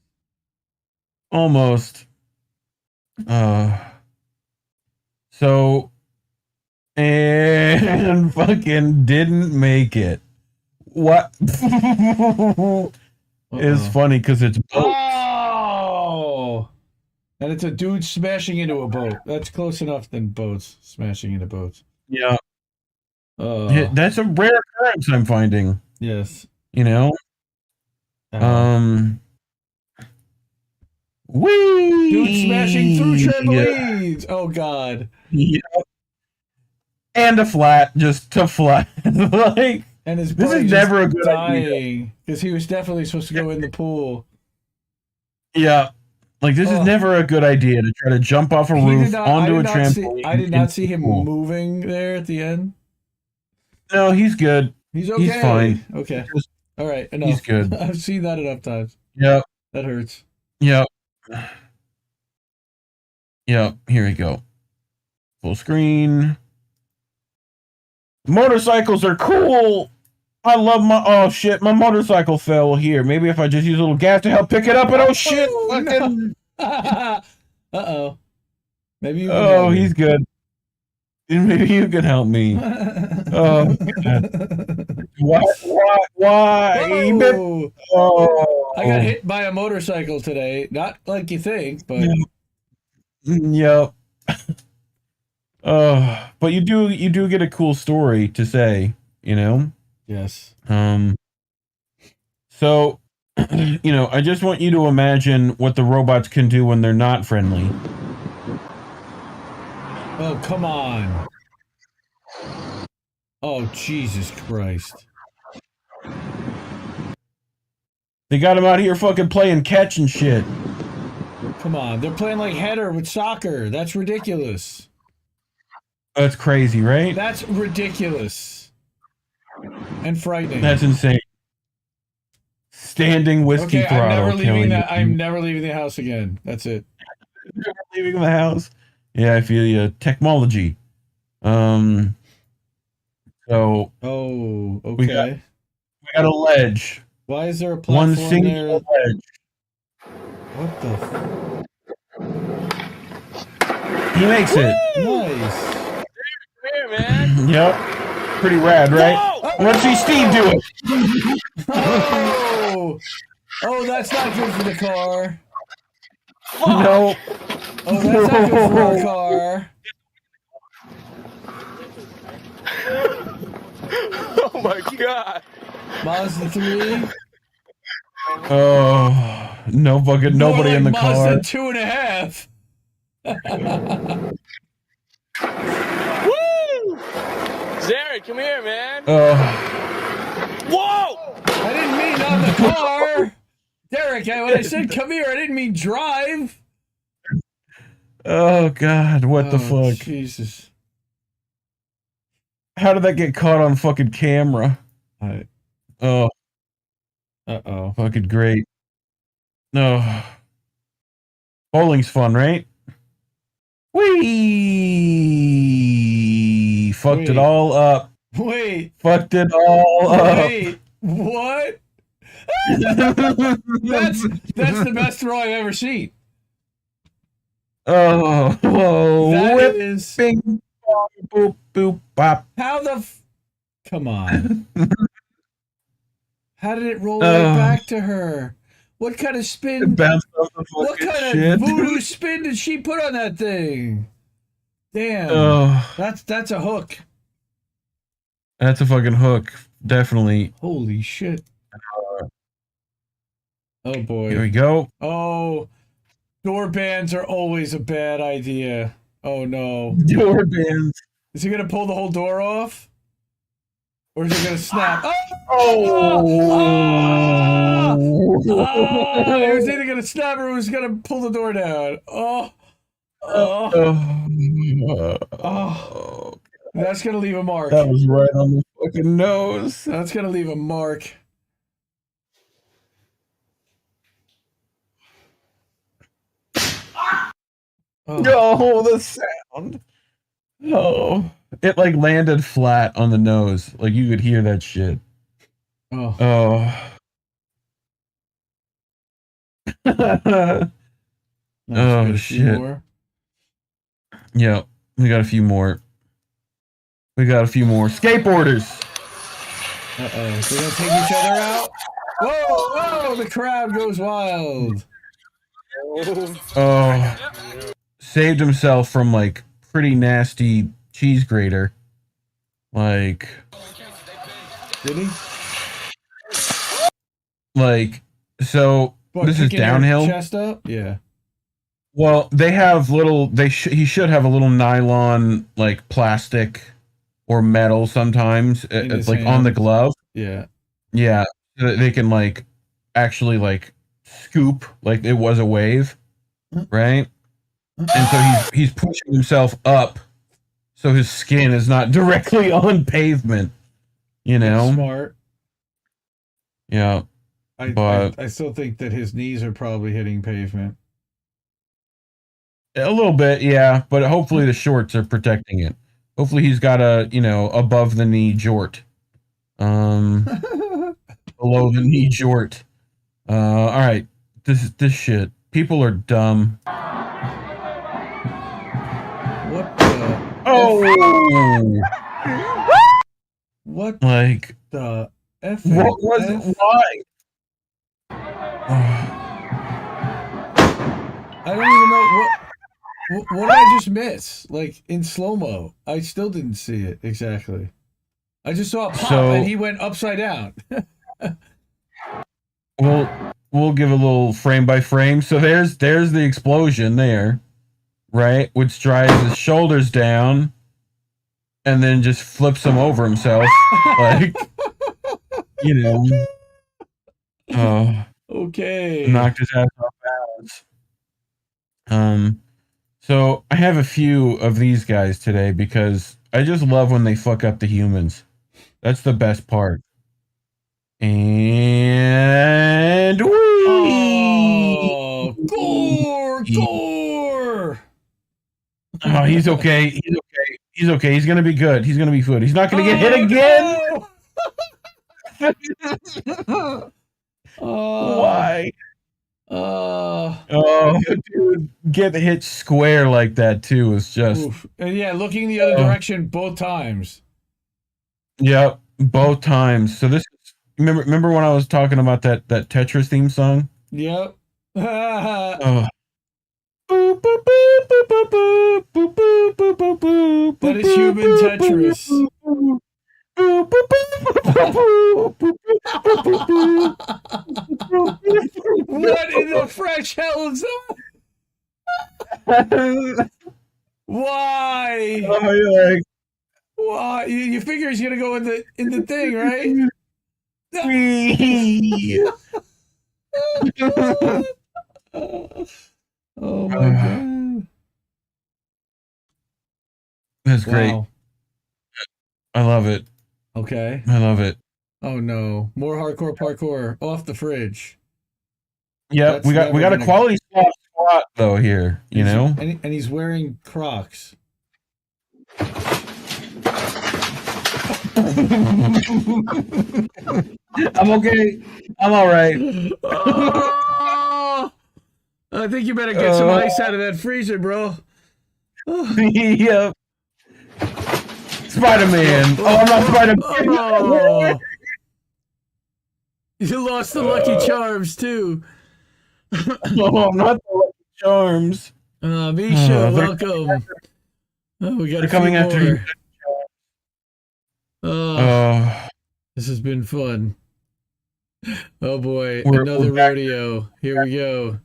Almost. So, and fucking didn't make it. What? It's funny because it's boats. Oh! And it's a dude smashing into a boat. That's close enough than boats smashing into boats. Yeah. That's a rare occurrence I'm finding. Yes. You know? Whee! Dude smashing through trampolines! Oh, God. Yeah. And a flat, just to flat. Like, and his this is never a good idea. Because he was definitely supposed to go in the pool. Yeah. Like, this is never a good idea to try to jump off a roof onto a trampoline. I did not see him moving there at the end. No, he's good. He's okay. He's fine. Okay. All right. Enough. He's good. I've seen that enough times. Yep. That hurts. Yep. Yep. Here we go. Full screen. Motorcycles are cool. I love my... Oh, shit. My motorcycle fell here. Maybe if I just use a little gas to help pick it up and... Oh, shit. Fucking... Uh-oh. Maybe you can Oh, he's good. Maybe you can help me. Oh, God. Why? Oh. I got hit by a motorcycle today. Not like you think, but... Yep. But you do get a cool story to say, you know? Yes. So, you know, I just want you to imagine what the robots can do when they're not friendly. Oh, come on. Oh, Jesus Christ. They got him out here fucking playing catch and shit. Come on, they're playing like header with soccer. That's ridiculous. That's crazy, right? That's ridiculous. And frightening. That's insane. Standing whiskey throttle. I'm never leaving the house again. That's it. Never leaving the house. Yeah, I feel you. Technology. So. Oh, okay. We got a ledge. Why is there a platform One single there? ledge. What the? He makes it. Nice. Come here, man. Yep. Pretty rad, right? No! Let's see Steve do it. Oh, that's not good for the car. No. Oh, that's not good for our car. Oh my God. Mazda 3. Oh, no fucking nobody in the car. Mazda 2.5. Woo! Zared, come here, man. Whoa! I didn't mean on the car. Derek, when I said come here, I didn't mean drive. Oh, God. What the fuck? Jesus. How did that get caught on fucking camera? Oh. Uh-oh. Fucking great. No. Bowling's fun, right? Whee! Fucked it all up. Wait. Fucked it all up. Wait. What? That's the best throw I've ever seen. Oh. That is... Bing, bong, boop, boop, bop. How the... Come on. How did it roll right back to her? What kind of spin? What kind of voodoo spin did she put on that thing? Damn. That's a hook. That's a fucking hook. Definitely. Holy shit. Oh boy. Here we go. Oh. Door bands are always a bad idea. Oh no. Door bands. Is he gonna pull the whole door off? Or is it gonna snap? It was either gonna snap or it was gonna pull the door down. That's gonna leave a mark. That was right on the fucking nose. That's gonna leave a mark. No, the sound. Oh, it like landed flat on the nose. Like you could hear that shit. Oh. Oh shit! Yeah, we got a few more. We got a few more skateboarders. They're gonna take each other out. Whoa! The crowd goes wild. Oh, saved himself from like pretty nasty cheese grater. Like, did he? Like, so What, this is picking their downhill. chest up? Yeah. Well, they have little. He should have a little nylon, like plastic or metal sometimes, it's like on the glove. Yeah. Yeah, so that they can like actually like scoop like it was a wave, right? And so he's pushing himself up, so his skin is not directly on pavement. You know, That's smart. Yeah, I still think that his knees are probably hitting pavement. A little bit, yeah, but hopefully the shorts are protecting it. Hopefully he's got a, above the knee jort. Below the knee jort. All right. This shit. People are dumb. What the? Oh! What like the F? What was it? Why? I don't even know what did I just miss? Like in slow-mo. I still didn't see it exactly. I just saw a pop and he went upside down. We'll give a little frame by frame. So there's the explosion there, right? Which drives his shoulders down and then just flips him over himself. Like, okay. Knocked his ass off balance. So I have a few of these guys today because I just love when they fuck up the humans. That's the best part. And oh, gore! Oh, he's okay. He's okay. He's gonna be good. He's gonna be good. He's not gonna get hit again. No! Why? Oh, dude, get hit square like that too is just. Oof. And yeah, looking the other direction both times. Yep, both times. So this is, remember when I was talking about that Tetris theme song? Yep. Oh. That is human Tetris. What in the French hell is that? Why? Oh, why? You figure he's gonna go in the thing, right? Oh my god. That's great. Wow. I love it. Okay. I love it. Oh no. More hardcore parkour off the fridge. Yep, we got a quality squat though here, you know? And he's wearing Crocs. I'm okay. I'm all right. I think you better get some ice out of that freezer, bro. Yep. Spider-Man. Oh, I'm not Spider-Man. Oh. You lost the Lucky Charms too. Oh, I'm not the Lucky Charms. Misha, welcome. Oh, we got a coming few after more. you. This has been fun. Oh boy, another rodeo. Here we go.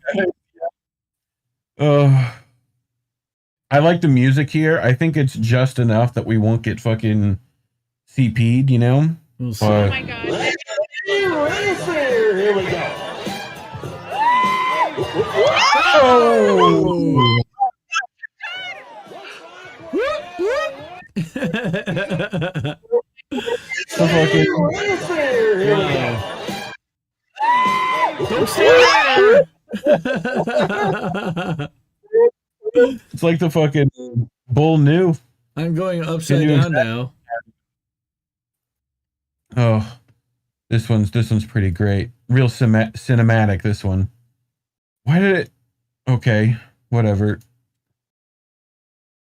I like the music here. I think it's just enough that we won't get fucking CP'd, you know? We'll see. Oh my god. Here we go. Oh! Don't stay there! It's like the fucking bull new. I'm going upside down now. Oh, this one's pretty great. Real cinematic. This one. Why did it? Okay. whatever.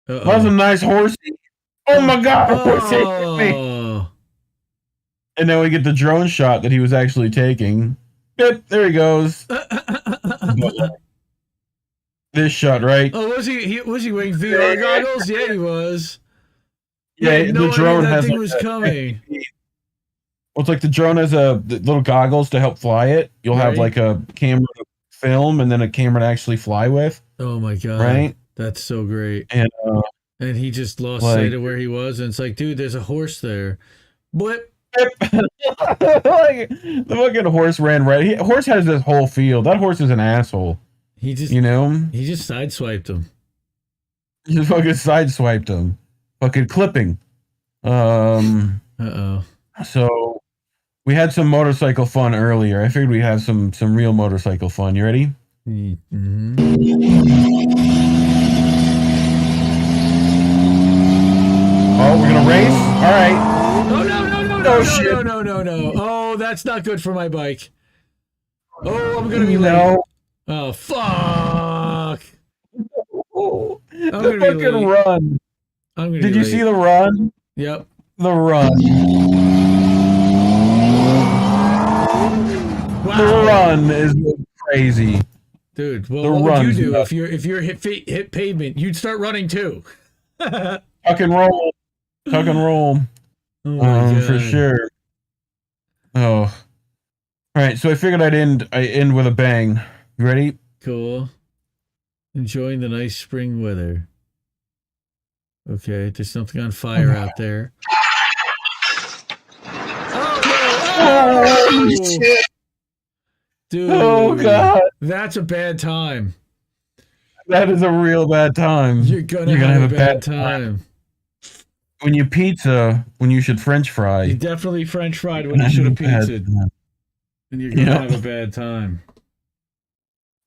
That was a nice horsey. Oh my God! Oh. Me. And then we get the drone shot that he was actually taking. Yep, there he goes. This shot, right? Oh, was he wearing VR goggles? Yeah, he was. Yeah, no the drone idea that has thing like was coming. Well, it's like the drone has the little goggles to help fly it. You'll have like a camera to film and then a camera to actually fly with. Oh my God. Right? That's so great. And he just lost sight of where he was, and it's like, dude, there's a horse there. But like, the fucking horse ran right. Horse has this whole field. That horse is an asshole. He just, he just sideswiped him. He just fucking sideswiped him. Fucking clipping. So we had some motorcycle fun earlier. I figured we'd have some real motorcycle fun. You ready? Mm-hmm. Oh, we're gonna race? All right. No. Oh, that's not good for my bike. Oh, I'm gonna be late. Oh, fuck. I'm gonna be fucking late. run. Did you late. see the run? Yep. The run. Wow. The run is crazy. Dude, well, what would you do if you're hit pavement? You'd start running too. Tuck and roll. Tuck and roll. For sure. Oh. All right, so I figured I'd end with a bang. You ready? Cool. Enjoying the nice spring weather. Okay, there's something on fire out there. Oh shit. Dude. Oh God. That's a bad time. That is a real bad time. You're gonna have a bad time. When you pizza, when you should French fry. You definitely French fried when you should have pizzaed. And you're gonna have a bad time.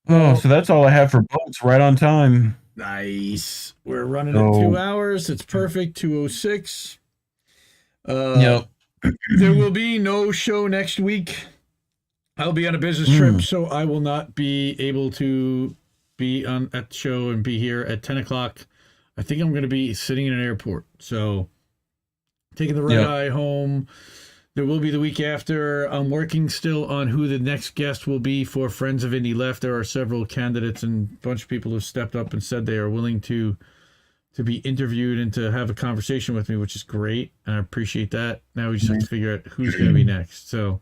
Oh, so that's all I have for boats, right on time. Nice. We're running at 2 hours. It's perfect. 2:06. Yep. There will be no show next week. I'll be on a business trip, so I will not be able to be at the show and be here at 10 o'clock. I think I'm going to be sitting in an airport. So taking the red eye home. There will be the week after. I'm working still on who the next guest will be for Friends of Indie Left. There are several candidates and a bunch of people who have stepped up and said they are willing to be interviewed and to have a conversation with me, which is great. And I appreciate that. Now we just have to figure out who's going to be next. So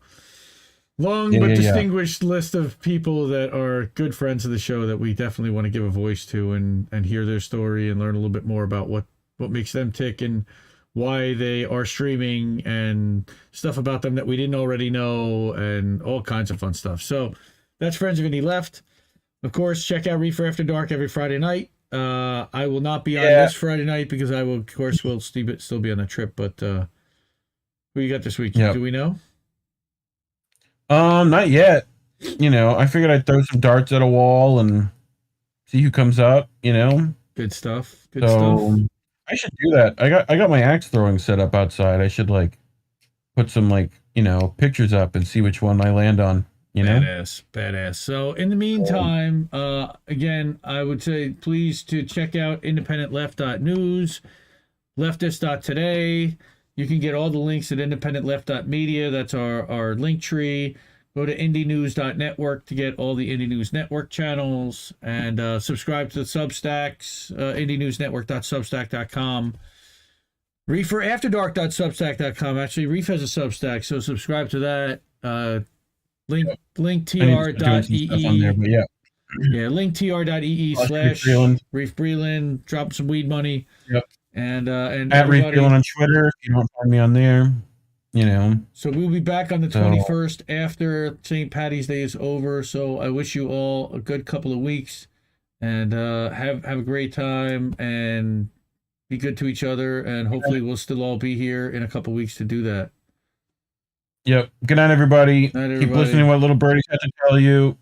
long but distinguished list of people that are good friends of the show that we definitely want to give a voice to and hear their story and learn a little bit more about what makes them tick and why they are streaming and stuff about them that we didn't already know and all kinds of fun stuff. So that's Friends of Indie Left. Of course, check out Reefer After Dark every Friday night. I will not be on this Friday night because I will, of course, will still be on the trip. But who you got this week? Do we know? Not yet. I figured I'd throw some darts at a wall and see who comes up. Good stuff. Good stuff. I should do that. I got my axe throwing set up outside. I should put some pictures up and see which one I land on. Badass. So in the meantime, again, I would say please to check out independentleft.news, leftist.today. You can get all the links at independentleft.media. That's our link tree. Go to IndieNews.Network to get all the Indie News Network channels and subscribe to the Substacks, IndieNewsNetwork.substack.com. ReeferAfterDark.substack.com. Actually, Reef has a Substack, so subscribe to that. linktr.ee. linktr.ee/Reef Breland. Drop some weed money. Yep. And at Reef Breland on Twitter. If you don't find me on there. So we'll be back on the 21st after St. Paddy's Day is over. So I wish you all a good couple of weeks and have a great time and be good to each other. And hopefully we'll still all be here in a couple of weeks to do that. Yep. Good night, everybody. Keep listening to what little birdies have to tell you.